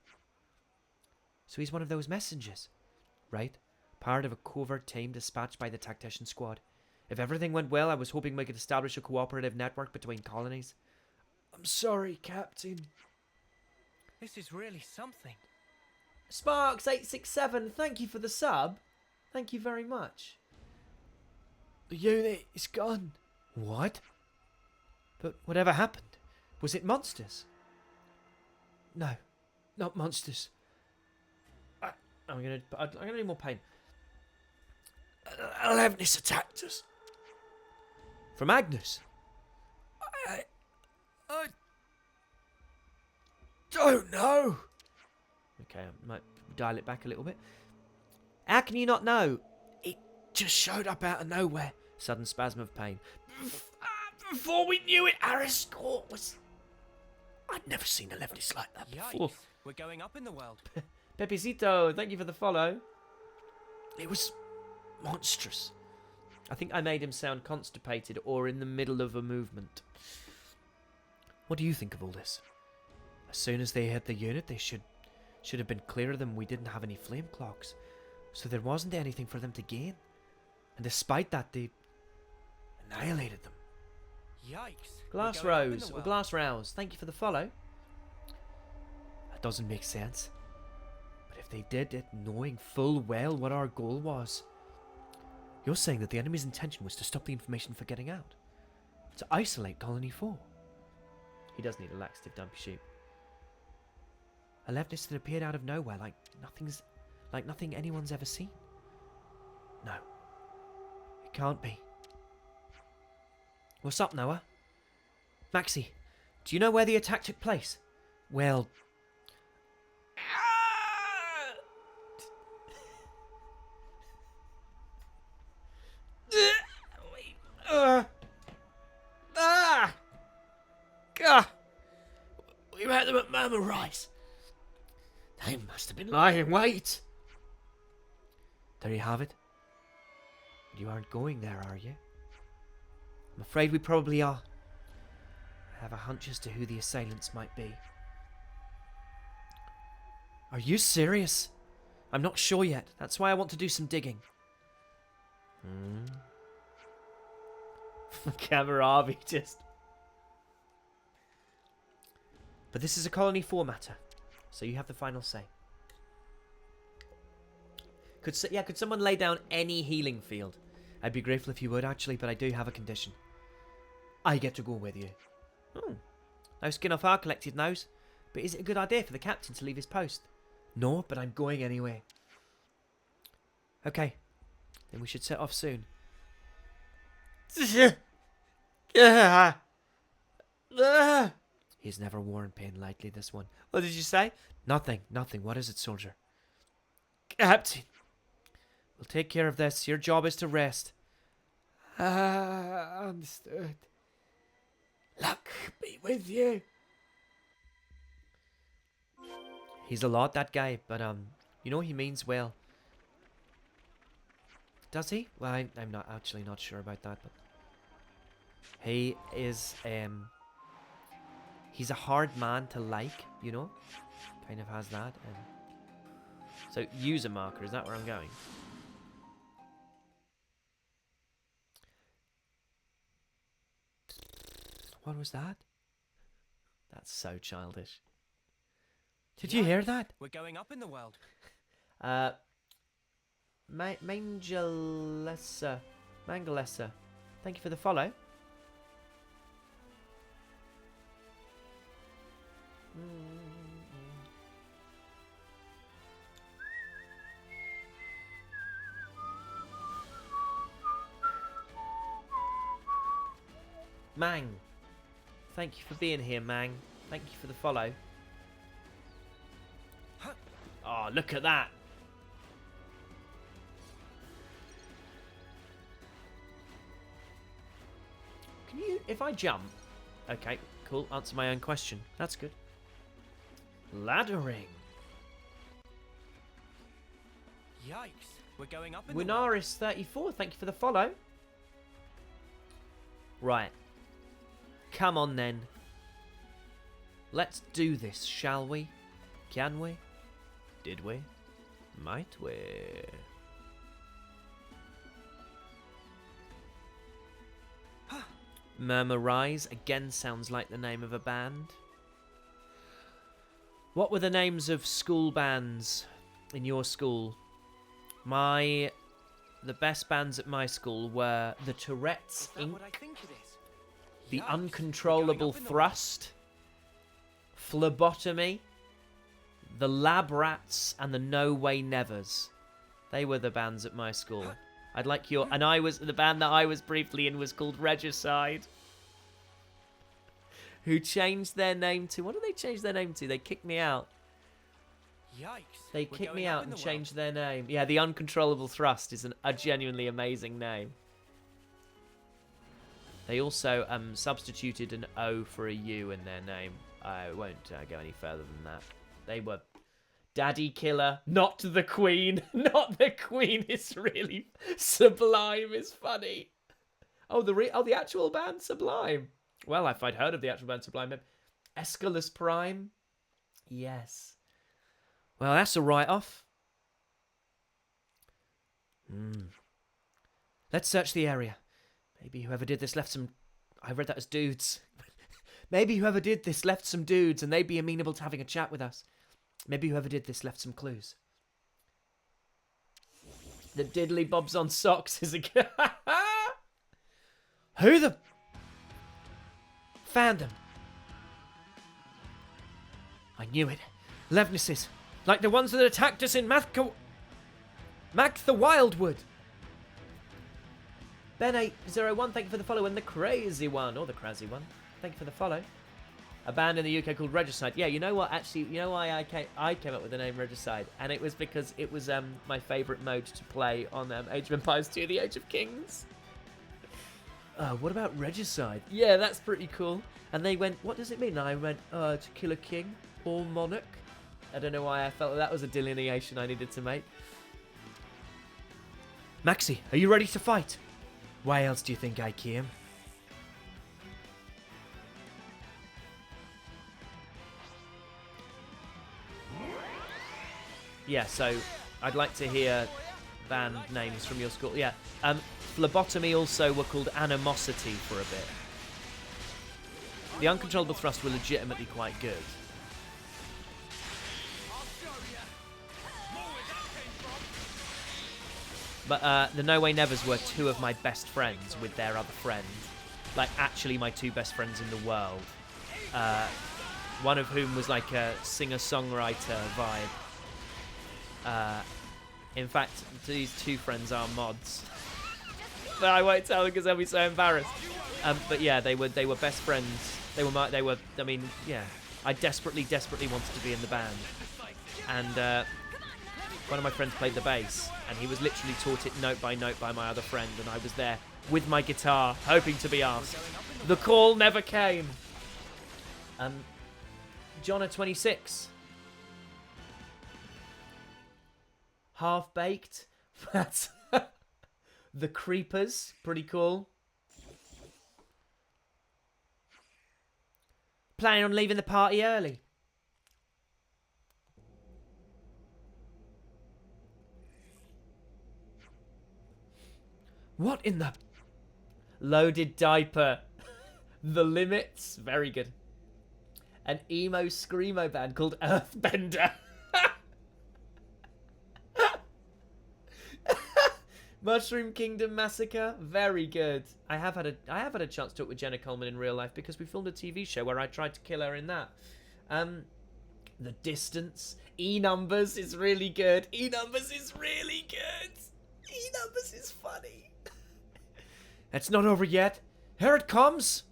So he's one of those messengers, right? Part of a covert team dispatched by the Tactician squad. If everything went well, I was hoping we could establish a cooperative network between colonies. I'm sorry, Captain. This is really something. Sparks867, thank you for the sub. Thank you very much. The unit is gone. What? But whatever happened? Was it monsters? No, not monsters. I'm gonna need more pain. 11 attacked us. From Agnes? I don't know. Okay, I might dial it back a little bit. How can you not know? It just showed up out of nowhere. Sudden spasm of pain. Before we knew it, Harris Court was... I'd never seen a leftist like that before. Yikes. We're going up in the world. Pepicito, thank you for the follow. It was monstrous. I think I made him sound constipated or in the middle of a movement. What do you think of all this? As soon as they hit the unit, they should have been clear of them. We didn't have any flame clocks, so there wasn't anything for them to gain. And despite that, they annihilated them. Yikes. Glass We're going up in Rose, the or world. Glass Rouse, thank you for the follow. That doesn't make sense. But if they did it knowing full well what our goal was... You're saying that the enemy's intention was to stop the information from getting out? To isolate Colony 4? He does need a laxative, dumpy sheep. A leftist that appeared out of nowhere like nothing anyone's ever seen. No. It can't be. What's up, Noah? Maxie, do you know where the attack took place? Well... We met them at Murmur Rise. They must have been lying in wait. There you have it. But you aren't going there, are you? I'm afraid we probably are. I have a hunch as to who the assailants might be. Are you serious? I'm not sure yet. That's why I want to do some digging. Kamaravi just... But this is a Colony 4 matter, so you have the final say. Could someone lay down any healing field? I'd be grateful if you would, actually, but I do have a condition. I get to go with you. No skin off our collective nose, but is it a good idea for the captain to leave his post? No, but I'm going anyway. Okay, then we should set off soon. He's never worn pain lightly, this one. What did you say? Nothing. What is it, soldier? Captain. We'll take care of this. Your job is to rest. Understood. Luck be with you. He's a lot, that guy, but you know he means well. Does he? Well, I'm not actually not sure about that, but he is he's a hard man to like, you know? Kind of has that. So, user marker, is that where I'm going? What was that? That's so childish. Did you hear that? We're going up in the world. Mangalessa. Thank you for the follow. Mang. Thank you for being here, Mang. Thank you for the follow. Oh, look at that. Can you, if I jump? Okay, cool. Answer my own question. That's good. Laddering. Yikes. We're going up in the world. Winaris34, thank you for the follow. Right. Come on then. Let's do this, shall we? Can we? Did we? Might we? Murmur Rise again sounds like the name of a band. What were the names of school bands in your school? The best bands at my school were the Tourette's Is that Inc., what I think it is? the Yikes. Uncontrollable We're going up in the Thrust, Phlebotomy, the Lab Rats, and the No Way Nevers. They were the bands at my school. I'd like your... And the band that I was briefly in was called Regicide. Who changed their name to... What did they change their name to? They kicked me out. Yikes. They We're kicked me going up out in and the changed their name. Yeah, the Uncontrollable Thrust is a genuinely amazing name. They also substituted an O for a U in their name. I won't go any further than that. They were Daddy Killer, not the Queen. Not the Queen is really Sublime. Is funny. Oh, the actual band Sublime. Well, if I'd heard of the actual band Sublime, Aeschylus Prime. Yes. Well, that's a write-off. Let's search the area. Maybe whoever did this left some... I read that as dudes. Maybe whoever did this left some dudes and they'd be amenable to having a chat with us. Maybe whoever did this left some clues. The diddly bobs on socks is a... Who the... Found them. I knew it. Levnesses. Like the ones that attacked us in Mac the Wildwood. Ben801, thank you for the follow. And the crazy one, or the crazy one, thank you for the follow. A band in the UK called Regicide. Yeah, you know what? Actually, you know why I came up with the name Regicide? And it was because it was my favourite mode to play on Age of Empires 2, The Age of Kings. What about Regicide? Yeah, that's pretty cool. And they went, what does it mean? And I went, to kill a king or monarch. I don't know why I felt that was a delineation I needed to make. Maxi, are you ready to fight? Why else do you think I came? Yeah, so I'd like to hear band names from your school. Yeah, Phlebotomy also were called Animosity for a bit. The Uncontrollable Thrust were legitimately quite good. But the No Way Nevers were two of my best friends with their other friend. Like, actually my two best friends in the world. One of whom was like a singer-songwriter vibe. In fact, these two friends are mods. But I won't tell them because they'll be so embarrassed. But yeah, they were best friends. They were. I mean, yeah. I desperately wanted to be in the band, and one of my friends played the bass, and he was literally taught it note by note by my other friend, and I was there with my guitar, hoping to be asked. The call never came. Jonna 26. Half Baked. That's The Creepers. Pretty cool. Planning on leaving the party early. What in the... Loaded Diaper. The Limits. Very good. An emo screamo band called Earthbender. Mushroom Kingdom Massacre, very good. I have had a chance to talk with Jenna Coleman in real life because we filmed a TV show where I tried to kill her in that. The Distance, E-Numbers is really good. E-Numbers is really good. E-Numbers is funny. It's not over yet. Here it comes.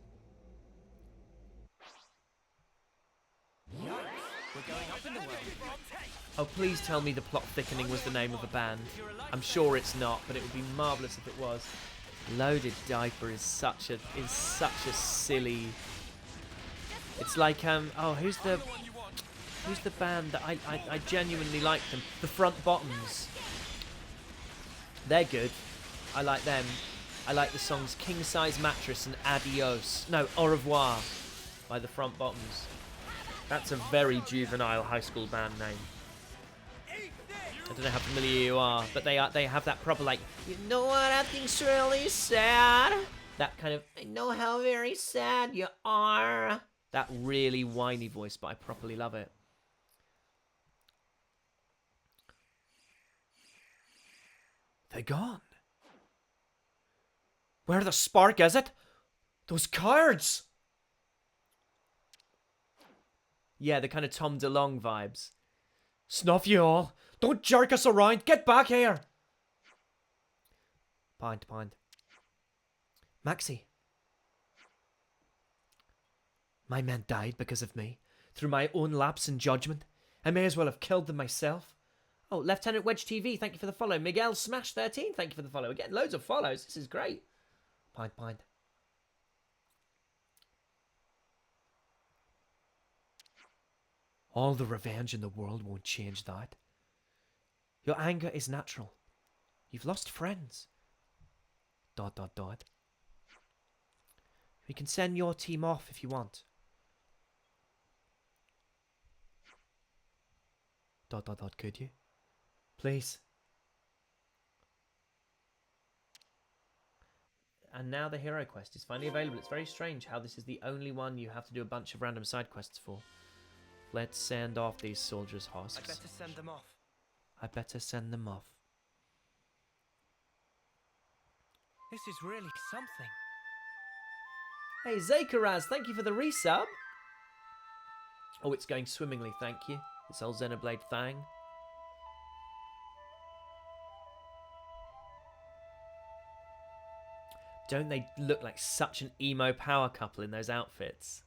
We're going up in the world. Oh, please tell me The Plot Thickening was the name of a band. I'm sure it's not, but it would be marvellous if it was. Loaded Diaper is such a silly... It's like, oh, who's the band that I genuinely like them? The Front Bottoms. They're good. I like them. I like the songs King Size Mattress and Adios. No, Au Revoir by the Front Bottoms. That's a very juvenile high school band name. I don't know how familiar you are, but they have that proper, like, you know what I think's really sad? That kind of, I know how very sad you are. That really whiny voice, but I properly love it. They're gone. Where the spark is it? Those cards! Yeah, the kind of Tom DeLonge vibes. Snuff you all. Don't jerk us around. Get back here. Point. Maxi. My men died because of me. Through my own lapse in judgment. I may as well have killed them myself. Oh, Lieutenant Wedge TV, thank you for the follow. Miguel Smash 13, thank you for the follow. Again, loads of follows. This is great. Pine. All the revenge in the world won't change that. Your anger is natural. You've lost friends. ... We can send your team off if you want. ... Could you? Please. And now the hero quest is finally available. It's very strange how this is the only one you have to do a bunch of random side quests for. Let's send off these soldiers' husks. I'd better send them off. I better send them off. This is really something. Hey, Zakaraz, thank you for the resub. Oh, it's going swimmingly, thank you. This old Xenoblade thing. Don't they look like such an emo power couple in those outfits?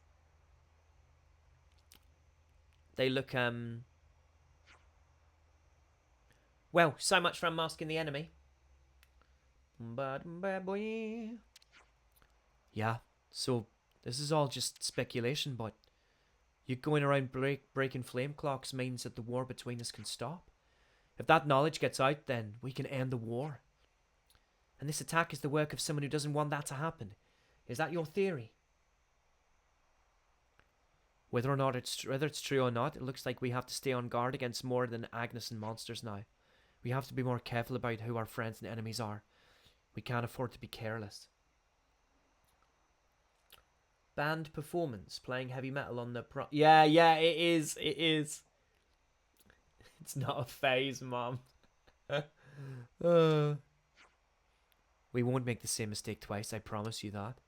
They look, well, so much for unmasking the enemy. Yeah, so this is all just speculation, but you going around breaking flame clocks means that the war between us can stop. If that knowledge gets out, then we can end the war. And this attack is the work of someone who doesn't want that to happen. Is that your theory? Whether it's true or not, it looks like we have to stay on guard against more than Agnes and monsters now. We have to be more careful about who our friends and enemies are. We can't afford to be careless. Band performance, playing heavy metal on the Yeah, it is. It's not a phase, Mom. We won't make the same mistake twice, I promise you that.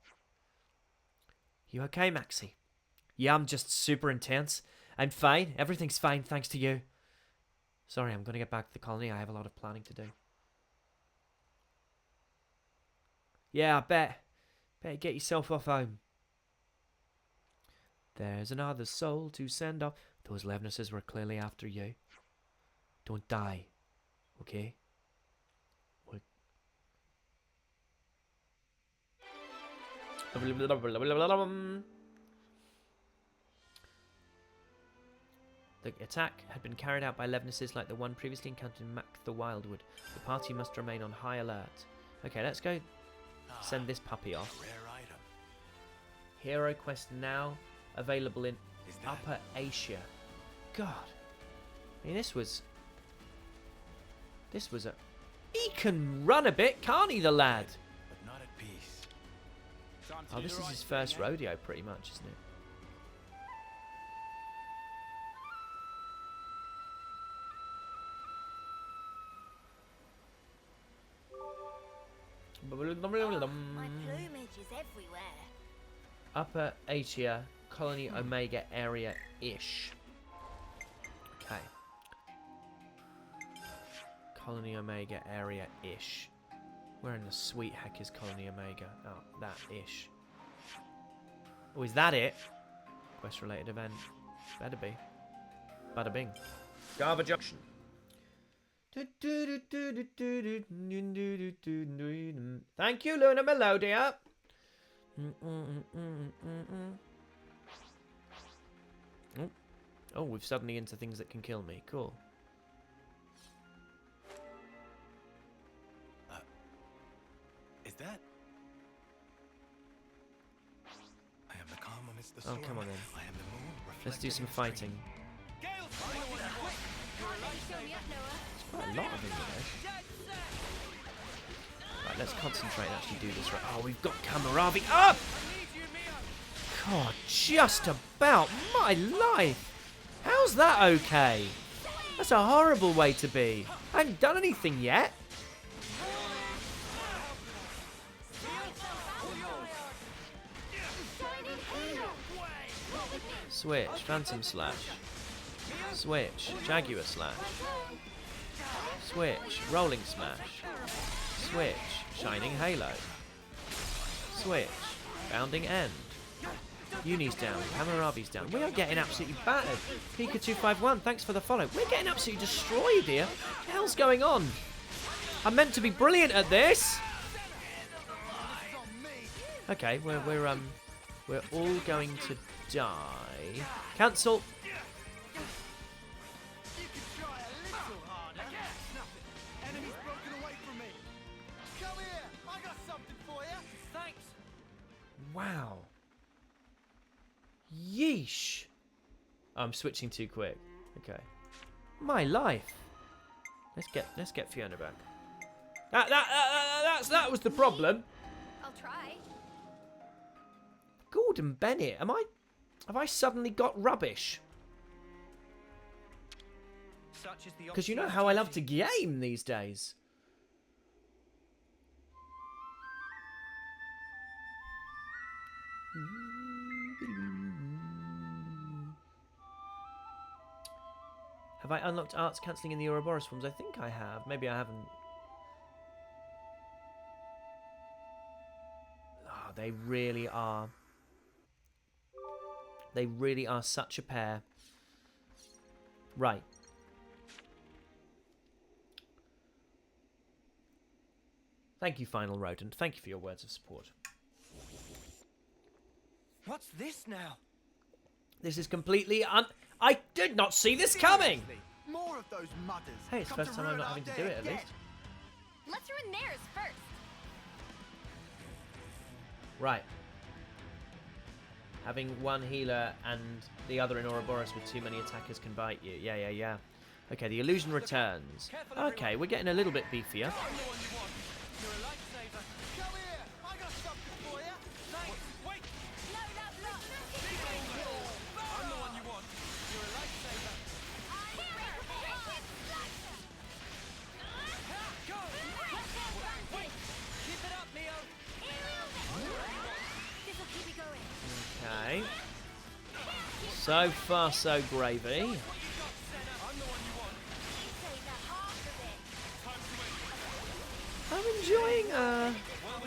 You okay, Maxie? Yeah, I'm just super intense. I'm fine. Everything's fine, thanks to you. Sorry, I'm going to get back to the colony. I have a lot of planning to do. Yeah, I bet. Better get yourself off home. There's another soul to send off. Those Levnesses were clearly after you. Don't die. Okay? The attack had been carried out by Levnesses like the one previously encountered in Mac the Wildwood. The party must remain on high alert. Okay, let's go send this puppy off. Rare item. Hero quest now available in Upper Asia. God. I mean, this was a... He can run a bit, can't he, the lad? But not at peace. Oh, this is his first rodeo, pretty much, isn't it? My plumage is everywhere. Upper Asia, Colony Omega area-ish. Okay. Colony Omega area-ish. Where in the sweet heck is Colony Omega? Oh, that-ish. Oh, is that it? Quest-related event. Better be. Bada bing. Java Junction. Thank you, Luna Melodia. Oh, we've suddenly into things that can kill me. Cool. Is that? I am the calm amidst the storm. Oh, come on then. I am the moon. Let's do some fighting. Quite a lot of them there. Right, let's concentrate and actually do this right. Oh, we've got Kamaravi up! God, just about my life! How's that okay? That's a horrible way to be. I haven't done anything yet. Switch, Phantom Slash. Switch, Jaguar Slash. Switch, Rolling Smash. Switch, Shining Halo. Switch, Bounding End. Eunie's down. Hammurabi's down. We are getting absolutely battered. Pika251, thanks for the follow. We're getting absolutely destroyed here. What the hell's going on? I'm meant to be brilliant at this. Okay, we're all going to die. Cancel. You can try a little harder. Enemy's broken away from me. Come here. I got something for you. Thanks. Wow. Yeesh. I'm switching too quick. Okay. My life. Let's get Fiona back. That was the problem. I'll try. Gordon Bennett, have I suddenly got rubbish? Such is the Because you know how I love to game these days. Have I unlocked arts cancelling in the Ouroboros forms? I think I have. Maybe I haven't. Oh, they really are. They really are such a pair. Right. Thank you, Final Rodent. Thank you for your words of support. What's this now? This is completely I did not see this coming! More of those mudders. Hey, it's the first time I'm not having to do it, at least. Let's ruin theirs first. Right. Having one healer and the other in Ouroboros with too many attackers can bite you. Yeah. Okay, the illusion returns. Okay, we're getting a little bit beefier. I'm the one you want. You're a lifesaver. Come here. I got something for you. Thanks. Wait. No, that block. I'm the one you want. You're a lifesaver. Go. Wait. Keep it up, Neo. This'll keep you going. Okay. So far, so gravy. I'm the one you want. Save that half of it. I'm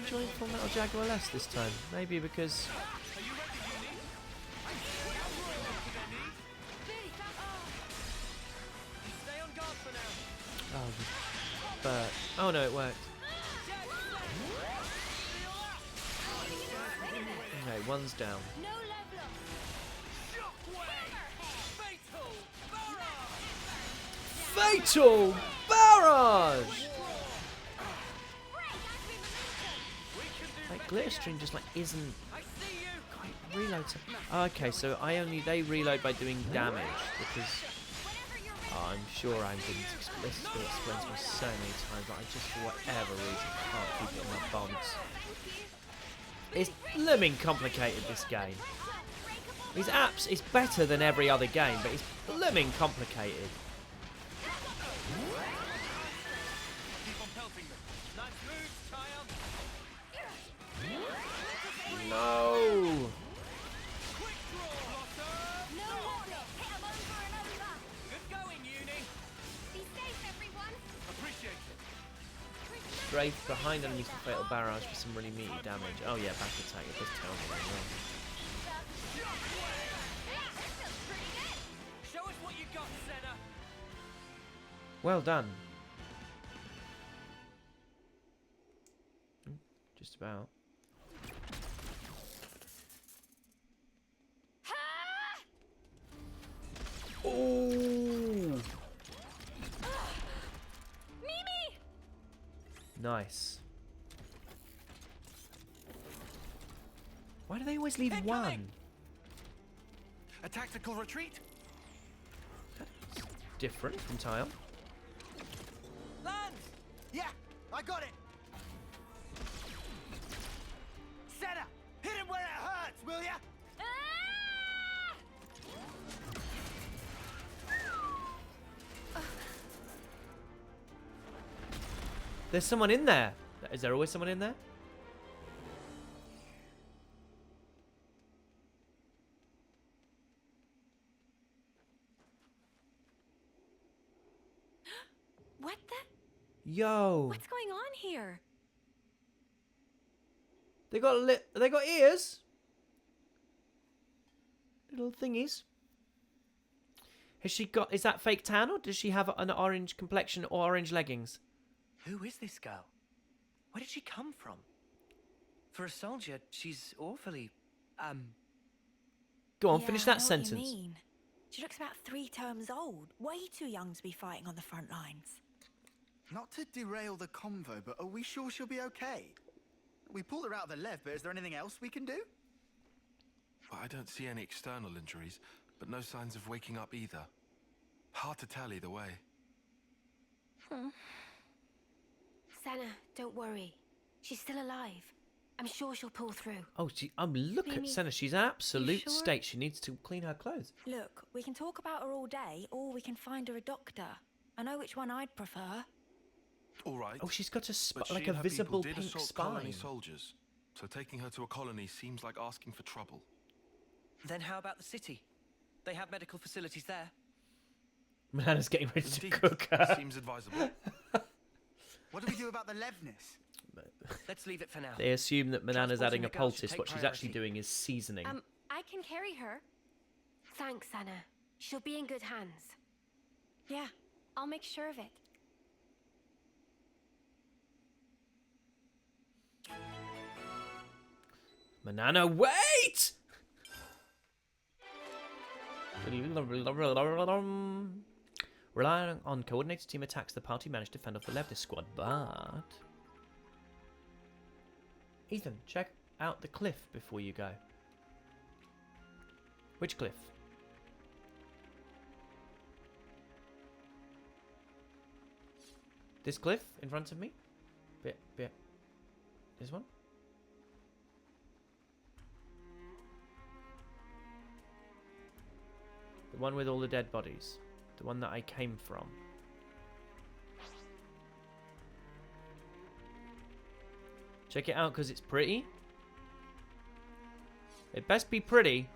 enjoying Full Metal Jaguar less this time. Maybe because Are you ready, Eunie? Stay on guard for now. but oh no, it worked. Okay, one's down. No level up. Fatal barrage. Like Glitterstream just like isn't quite reload. Okay, so they reload by doing damage because I'm sure I've been explicitly explained to me so many times, but I just for whatever reason can't keep it in my bombs. It's blooming complicated, this game. It's better than every other game, but it's blooming complicated. Keep on pelting them. Nice moves, Taion. No. Quick draw, Blossom. No warning. Hit 'em over and over. Good going, Eunie. Be safe, everyone. Appreciate it. Strafe behind enemies for fatal barrage for some really meaty damage. Oh yeah, back attack. It does tell me. Show us what you got, Sena. Well done. Just about. Oh! Mimi! Nice. Why do they always leave one? A tactical retreat? Different from Taion. Lanz! Yeah, I got it. Sena, hit him where it hurts, will ya? There's someone in there. Is there always someone in there? What the? Yo. What's going on here? They got ears? little thingies. Has she got... Is that fake tan, or does she have an orange complexion or orange leggings? Who is this girl? Where did she come from? For a soldier, she's awfully, Go on, Yeah, finish I that know what you sentence. mean. She looks about 3 terms old. Way too young to be fighting on the front lines. Not to derail the convo, but are we sure she'll be okay? We pulled her out of the left, but is there anything else we can do? Well, I don't see any external injuries, but no signs of waking up either. Hard to tell either way. Sena, don't worry. She's still alive. I'm sure she'll pull through. Oh, look at Mimi, Senna. She's in absolute sure? state. She needs to clean her clothes. Look, we can talk about her all day, or we can find her a doctor. I know which one I'd prefer. All right. Oh, she's got a but like she a and her people visible did pink assault spine. colony soldiers, so taking her to a colony seems like asking for trouble. Then how about the city? They have medical facilities there. Manana's getting ready to Indeed, cook her. seems advisable. What do we do about the Levness? Let's leave it for now. They assume that Manana's Transporting adding a the girl should poultice. take What she's actually priority. doing is seasoning. I can carry her. Thanks, Sena. She'll be in good hands. Yeah, I'll make sure of it. Manana, wait! Relying on coordinated team attacks, the party managed to fend off the leftist squad, but... Ethan, check out the cliff before you go. Which cliff? This cliff in front of me? Bit. This one? The one with all the dead bodies. The one that I came from. Check it out because it's pretty. It best be pretty.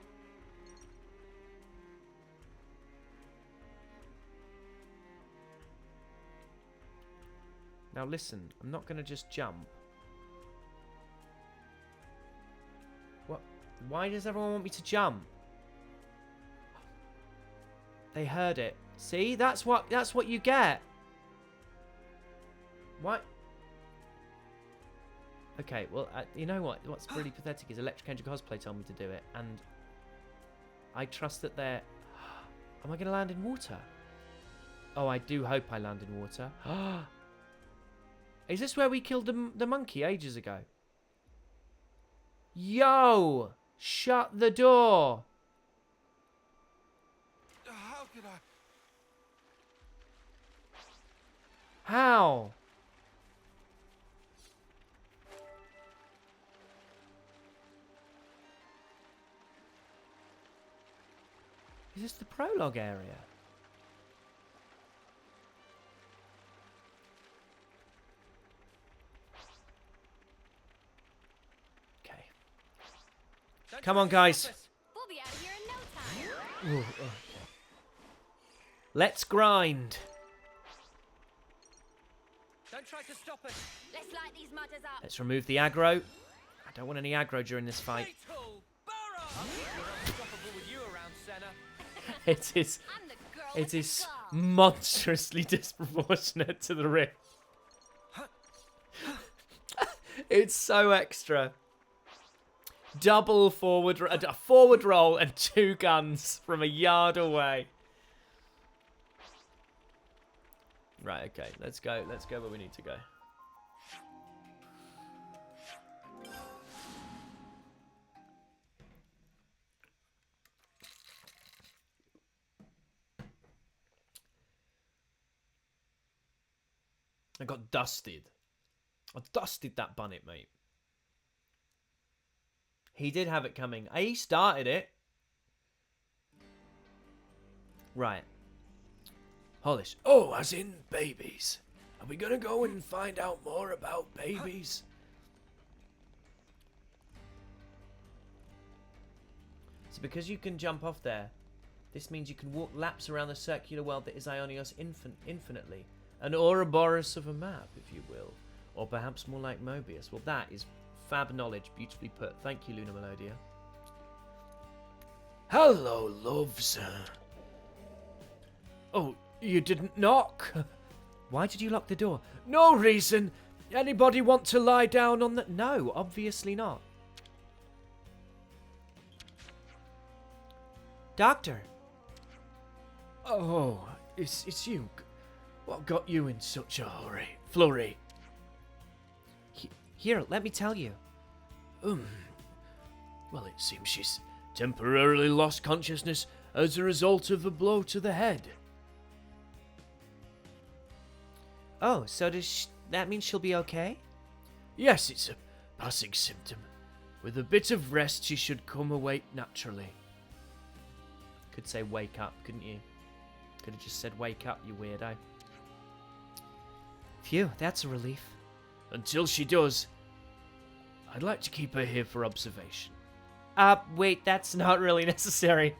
Now listen, I'm not going to just jump. What? Why does everyone want me to jump? They heard it. See? That's what you get. What? Okay, well, you know what? What's really pathetic is Electric Angel Cosplay told me to do it, and I trust that they're... Am I going to land in water? Oh, I do hope I land in water. Is this where we killed the monkey ages ago? Yo! Shut the door! How could I? How? Is this the prologue area? Okay. Don't Come try on, to guys. stop us. We'll be out of here in no time. Ooh, okay. Let's grind. Don't try to stop us. Let's light these mutters up. Let's remove the aggro. I don't want any aggro during this fight. Fatal barrage! You're unstoppable with you around, Sena. It is. I'm the girl It with the is girl. monstrously disproportionate to the rip. It's so extra. Double forward, a forward roll and 2 guns from a yard away. Right, okay, let's go where we need to go. I got dusted. I dusted that bunnet, mate. He did have it coming. He started it. Right. Hollis. Oh, as in babies. Are we gonna go and find out more about babies? So because you can jump off there, this means you can walk laps around the circular world that is Aionios infinitely. An Ouroboros of a map, if you will. Or perhaps more like Mobius. Well, that is fab knowledge, beautifully put. Thank you, Luna Melodia. Hello, loves. Oh, you didn't knock? Why did you lock the door? No reason. Anybody want to lie down on the... No, obviously not. Doctor! Oh, it's you. What got you in such a flurry? Here, let me tell you. Well, it seems she's temporarily lost consciousness as a result of a blow to the head. Oh, so that mean she'll be okay? Yes, it's a passing symptom. With a bit of rest, she should come awake naturally. Could say wake up, couldn't you? Could have just said wake up, you weirdo. Phew, that's a relief. Until she does, I'd like to keep her here for observation. Wait, that's not really necessary.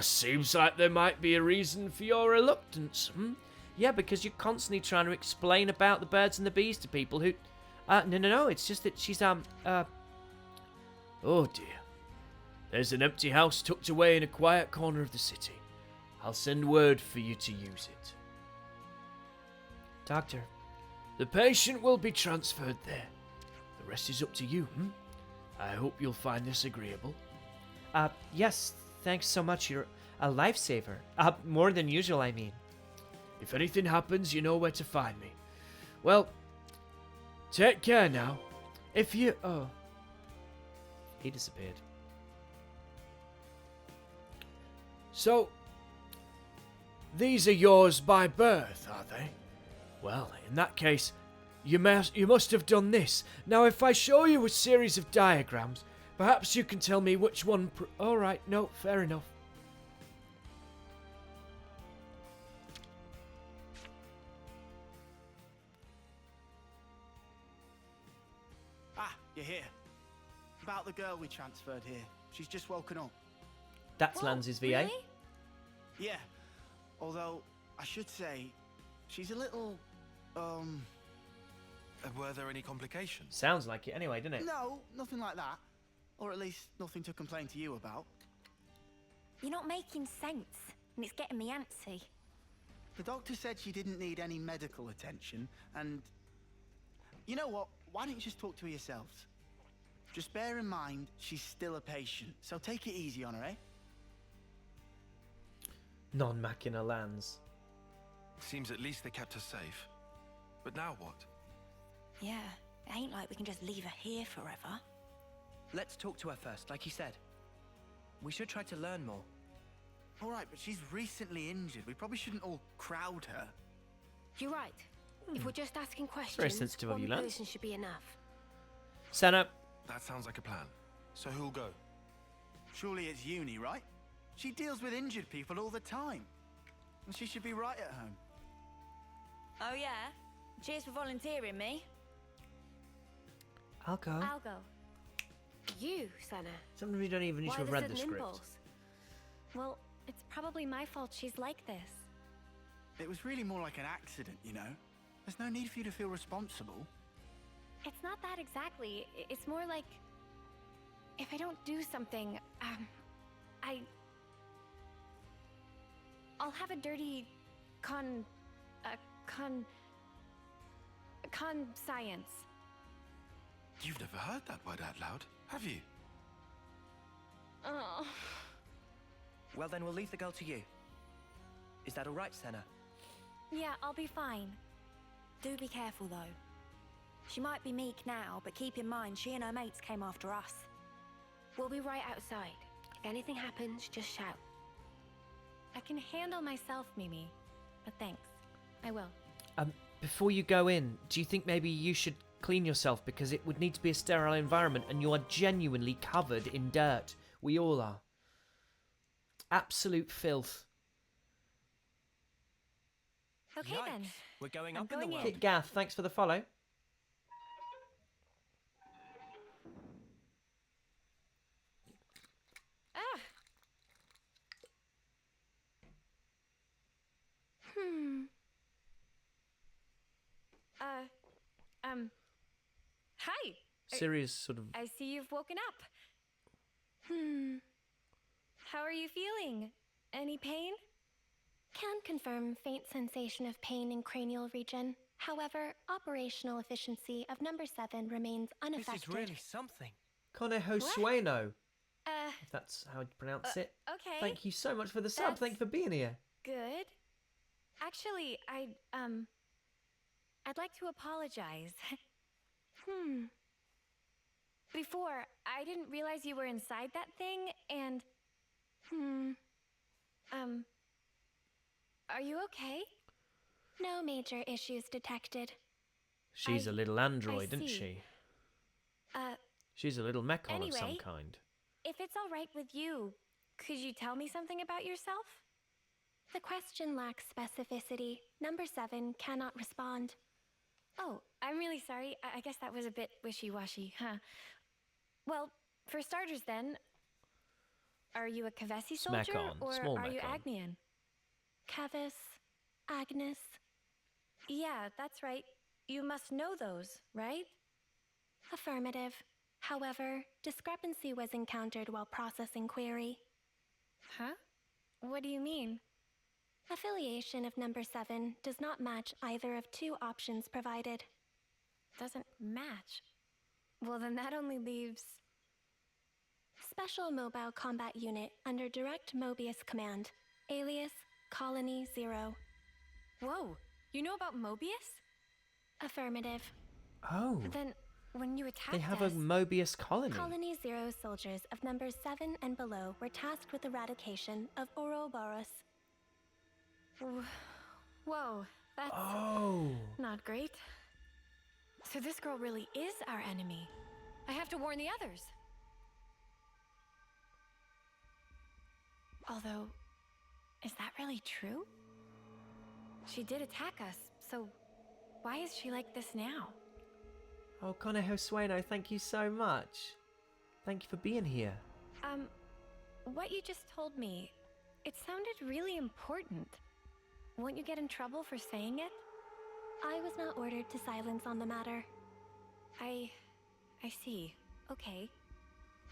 Seems like there might be a reason for your reluctance, Yeah, because you're constantly trying to explain about the birds and the bees to people who... No, it's just that she's, Oh dear. There's an empty house tucked away in a quiet corner of the city. I'll send word for you to use it. Doctor. The patient will be transferred there. The rest is up to you, I hope you'll find this agreeable. Yes, thanks so much. You're a lifesaver. More than usual, I mean. If anything happens, you know where to find me. Well, take care now. If you... Oh. He disappeared. So, these are yours by birth, are they? Well, in that case, you must have done this. Now, if I show you a series of diagrams, perhaps you can tell me which one... All right, no, fair enough. Ah, you're here. About the girl we transferred here. She's just woken up. That's Lanz's VA. Really? Yeah. Although, I should say, she's a little, Were there any complications? Sounds like it anyway, doesn't it? No, nothing like that. Or at least nothing to complain to you about. You're not making sense, and it's getting me antsy. The doctor said she didn't need any medical attention, and... You know what? Why don't you just talk to her yourselves? Just bear in mind, she's still a patient, so take it easy on her, eh? Non-machina Lanz. Seems at least they kept her safe. But now what? Yeah, it ain't like we can just leave her here forever. Let's talk to her first, like you said. We should try to learn more. All right, but she's recently injured. We probably shouldn't all crowd her. You're right. If we're just asking questions, very sensitive of you, one Lanz. person should be enough. Sena. That sounds like a plan. So who'll go? Surely it's Eunie, right? She deals with injured people all the time. And she should be right at home. Oh yeah? Cheers for volunteering me. I'll go. I'll go. You, Sena. Sometimes you don't even need Why to have the read the sudden script. impulse? Well, it's probably my fault she's like this. It was really more like an accident, you know? There's no need for you to feel responsible. It's not that exactly. It's more like... if I don't do something, I'll have a dirty... science. You've never heard that word out loud, have you? Oh. Well, then we'll leave the girl to you. Is that all right, Sena? Yeah, I'll be fine. Do be careful though. She might be meek now, but keep in mind she and her mates came after us. We'll be right outside. If anything happens, just shout. I can handle myself, Mimi. But thanks. I will. Before you go in, do you think maybe you should clean yourself, because it would need to be a sterile environment and you are genuinely covered in dirt. We all are. Absolute filth. Okay then. We're going I'm up in the going in. world. Kit Gath, thanks for the follow. Ah. Hi. Serious sort of... I see you've woken up. How are you feeling? Any pain? Can confirm faint sensation of pain in cranial region. However, operational efficiency of number 7 remains unaffected. This is really something. Conejo Sueno, Uh, if that's how you pronounce it. okay. Thank you so much for the sub. That's- Thank you for being here. Good. Actually, I'd like to apologize. Before, I didn't realize you were inside that thing, and... Are you okay? No major issues detected. She's a little android, isn't see. she? Uh, She's a little mechon of some anyway. kind. If it's all right with you, could you tell me something about yourself? The question lacks specificity. Number 7 cannot respond. Oh, I'm really sorry. I guess that was a bit wishy-washy, huh? Well, for starters then, are you a Kavesi soldier Smekon, or small are you Mekon. Agnian? Kavis, Agnes. Yeah, that's right. You must know those, right? Affirmative. However, discrepancy was encountered while processing query. Huh? What do you mean? Affiliation of number 7 does not match either of 2 options provided. Doesn't match? Well, then that only leaves... Special Mobile Combat Unit under direct Mobius command. Alias, Colony 0. Whoa, you know about Mobius? Affirmative. Oh, Then, when you attacked they have a us... Mobius colony. Colony 0 soldiers of numbers 7 and below were tasked with eradication of Ouroboros. Whoa, that's Oh, not great. So this girl really is our enemy. I have to warn the others. Although, is that really true? She did attack us, so why is she like this now? oh, Conejo Sueno, thank you so much. Thank you for being here. What you just told me, it sounded really important. Won't you get in trouble for saying it? I was not ordered to silence on the matter. I see. Okay.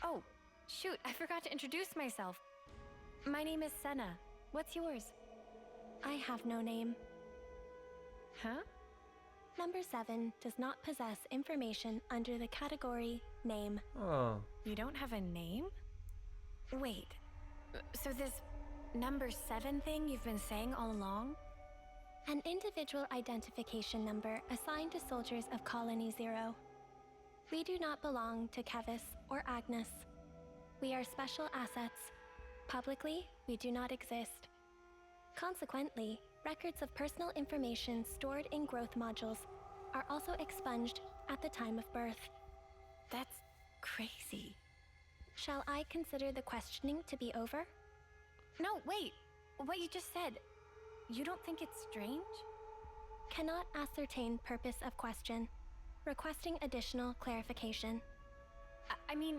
Oh, shoot, I forgot to introduce myself. My name is Sena. What's yours? I have no name. Huh? Number 7 does not possess information under the category name. Oh, You don't have a name? Wait, so this number 7 thing you've been saying all along? An individual identification number assigned to soldiers of Colony 0. We do not belong to Kevis or Agnes. We are special assets. Publicly, we do not exist. Consequently, records of personal information stored in growth modules are also expunged at the time of birth. That's crazy. Shall I consider the questioning to be over? No, wait. What you just said, you don't think it's strange? Cannot ascertain purpose of question. Requesting additional clarification. I mean,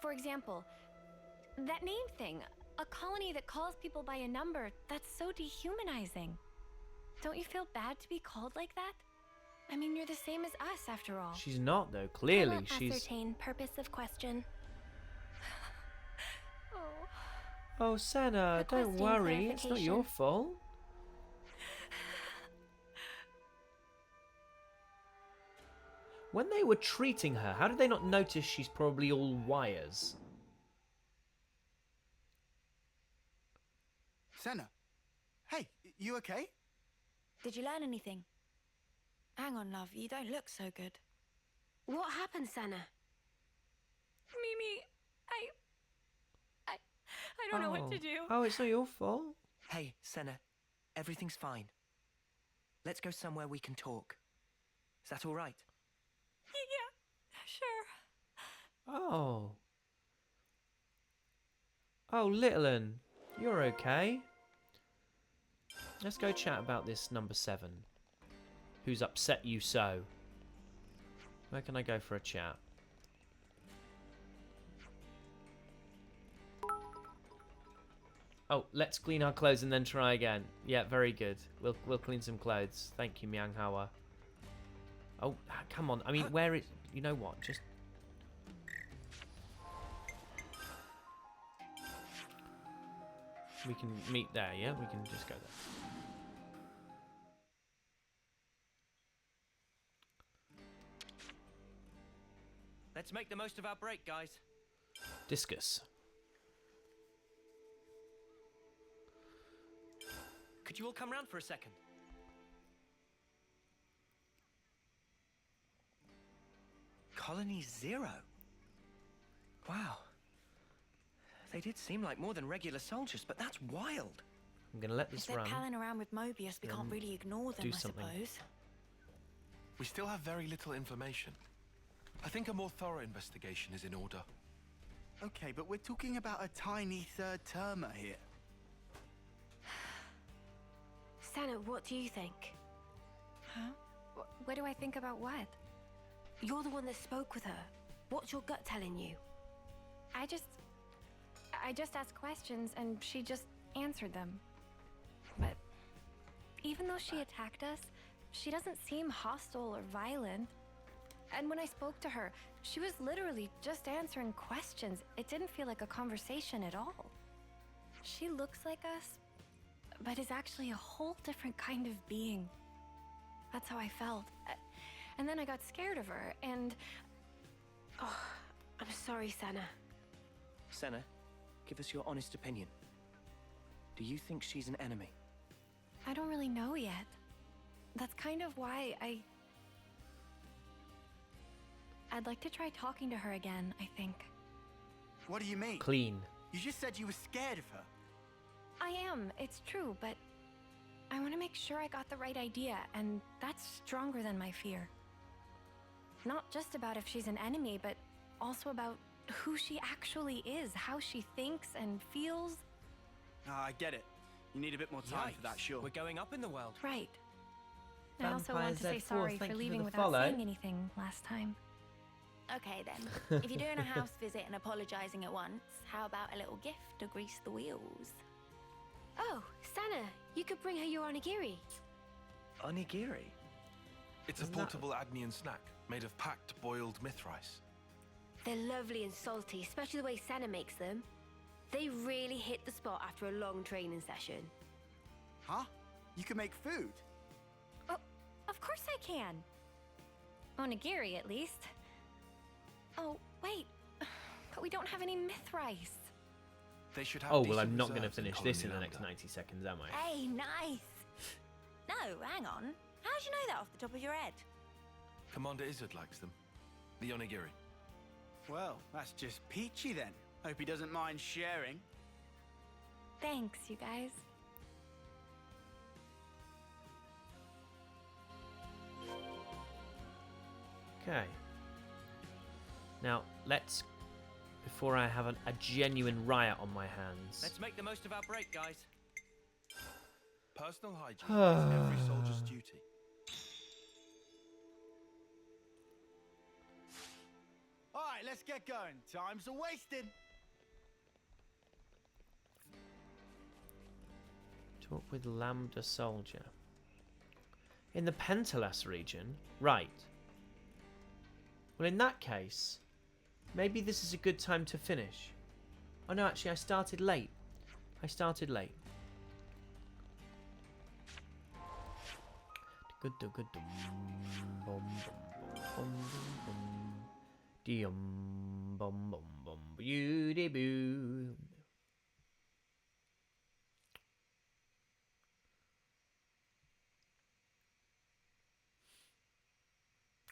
for example, that name thing. A colony that calls people by a number, that's so dehumanizing. Don't you feel bad to be called like that? I mean, you're the same as us, after all. she's not though. Clearly, Cannot she's. ascertain purpose of question. Oh, Senna, don't Requesting worry. It's not your clarification. fault. When they were treating her, how did they not notice she's probably all wires? Senna. Hey, you okay? Did you learn anything? Hang on, love. You don't look so good. What happened, Sena? Mimi, I don't know what to do. Oh, it's not your fault. Hey, Senna. Everything's fine. Let's go somewhere we can talk. Is that all right? Yeah, sure. Oh. Oh, little 'un. You're okay. Let's go chat about this number 7. Who's upset you so? Where can I go for a chat? Oh, let's clean our clothes and then try again. Yeah, very good. We'll clean some clothes. Thank you, Miang Hawa. Oh, come on. I mean, where is... You know what? Just... We can meet there, yeah? We can just go there. Let's make the most of our break, guys. Discus. Could you all come round for a second? Colony 0? Wow. They did seem like more than regular soldiers, but that's wild. I'm going to let If this they're run. palling around with Mobius, we can't really ignore them, do I something. suppose. We still have very little information. I think a more thorough investigation is in order. Okay, but we're talking about a tiny third termer here. Sena, what do you think? Huh? What do I think about what? You're the one that spoke with her. What's your gut telling you? I just asked questions and she just answered them. But even though she attacked us, she doesn't seem hostile or violent. And when I spoke to her, she was literally just answering questions. It didn't feel like a conversation at all. She looks like us, but is actually a whole different kind of being. That's how I felt. And then I got scared of her, and... Oh, I'm sorry, Sena. Sena, give us your honest opinion. Do you think she's an enemy? I don't really know yet. That's kind of why I'd like to try talking to her again, I think. What do you mean? Clean. You just said you were scared of her. I am, it's true, but I want to make sure I got the right idea, and that's stronger than my fear. Not just about if she's an enemy, but also about who she actually is, how she thinks and feels. I get it. You need a bit more time for that, Yikes. sure. We're going up in the world. Right. I also want to say Vampire Z4, sorry thank for you leaving the without follow. saying anything last time. Okay then. If you're doing a house visit and apologizing at once, how about a little gift to grease the wheels? Oh, Sena, you could bring her your onigiri. Onigiri? It's Isn't a that- portable Adnian snack made of packed boiled Mithrice. They're lovely and salty, especially the way Sena makes them. They really hit the spot after a long training session. Huh? You can make food? Oh, of course I can. Onigiri, at least. Oh, wait. But we don't have any Mithrice. They should have Oh, well, decent I'm not going to reserves in finish this in Colony the next Lambda. 90 seconds, am I? Hey, nice. No, hang on. How'd you know that off the top of your head? Commander Izzard likes them. The onigiri. Well, that's just peachy then. Hope he doesn't mind sharing. Thanks, you guys. Okay. Now, let's... Before I have a genuine riot on my hands... Let's make the most of our break, guys. Personal hygiene is every soldier's duty. All right, let's get going. Time's a wasting. Talk with Lambda Soldier. In the pentalass region? Right. Well, in that case, maybe this is a good time to finish. Oh no, actually I started late.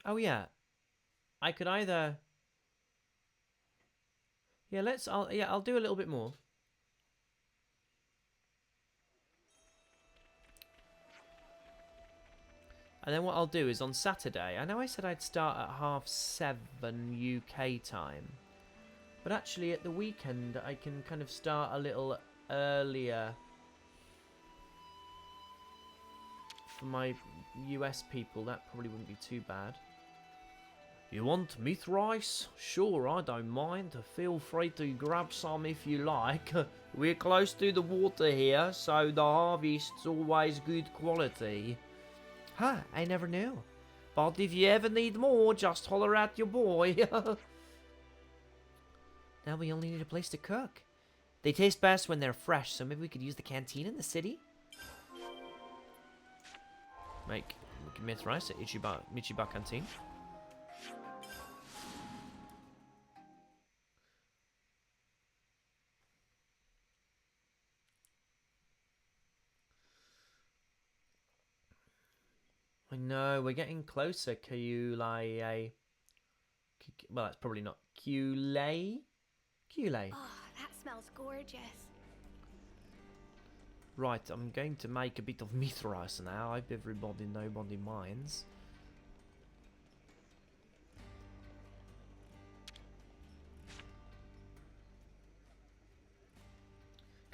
Oh yeah, I could either. Yeah, I'll do a little bit more. And then what I'll do is on Saturday, I know I said I'd start at 7:30 UK time, but actually at the weekend I can kind of start a little earlier for my US people. That probably wouldn't be too bad. You want Mithrice? Sure, I don't mind. Feel free to grab some if you like. We're close to the water here, so the harvest's always good quality. Huh, I never knew. But if you ever need more, just holler at your boy. Now we only need a place to cook. They taste best when they're fresh, so maybe we could use the canteen in the city? Make Mithra at Michiba canteen. I know, we're getting closer, Kyulai. Well, that's probably not Kyulai. Kyulai. Oh, that smells gorgeous. Right, I'm going to make a bit of Mithras now. I hope nobody minds.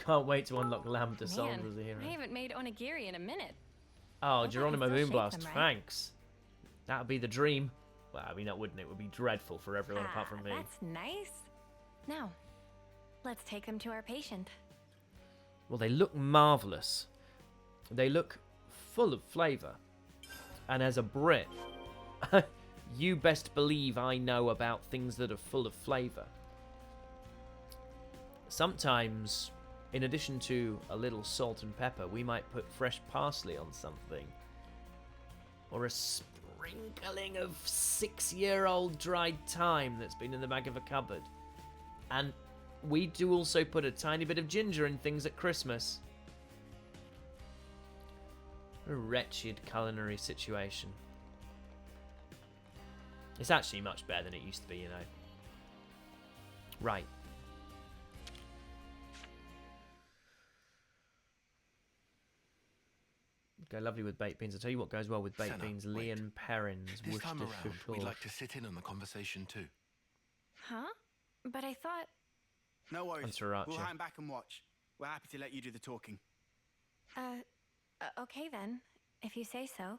Can't wait to unlock Lambda Souls as a hero. I haven't made onigiri in a minute. Oh, I Geronimo thought you still Moonblast, shake them, right? thanks. That would be the dream. Well, I mean, that wouldn't. It would be dreadful for everyone apart from me. That's nice. Now, let's take them to our patient. Well, they look marvellous. They look full of flavour. And as a Brit, you best believe I know about things that are full of flavour. Sometimes, in addition to a little salt and pepper, we might put fresh parsley on something. Or a sprinkling of 6-year-old dried thyme that's been in the back of a cupboard. And we do also put a tiny bit of ginger in things at Christmas. What a wretched culinary situation. It's actually much better than it used to be, you know. Right. Go lovely with baked beans. I'll tell you what goes well with baked Sena, beans. wait. Leon Perrins, This time Worcestershire around, we'd sauce. like to sit in on the conversation too. Huh? But I thought... No worries. Answer Archer. We'll hang back and watch. We're happy to let you do the talking. Okay then, if you say so.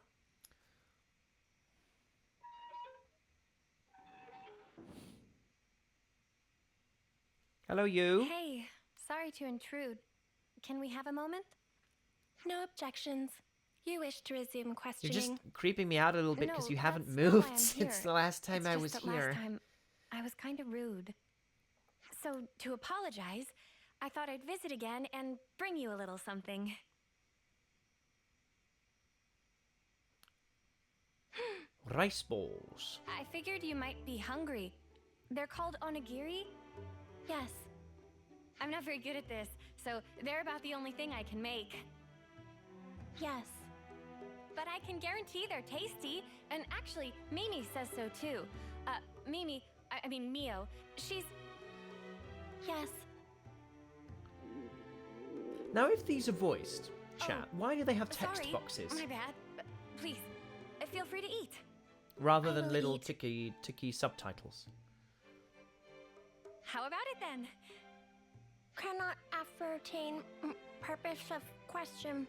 Hello, you. Hey, sorry to intrude. Can we have a moment? No objections. You wish to resume You're questioning. just creeping me out a little bit because No, you haven't that's not why moved I'm since here. the last time It's I just was that here. Last time, I was kind of rude. So, to apologize, I thought I'd visit again and bring you a little something. Rice balls. I figured you might be hungry. They're called onigiri? Yes. I'm not very good at this, so they're about the only thing I can make. Yes. But I can guarantee they're tasty, and actually, Mimi says so too. I mean Mio, she's... Yes. Now, if these are voiced, chat, why do they have text Sorry, boxes my bad. Please, feel free to eat. rather I than will little eat. ticky subtitles? How about it then? Cannot ascertain purpose of question.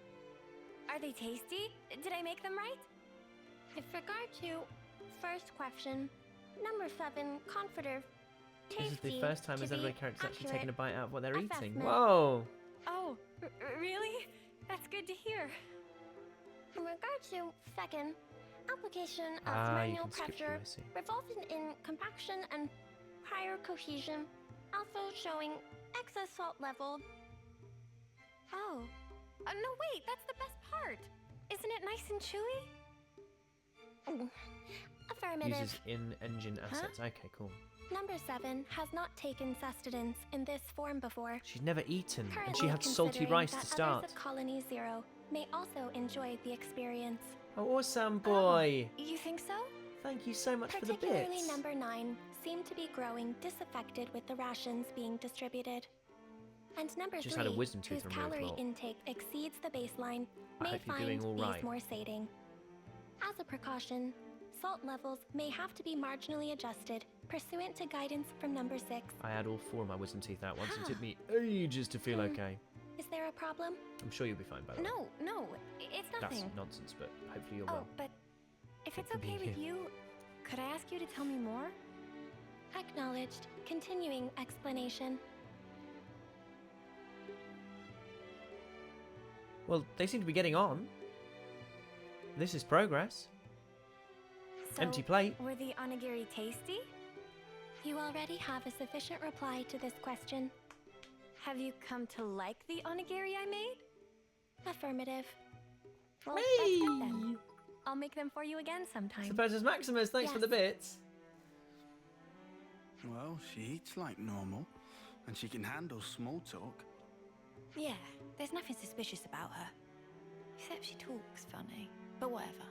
Are they tasty? Did I make them right? With regard to first question, number 7, comforter. This is the Tasty first time to as be ever character's actually taken a accurate bite out of what they're eating. assessment. Whoa! Oh, really? That's good to hear. In regard to second, application of Ah, you manual can skip through, pressure I see. resulting in compaction and prior cohesion, also showing excess salt level. Oh. No, wait, that's the best part. Isn't it nice and chewy? Affirmative. Uses in-engine assets. Okay, cool. Number 7 has not taken sustenance in this form before. She's never eaten, and she Currently had salty considering rice that to start. others of Colony 0 may also enjoy the experience. Oh, awesome, boy! You think so? Thank you so much for the Particularly bits. number 9 seemed to be growing disaffected with the rations being distributed. And number Just 3, had a wisdom tooth whose removed, calorie lol. intake exceeds the baseline, I may hope you're find doing all these right. more sating. As a precaution, salt levels may have to be marginally adjusted pursuant to guidance from number 6. I had all 4 of my wisdom teeth out once. It took me ages to feel okay. Is there a problem? I'm sure you'll be fine, by the way. No, it's That's nothing. nonsense, but hopefully you're Oh, well. but if it's for being okay with here. you, could I ask you to tell me more? Acknowledged. Continuing explanation. Well, they seem to be getting on. This is progress. So, Empty plate. Were the onigiri tasty? You already have a sufficient reply to this question. Have you come to like the onigiri I made? Affirmative. Well, Whee! that's good then. I'll make them for you again sometime. Suppose Maximus, thanks for the bits. Well, she eats like normal, and she can handle small talk. Yeah, there's nothing suspicious about her. Except she talks funny. But whatever.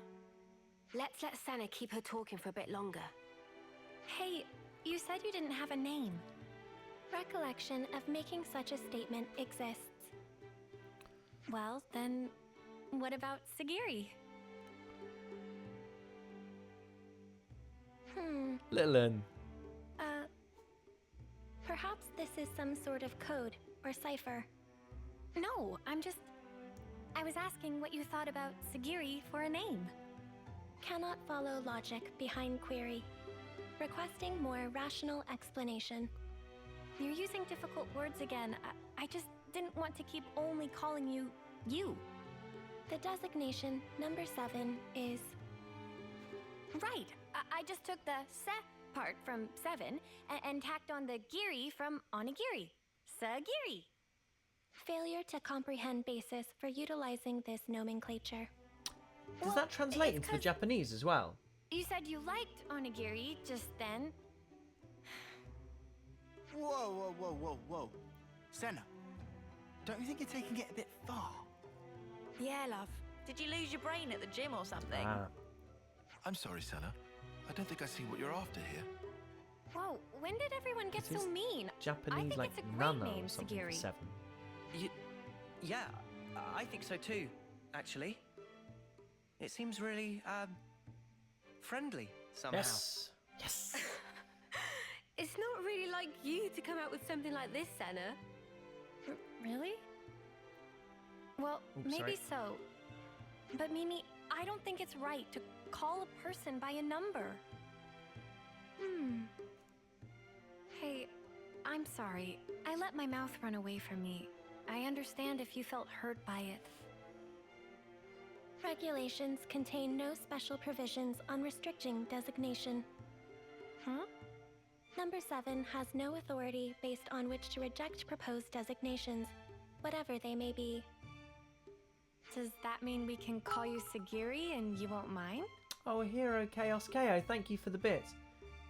Let's let Sena keep her talking for a bit longer. Hey, you said you didn't have a name. Recollection of making such a statement exists. Well, then, what about Segiri? Little Perhaps this is some sort of code or cipher. No, I was asking what you thought about Segiri for a name. Cannot follow logic behind query. Requesting more rational explanation. You're using difficult words again. I just didn't want to keep only calling you, you. The designation number 7 is... Right, I just took the se part from 7 and tacked on the giri from onigiri. Segiri. Failure to comprehend basis for utilizing this nomenclature. Does that translate into the Japanese as well? You said you liked onigiri just then. Whoa. Sena, don't you think you're taking it a bit far? Yeah, love. Did you lose your brain at the gym or something? I'm sorry, Sena. I don't think I see what you're after here. Whoa, when did everyone get so mean? I Japanese think like it's a great Nana name, or something for Segiri. 7. Yeah, I think so too, actually. It seems really, friendly somehow. Yes. Yes. It's not really like you to come out with something like this, Sena. Really? Well, Oops, maybe sorry. so. But Mimi, I don't think it's right to call a person by a number. Hey, I'm sorry. I let my mouth run away from me. I understand if you felt hurt by it. Regulations contain no special provisions on restricting designation. Number 7 has no authority based on which to reject proposed designations, whatever they may be. Does that mean we can call you Segiri and you won't mind? Oh, Hero Chaos KO, thank you for the bit.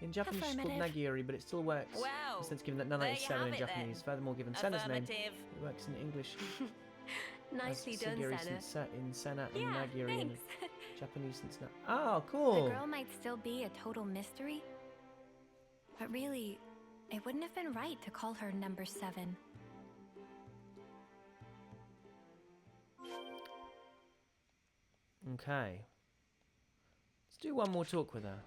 In Japanese it's called Affirmative. Nagiri, but it still works. Wow. Since given that Nana There is you 7 have in it Japanese. then. Furthermore, given Sena's name, Affirmative. it works in English. Nicely as done, Segiri Sena. since in Sena and Yeah, Nagiri in thanks. Japanese since now. Oh, cool. The girl might still be a total mystery, but really, it wouldn't have been right to call her number 7. Okay. Let's do one more talk with her.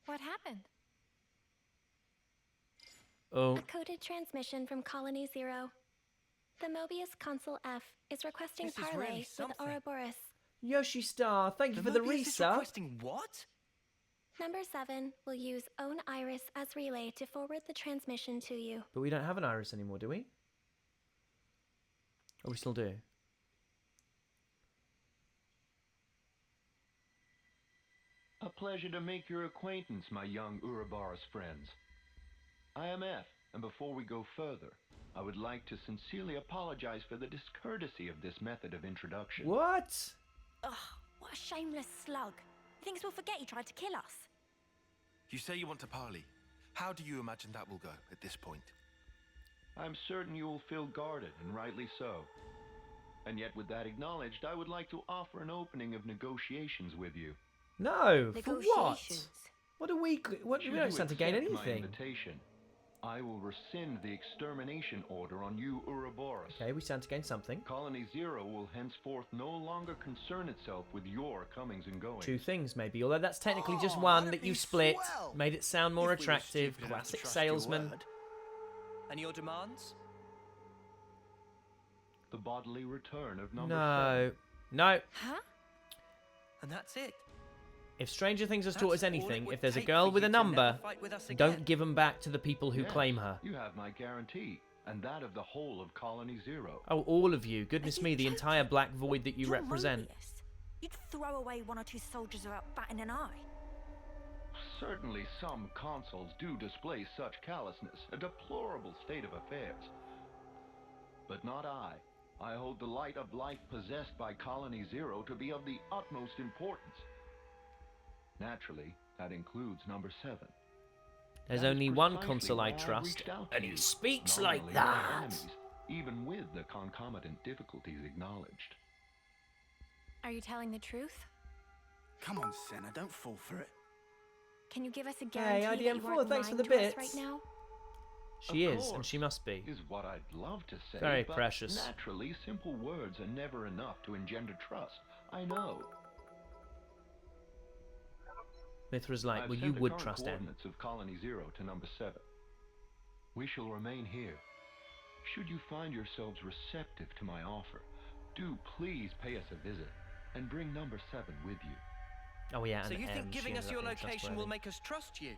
What happened? Oh, A coded transmission from Colony 0. The Mobius Consul F is requesting This is parley really with something. Ouroboros. Yoshi Star, thank you for the Mobius is resub. requesting what? Number 7 will use own iris as relay to forward the transmission to you. But we don't have an iris anymore, do we? Oh, we still do. A pleasure to make your acquaintance, my young Ouroboros friends. I am F, and before we go further, I would like to sincerely apologize for the discourtesy of this method of introduction. What? Ugh, what a shameless slug. He thinks we'll forget he tried to kill us. You say you want to parley. How do you imagine that will go at this point? I'm certain you will feel guarded, and rightly so. And yet, with that acknowledged, I would like to offer an opening of negotiations with you. No, for what? Negotiations. What do we... What, we Should don't you stand to gain accept my anything. invitation, I will rescind the extermination order on you, Ouroboros. Okay, we stand to gain something. Colony 0 will henceforth no longer concern itself with your comings and goings. 2 things, maybe. Although that's technically just Oh, one that'd that you be split. swell. Made it sound more If we were attractive. stupid enough to Classic trust your salesman. word. And your demands? The bodily return of number No. No. Huh? And that's it. If Stranger Things has taught That's us all it anything, would if there's a take girl for with you a to never number, fight with us again. don't give them back to the people who Yes, claim her. You have my guarantee, and that of the whole of Colony 0. Oh, all of you. Goodness you me, the joking? entire black void that you You're represent. Mobius. You'd throw away one or two soldiers without batting an eye. Certainly some consuls do display such callousness, a deplorable state of affairs. But not I. I hold the light of life possessed by Colony Zero to be of the utmost importance. Naturally, that includes number 7. There's That is only one precisely consul I why I've trust, reached out and to he you, speaks not like only my that. enemies, even with the concomitant difficulties acknowledged. Are you telling the truth? Come on, Sena, don't fall for it. Can you give us a guarantee that you IDM4, aren't thanks for lying the to us bits. right now? She Of is, and course, she must be. Is what I'd love to say. Very but precious. Naturally, simple words are never enough to engender trust. I know. Mithra's like, I've well, sent you the would current trust him. coordinates of Colony Zero to number 7. We shall remain here. Should you find yourselves receptive to my offer, do please pay us a visit and bring number 7 with you. Oh yeah, So and you think she giving ended us up your being location will trustworthy. make us trust you?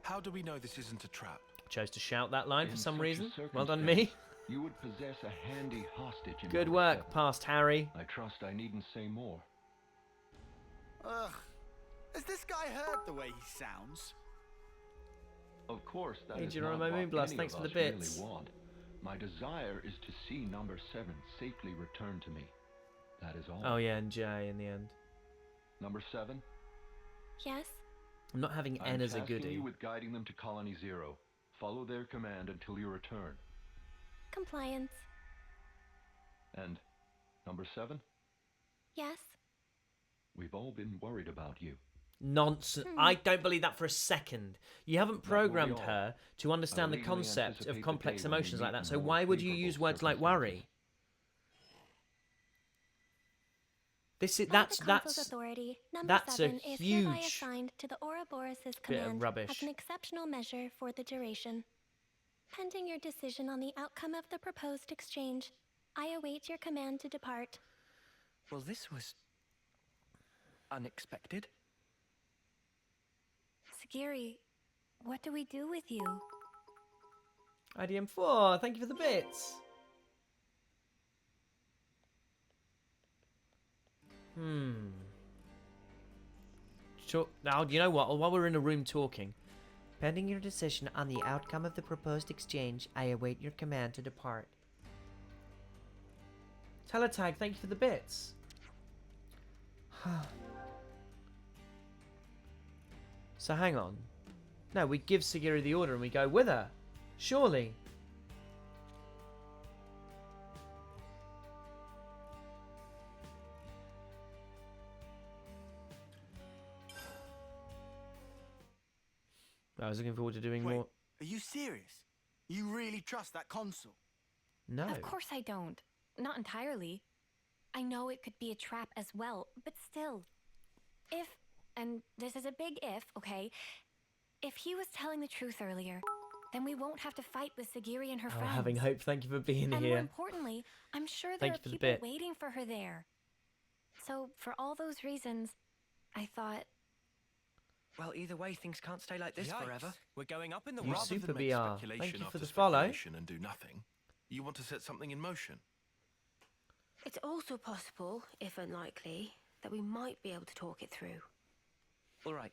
How do we know this isn't a trap? Chose to shout that line for In some such a reason. Well done, me. circumstance, You would possess a handy hostage in Good number work, 7. past Harry. I trust I needn't say more. Ugh. Has this guy heard the way he sounds? Of course, that Hey, is Jerome, not my what Moonblast, any thanks of for the us really bits. want. My desire is to see number 7 safely returned to me. That is all. Oh yeah, and Jay in the end. Number 7, Yes? I'm not having I'm N as a tasking goodie. you with guiding them to Colony Zero. Follow their command until you return. Compliance. And number 7, Yes? we've all been worried about you. Nonsense. I don't believe that for a second. You haven't That will be programmed all. her to understand I the legally concept anticipate of the complex day when we emotions like meet that, in so more why would you favorable use words like worry? This is By the that's Consul's authority, number that's a 7 is hereby huge assigned to the Ouroboros' bit of command rubbish. as an exceptional measure for the duration. Pending your decision on the outcome of the proposed exchange, I await your command to depart. Well, this was unexpected. Segiri, what do we do with you? IDM4, thank you for the bits. Sure. Now, you know what? While we're in a room talking, pending your decision on the outcome of the proposed exchange, I await your command to depart. Teletag, thank you for the bits. So hang on. No, we give Segiri the order and we go with her. Surely. I was looking forward to doing Wait, more. are you serious? You really trust that consul? No. Of course I don't. Not entirely. I know it could be a trap as well, but still. If, and this is a big if, okay? If he was telling the truth earlier, then we won't have to fight with Segiri and her Oh, friends. having hope. Thank you for being And more here. importantly, I'm sure Thank there you are for the people bit. waiting for her there. So, for all those reasons, I thought, Well, either way, things can't stay like this Yikes. forever. We're going up in the You world. super Rather than make BR. Thank speculation you for after the follow. speculation and do nothing, you want to set something in motion. It's also possible, if unlikely, that we might be able to talk it through. All right.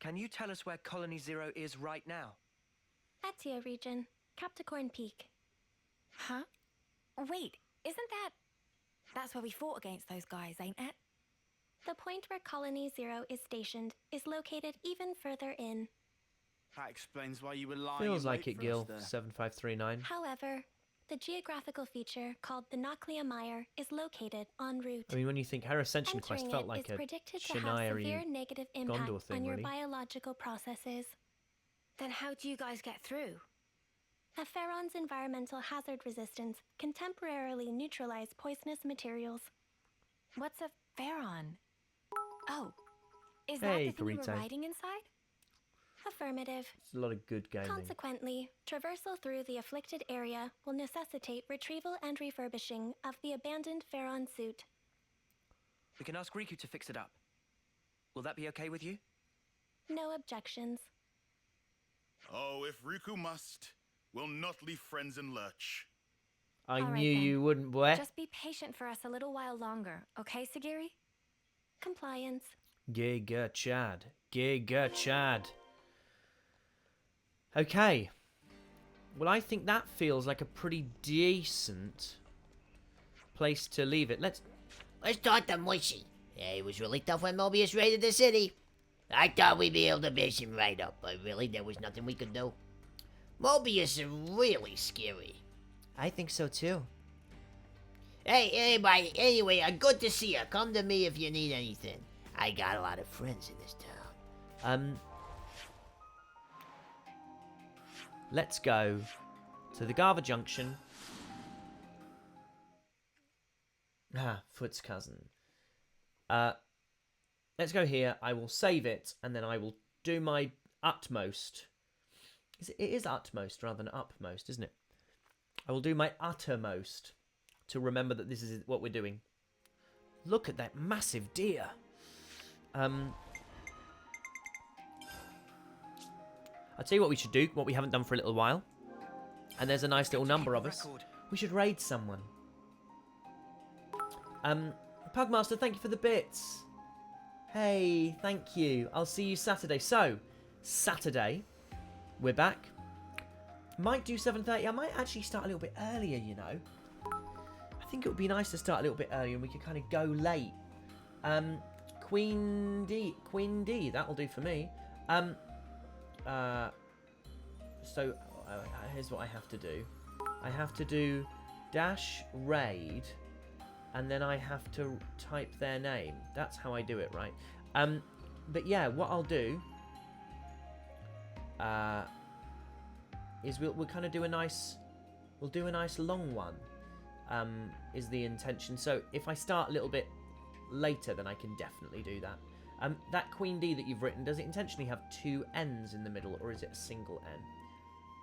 Can you tell us where Colony Zero is right now? Atia region, Capricorn Peak. huh? Wait, isn't that... That's where we fought against those guys, ain't it? The point where Colony Zero is stationed is located even further in. That explains why you were lying. Feels in like wait it, for Gil. us there. 7539. However, the geographical feature called the Noclia Mire is located en route. I mean, when you think her Ascension Entering quest felt it like is a predicted to have Shania severe negative impact Gondor thing, on your really. biological processes. Then how do you guys get through? A Pharaon's environmental hazard resistance can temporarily neutralize poisonous materials. What's a Pharaon? Oh, is Hey, that the thing you were Karito. riding inside? Affirmative. It's a lot of good gaming. Consequently, traversal through the afflicted area will necessitate retrieval and refurbishing of the abandoned Pharaon suit. We can ask Riku to fix it up. Will that be okay with you? No objections. Oh, if Riku must, we'll not leave friends in lurch. I All right, knew then. you wouldn't, boy. Just be patient for us a little while longer, okay, Segiri? Compliance. Giga Chad. Giga Chad. Okay. Well, I think that feels like a pretty decent place to leave it. Let's talk to Mushy. Yeah, it was really tough when Mobius raided the city. I thought we'd be able to bash him right up, but really, there was nothing we could do. Mobius is really scary. I think so too. Hey, buddy. Anyway, good to see you. Come to me if you need anything. I got a lot of friends in this town. Let's go to the Gava Junction. Foot's cousin. Let's go here. I will save it, and then I will do my utmost. It is utmost rather than upmost, isn't it? I will do my uttermost to remember that this is what we're doing. Look at that massive deer. I'll tell you what we should do, what we haven't done for a little while. And there's a nice little number of us. We should raid someone. Pugmaster, thank you for the bits. Hey, thank you. I'll see you Saturday. So, Saturday, we're back. Might do 7:30. I might actually start a little bit earlier, you know. I think it would be nice to start a little bit earlier and we could kind of go late. Queen D, that'll do for me. So here's what I have to do. I have to do dash raid, and then I have to type their name. That's how I do it, right? But yeah, what I'll do is we'll kind of do a nice long one. Is the intention. So if I start a little bit later, then I can definitely do that. That Queen D that you've written, does it intentionally have two N's in the middle, or is it a single N?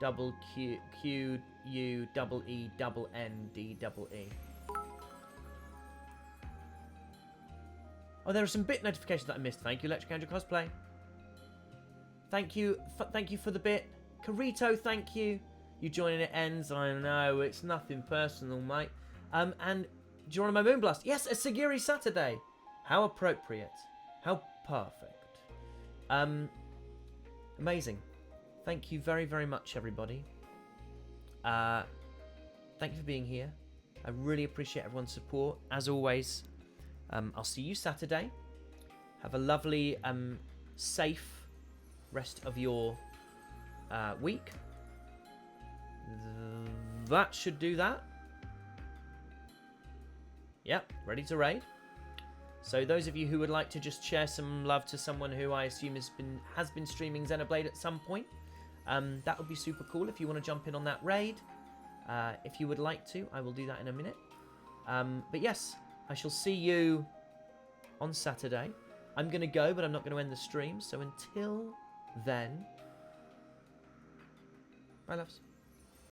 Double Q U double E double N D double E. Oh, there are some bit notifications that I missed. Thank you, Electric Angel Cosplay. Thank you for the bit. Carito, thank you. You joining it ends. I know, it's nothing personal, mate. And Geronimo Moonblast. Yes, a Segiri Saturday. How appropriate. How perfect. Amazing. Thank you very, very much, everybody. Thank you for being here. I really appreciate everyone's support. As always, I'll see you Saturday. Have a lovely, safe rest of your week. That should do that. Yep, ready to raid. So those of you who would like to just share some love to someone who I assume has been streaming Xenoblade at some point, that would be super cool if you want to jump in on that raid. If you would like to, I will do that in a minute. But yes, I shall see you on Saturday. I'm going to go, but I'm not going to end the stream. So until then, bye loves.